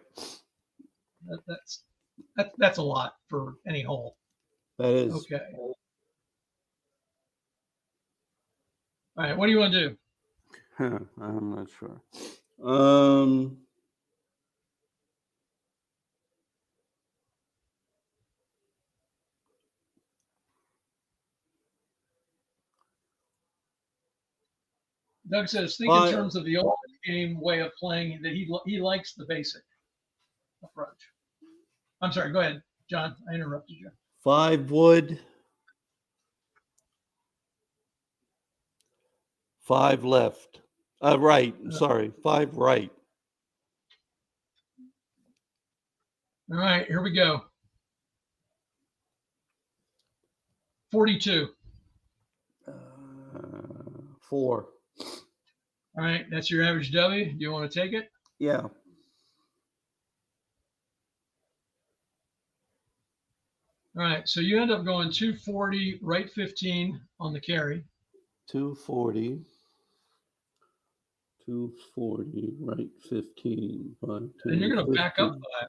Speaker 1: That's a lot for any hole.
Speaker 2: That is.
Speaker 1: Okay. All right. What do you want to do?
Speaker 2: I'm not sure.
Speaker 1: Doug says, think in terms of the old game way of playing, that he likes the basic approach. I'm sorry. Go ahead, John. I interrupted you.
Speaker 2: 5 wood. 5 left. Right. Sorry. 5 right.
Speaker 1: All right. Here we go. 42.
Speaker 2: 4.
Speaker 1: All right. That's your average W. Do you want to take it?
Speaker 2: Yeah.
Speaker 1: All right. So you end up going 240, right 15 on the carry.
Speaker 2: 240. 240, right 15. 5, 10,
Speaker 1: and you're going to
Speaker 2: 15.
Speaker 1: back up 5.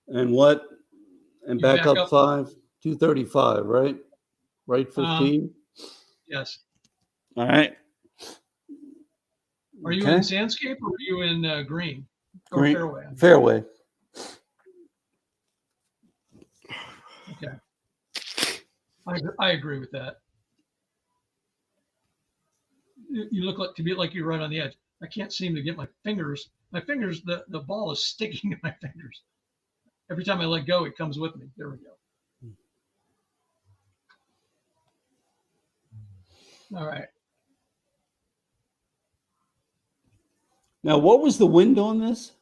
Speaker 2: And what? And back up 5? 235, right? Right 15?
Speaker 1: Yes.
Speaker 2: All right.
Speaker 1: Are you in Sandscape or are you in green? Or
Speaker 2: Green.
Speaker 1: Fairway?
Speaker 2: Fairway.
Speaker 1: Okay. I agree with that. You look like to be like you're right on the edge. I can't seem to get my fingers. The ball is sticking to my fingers. Every time I let go, it comes with me. There we go. All right.
Speaker 2: Now, what was the wind on this?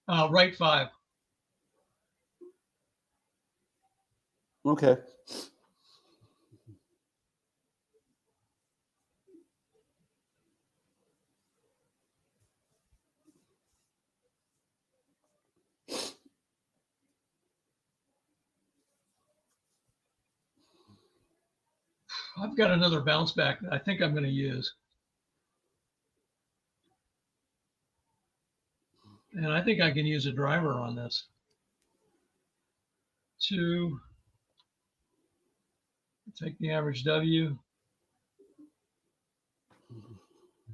Speaker 1: Right 5.
Speaker 2: Okay.
Speaker 1: I've got another bounce back that I think I'm going to use. And I think I can use a driver on this. 2. Take the average W.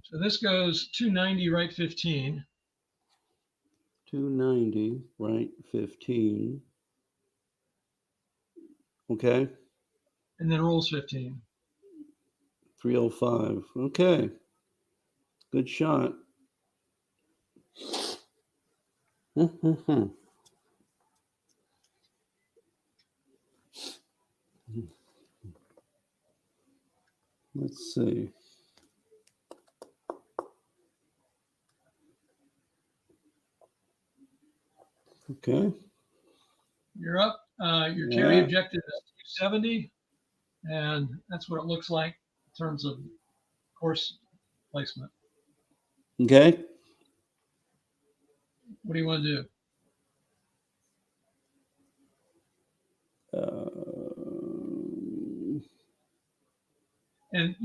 Speaker 1: So this goes 290, right 15.
Speaker 2: 290, right 15. Okay.
Speaker 1: And then rolls 15.
Speaker 2: 305. Okay. Good shot. Let's see. Okay.
Speaker 1: You're up. Your carry objective is 270, and that's what it looks like in terms of course placement.
Speaker 2: Okay.
Speaker 1: What do you want to do? And,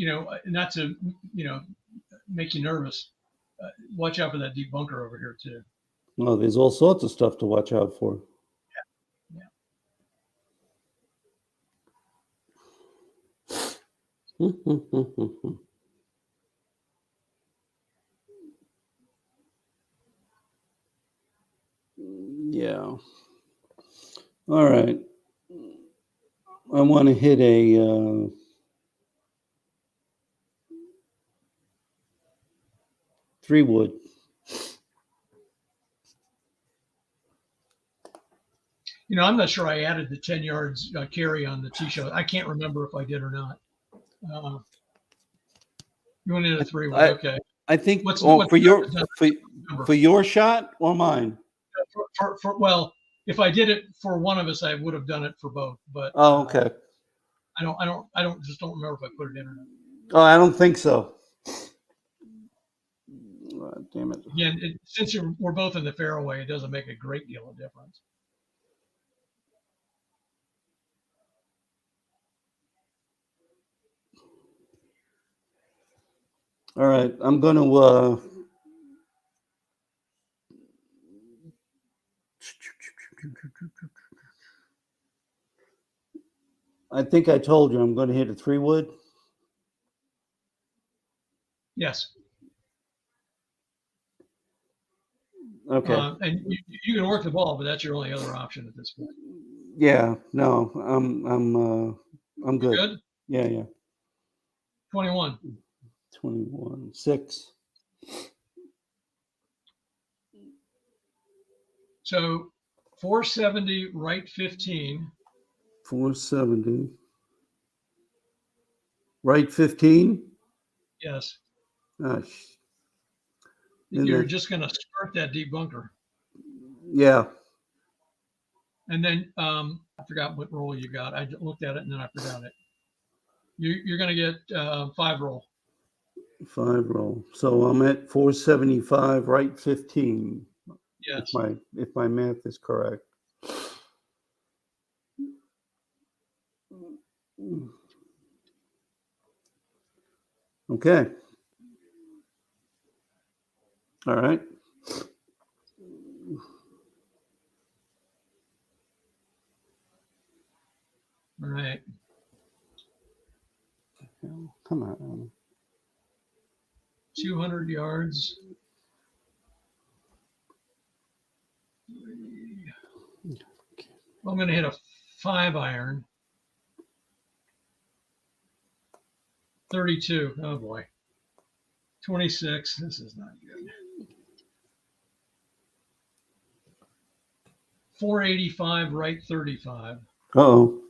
Speaker 1: not to, make you nervous. Watch out for that deep bunker over here, too.
Speaker 2: Well, there's all sorts of stuff to watch out for. Yeah. Yeah. All right. I want to hit a 3 wood.
Speaker 1: I'm not sure I added the 10 yards carry on the tee shot. I can't remember if I did or not. You went in a 3 wood. Okay.
Speaker 2: I think for your shot or mine?
Speaker 1: Well, if I did it for one of us, I would have done it for both. But
Speaker 2: okay.
Speaker 1: Just don't remember if I put it in or not.
Speaker 2: Oh, I don't think so. Damn it.
Speaker 1: Again, since we're both in the fairway, it doesn't make a great deal of difference.
Speaker 2: All right, I'm going to I think I told you I'm going to hit a 3-wood.
Speaker 1: Yes.
Speaker 2: Okay.
Speaker 1: And you can work the ball, but that's your only other option at this point.
Speaker 2: Yeah. No. I'm good.
Speaker 1: Good.
Speaker 2: Yeah.
Speaker 1: 21.
Speaker 2: 21. 6.
Speaker 1: So 470, right 15.
Speaker 2: 470. Right 15.
Speaker 1: Yes.
Speaker 2: Gosh.
Speaker 1: You're just going to skirt that deep bunker.
Speaker 2: Yeah.
Speaker 1: And then I forgot what roll you got. I looked at it and then I forgot it. You're going to get 5 roll.
Speaker 2: 5 roll. So I'm at 475, right 15.
Speaker 1: Yes.
Speaker 2: If my math is correct. Okay. All right.
Speaker 1: All right.
Speaker 2: Come on.
Speaker 1: 200 yards. I'm going to hit a 5-iron. 32. Oh boy. 26. This is not good. 485, right 35.
Speaker 2: Uh-oh.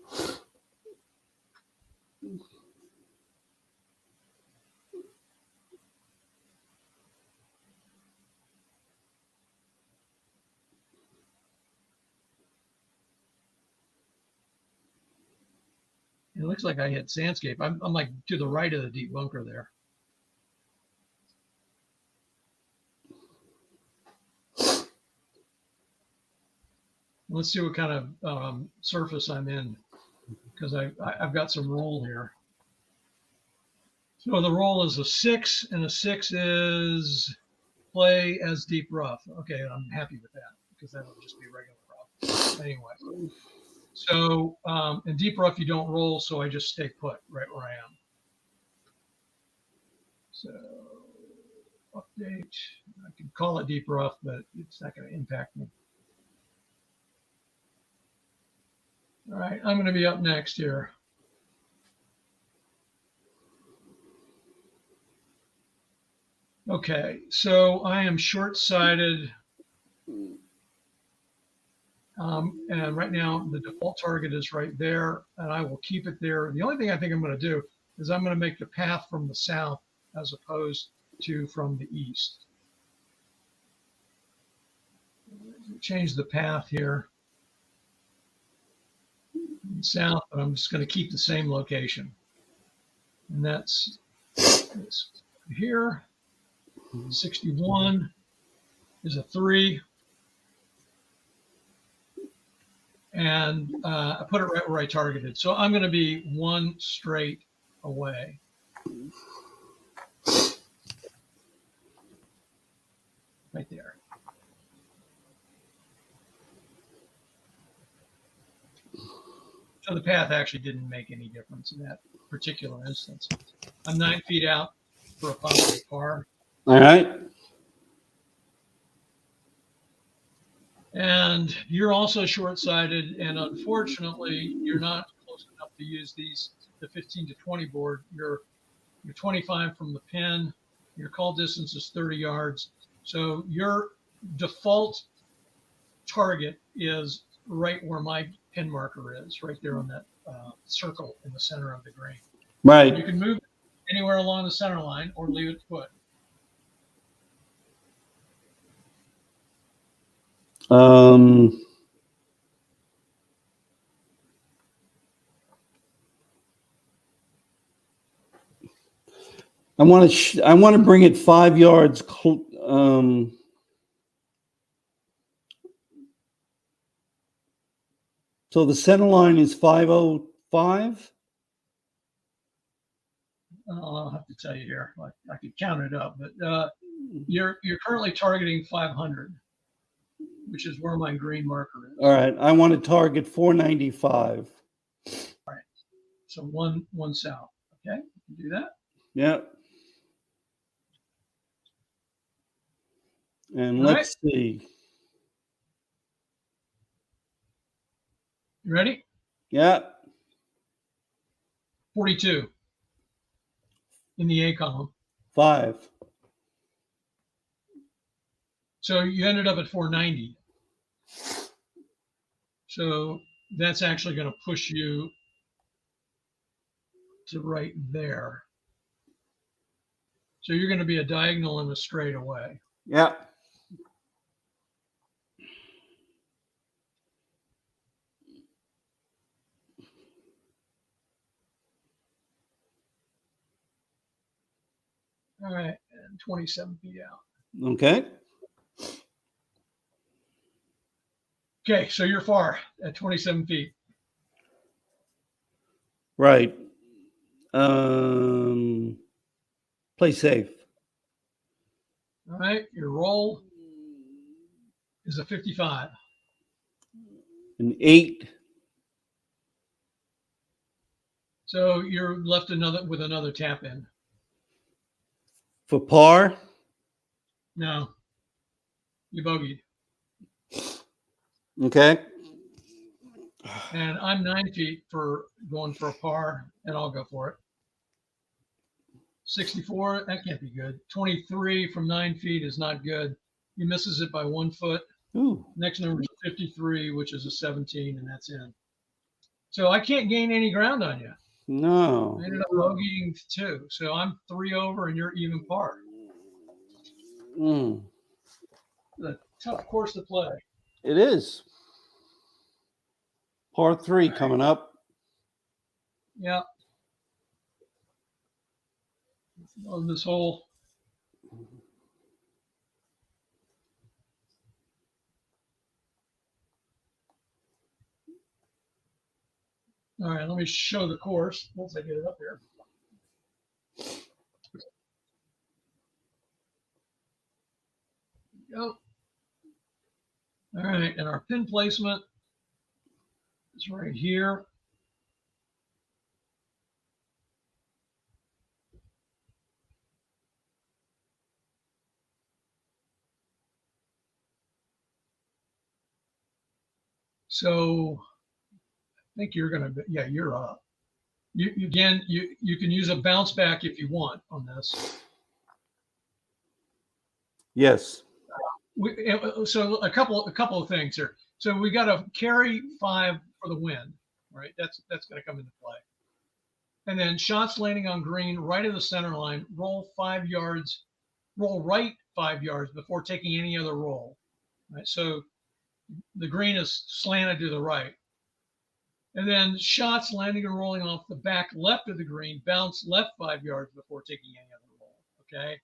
Speaker 1: It looks like I hit Sandscape. I'm like to the right of the deep bunker there. Let's see what kind of surface I'm in, because I've got some roll here. So the roll is a 6, and a 6 is play as deep rough. Okay, I'm happy with that because that'll just be regular rough. Anyway, so in deep rough you don't roll, so I just stay put right where I am. So update. I can call it deep rough, but it's not going to impact me. All right, I'm going to be up next here. Okay, so I am short-sighted. And right now the default target is right there, and I will keep it there. The only thing I think I'm going to do is I'm going to make the path from the south as opposed to from the east. Change the path here. South, but I'm just going to keep the same location. And that's this here. 61 is a 3. And I put it right where I targeted. So I'm going to be 1 straight away. Right there. So the path actually didn't make any difference in that particular instance. I'm 9 feet out for a possible par.
Speaker 2: All right.
Speaker 1: And you're also short-sighted, and unfortunately, you're not close enough to use the 15 to 20 board. You're 25 from the pin. Your call distance is 30 yards. So your default target is right where my pin marker is, right there on that circle in the center of the green.
Speaker 2: Right.
Speaker 1: You can move anywhere along the center line or leave it put.
Speaker 2: I want to bring it 5 yards. So the center line is 505.
Speaker 1: I'll have to tell you here. I could count it up, but you're currently targeting 500, which is where my green marker is.
Speaker 2: All right, I want to target 495.
Speaker 1: All right, so one south. Okay, do that.
Speaker 2: Yeah. And
Speaker 1: All
Speaker 2: let's see.
Speaker 1: You ready?
Speaker 2: Yeah.
Speaker 1: 42 in the A column.
Speaker 2: 5.
Speaker 1: So you ended up at 490. So that's actually going to push you to right there. So you're going to be a diagonal and a straight away.
Speaker 2: Yeah.
Speaker 1: All right, and 27 feet out.
Speaker 2: Okay.
Speaker 1: Okay, so you're far at 27 feet.
Speaker 2: Right. Play safe.
Speaker 1: All right, your roll is a 55.
Speaker 2: An 8.
Speaker 1: So you're left with another tap in.
Speaker 2: For par?
Speaker 1: No, you bogeyed.
Speaker 2: Okay.
Speaker 1: And I'm 9 feet for going for a par, and I'll go for it. 64, that can't be good. 23 from 9 feet is not good. He misses it by 1 foot.
Speaker 2: Ooh.
Speaker 1: Next number is 53, which is a 17, and that's in. So I can't gain any ground on you.
Speaker 2: No.
Speaker 1: I ended up bogeying 2. So I'm 3 over, and you're even par.
Speaker 2: Mm.
Speaker 1: It's a tough course to play.
Speaker 2: It is. Par 3 coming up.
Speaker 1: Yeah. On this hole. All right, let me show the course once I get it up here. Go. All right, and our pin placement is right here. So I think you're gonna, yeah, you're up. You can use a bounce back if you want on this.
Speaker 2: Yes.
Speaker 1: So a couple of things here. So we got to carry 5 for the win, right? That's going to come into play. And then shots landing on green, right of the center line, roll 5 yards, roll right 5 yards before taking any other roll. Right. So the green is slanted to the right. And then shots landing and rolling off the back left of the green, bounce left 5 yards before taking any other roll. Okay.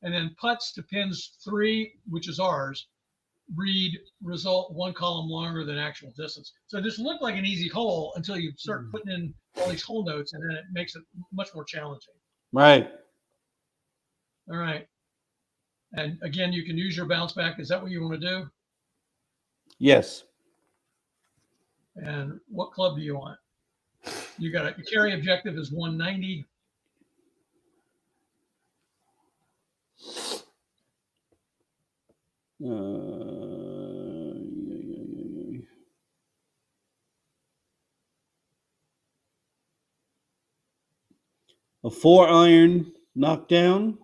Speaker 1: And then putts to pins 3, which is ours, read result 1 column longer than actual distance. So this looked like an easy hole until you start putting in all these hole notes, and then it makes it much more challenging.
Speaker 2: Right.
Speaker 1: All right. And again, you can use your bounce back. Is that what you want to do?
Speaker 2: Yes.
Speaker 1: And what club do you want? You got your carry objective is 190.
Speaker 2: A 4-iron knockdown.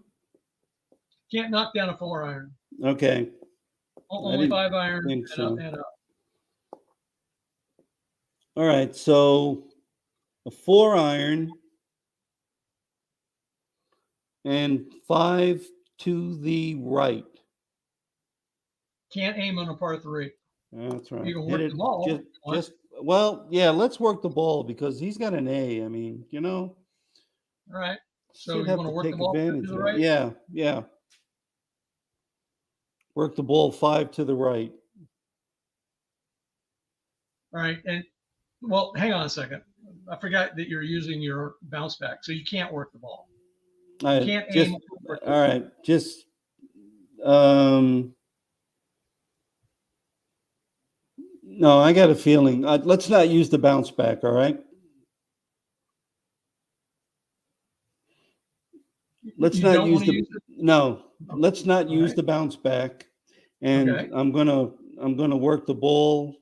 Speaker 1: Can't knock down a 4-iron.
Speaker 2: Okay.
Speaker 1: Only 5-iron
Speaker 2: think so.
Speaker 1: and up.
Speaker 2: All right. So a 4-iron and 5 to the right.
Speaker 1: Can't aim on a par 3.
Speaker 2: That's right.
Speaker 1: You can work the ball.
Speaker 2: Well, yeah, let's work the ball because he's got an A. I mean, you know.
Speaker 1: All right. So
Speaker 2: Should
Speaker 1: you
Speaker 2: have
Speaker 1: want to
Speaker 2: to
Speaker 1: work the
Speaker 2: take
Speaker 1: ball to
Speaker 2: advantage
Speaker 1: the
Speaker 2: of it.
Speaker 1: right?
Speaker 2: Yeah, yeah. Work the ball 5 to the right.
Speaker 1: All right. And well, hang on a second. I forgot that you're using your bounce back, so you can't work the ball. You can't
Speaker 2: Just
Speaker 1: aim.
Speaker 2: all right. Just no, I got a feeling. Let's not use the bounce back. All right. Let's
Speaker 1: You
Speaker 2: not
Speaker 1: don't
Speaker 2: use
Speaker 1: want to
Speaker 2: the
Speaker 1: use it?
Speaker 2: no. Let's not
Speaker 1: All
Speaker 2: use
Speaker 1: right.
Speaker 2: the bounce back. And
Speaker 1: Okay.
Speaker 2: I'm gonna work the ball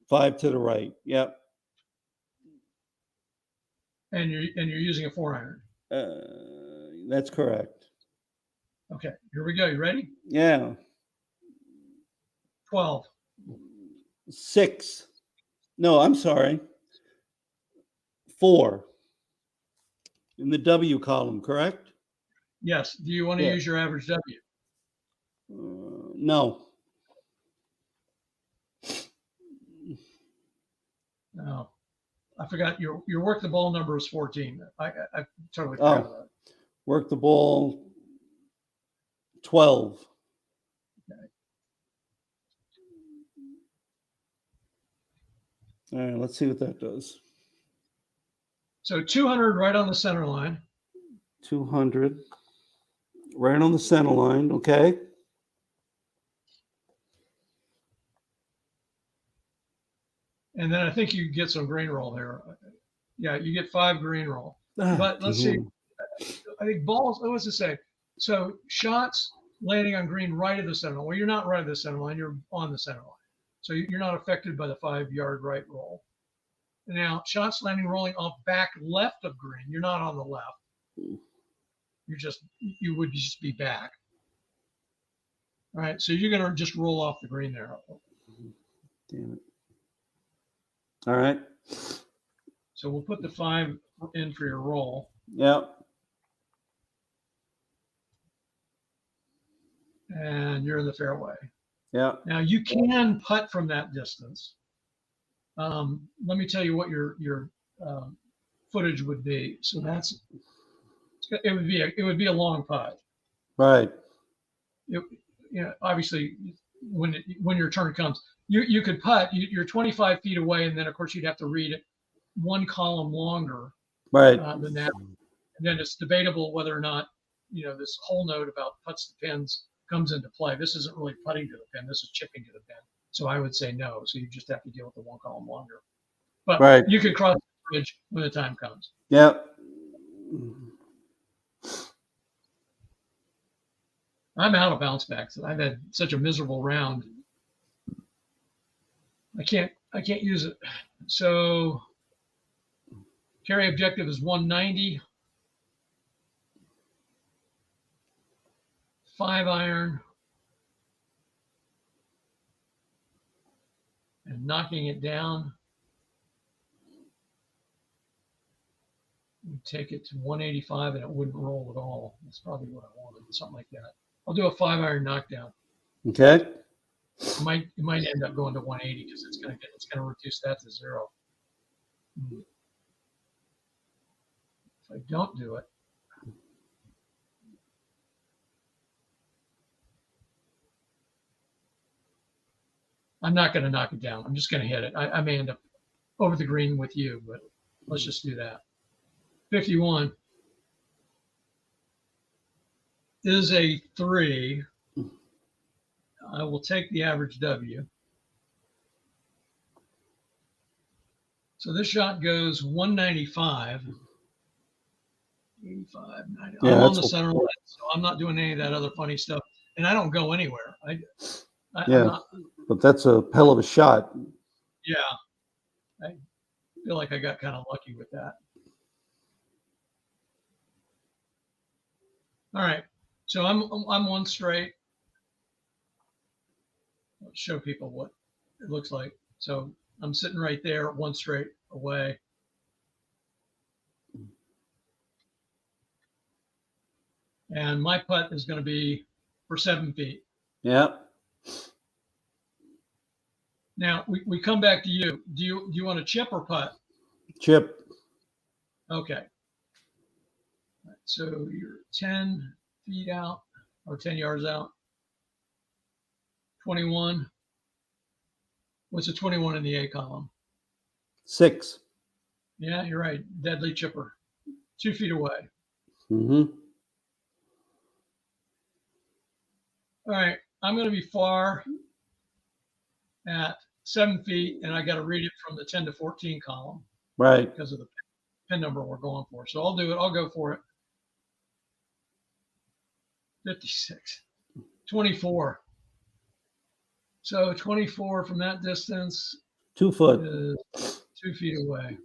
Speaker 2: 5 to the right. Yep.
Speaker 1: And you're using a 4-iron.
Speaker 2: That's correct.
Speaker 1: Okay. Here we go. You ready?
Speaker 2: Yeah.
Speaker 1: 12.
Speaker 2: 6. No, I'm sorry. 4 in the W column, correct?
Speaker 1: Yes. Do you want to
Speaker 2: Yeah.
Speaker 1: use your average W?
Speaker 2: No.
Speaker 1: No. I forgot your work the ball number is 14. I totally forgot about it.
Speaker 2: Work the ball 12.
Speaker 1: Okay.
Speaker 2: All right, let's see what that does.
Speaker 1: So 200 right on the center line.
Speaker 2: 200 right on the center line. Okay.
Speaker 1: And then I think you get some green roll there. Yeah, you get 5 green roll. But let's see. I think balls, what was to say? So shots landing on green right of the center line. Well, you're not right of the center line, you're on the center line. So you're not affected by the 5-yard right roll. Now, shots landing rolling off back left of green, you're not on the left. You would just be back. All right, so you're going to just roll off the green there.
Speaker 2: Damn it. All right.
Speaker 1: So we'll put the 5 in for your roll.
Speaker 2: Yep.
Speaker 1: And you're in the fairway.
Speaker 2: Yeah.
Speaker 1: Now you can putt from that distance. Let me tell you what your footage would be. So it would be a long putt.
Speaker 2: Right.
Speaker 1: Obviously when your turn comes, you could putt. You're 25 feet away, and then of course you'd have to read it 1 column longer.
Speaker 2: Right.
Speaker 1: Than that. And then it's debatable whether or not this whole note about putts to pins comes into play. This isn't really putting to the pin. This is chipping to the pin. So I would say no. So you just have to deal with the 1 column longer. But
Speaker 2: right.
Speaker 1: You could cross the bridge when the time comes.
Speaker 2: Yep.
Speaker 1: I'm out of bounce backs. I've had such a miserable round. I can't use it. So carry objective is 190. 5-iron. And knocking it down. You take it to 185 and it wouldn't roll at all. That's probably what I wanted, something like that. I'll do a 5-iron knockdown.
Speaker 2: Okay.
Speaker 1: It might end up going to 180 because it's gonna reduce that to 0. If I don't do it, I'm not going to knock it down. I'm just going to hit it. I may end up over the green with you, but let's just do that. 51 is a 3. I will take the average W. So this shot goes 195. 85, 90.
Speaker 2: Yeah,
Speaker 1: I'm on the center line, so I'm not doing any of that other funny stuff. And I don't go anywhere. I'm not,
Speaker 2: but that's a hell of a shot.
Speaker 1: Yeah. I feel like I got kind of lucky with that. All right. So I'm 1 straight. I'll show people what it looks like. So I'm sitting right there, 1 straight away. And my putt is going to be for 7 feet.
Speaker 2: Yeah.
Speaker 1: Now we come back to you. Do you want to chip or putt?
Speaker 2: Chip.
Speaker 1: Okay. So you're 10 feet out or 10 yards out. 21. What's a 21 in the A column?
Speaker 2: 6.
Speaker 1: Yeah, you're right. Deadly chipper. 2 feet away.
Speaker 2: Mm-hmm.
Speaker 1: All right. I'm going to be far at 7 feet, and I got to read it from the 10 to 14 column.
Speaker 2: Right.
Speaker 1: Because of the pin number we're going for. So I'll do it. I'll go for it. 56. 24. So 24 from that distance
Speaker 2: 2 foot.
Speaker 1: is 2 feet away.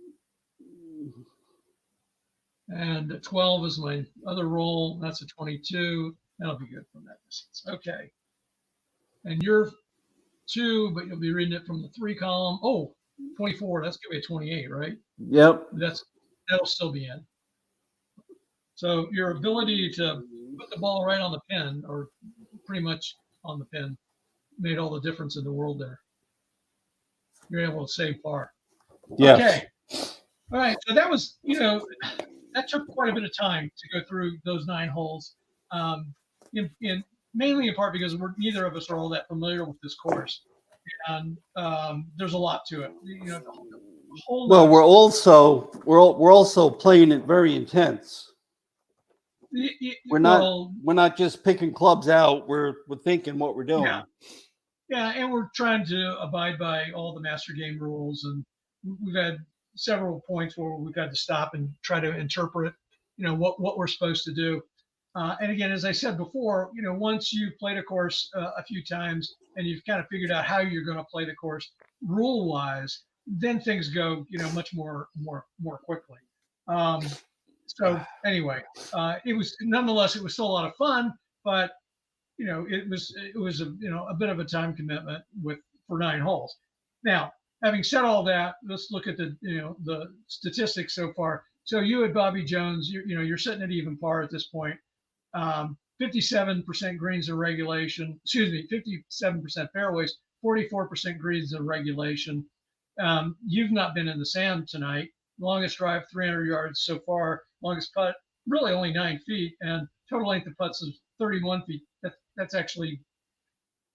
Speaker 1: And 12 is my other roll. That's a 22. That'll be good from that distance. Okay. And you're 2, but you'll be reading it from the 3 column. Oh, 24. That's going to be a 28, right?
Speaker 2: Yep.
Speaker 1: That'll still be in. So your ability to put the ball right on the pin, or pretty much on the pin, made all the difference in the world there. You're able to save par.
Speaker 2: Yes.
Speaker 1: Okay. All right. So that was, that took quite a bit of time to go through those 9 holes. Mainly in part because neither of us are all that familiar with this course, and there's a lot to it. The whole
Speaker 2: Well, we're also playing it very intense. We're not just picking clubs out. We're thinking what we're doing.
Speaker 1: Yeah, and we're trying to abide by all the master game rules, and we've had several points where we've had to stop and try to interpret, what we're supposed to do. And again, as I said before, once you've played a course a few times and you've kind of figured out how you're going to play the course rule-wise, then things go, much more quickly. So anyway, it was still a lot of fun, but it was a bit of a time commitment for 9 holes. Now, having said all that, let's look at the statistics so far. So you and Bobby Jones, you're sitting at even par at this point. 57% greens in regulation. 57% fairways, 44% greens in regulation. You've not been in the sand tonight. Longest drive 300 yards so far. Longest putt really only 9 feet, and total length of putts is 31 feet. That's actually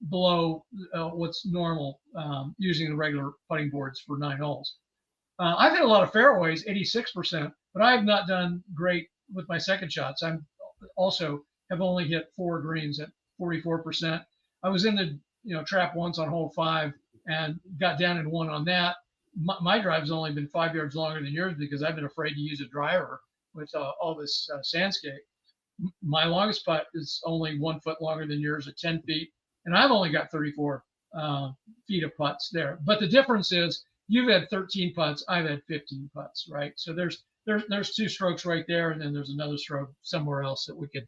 Speaker 1: below what's normal using the regular putting boards for 9 holes. I've hit a lot of fairways, 86%, but I have not done great with my second shots. I'm also have only hit 4 greens at 44%. I was in the trap once on hole 5 and got down and won on that. My drive's only been 5 yards longer than yours because I've been afraid to use a driver with all this sandscape. My longest putt is only 1 foot longer than yours at 10 feet, and I've only got 34 feet of putts there. But the difference is you've had 13 putts, I've had 15 putts, right? So there's 2 strokes right there, and then there's another stroke somewhere else that we could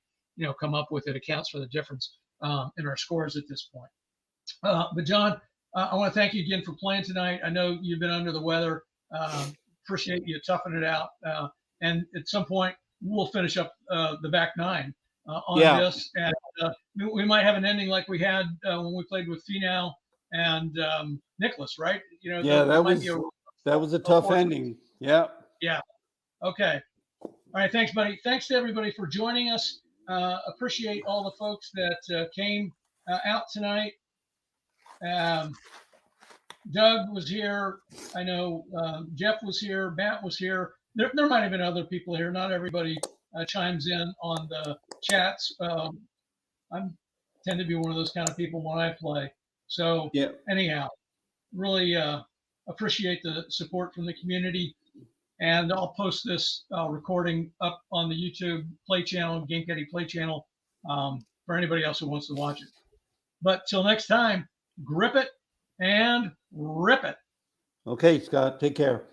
Speaker 1: come up with that accounts for the difference in our scores at this point. But John, I want to thank you again for playing tonight. I know you've been under the weather. Appreciate you toughing it out. And at some point, we'll finish up the back 9 on this. And we might have an ending like we had when we played with Finau and Nicholas, right?
Speaker 2: That was a tough ending. Yeah.
Speaker 1: Yeah. Okay. All right. Thanks, buddy. Thanks to everybody for joining us. Appreciate all the folks that came out tonight. Doug was here. I know Jeff was here. Matt was here. There might have been other people here. Not everybody chimes in on the chats. I tend to be one of those kind of people when I play. So anyhow, really appreciate the support from the community. And I'll post this recording up on the YouTube Play channel, Game Caddy Play channel, for anybody else who wants to watch it. But till next time, grip it and rip it.
Speaker 2: Okay, Scott, take care.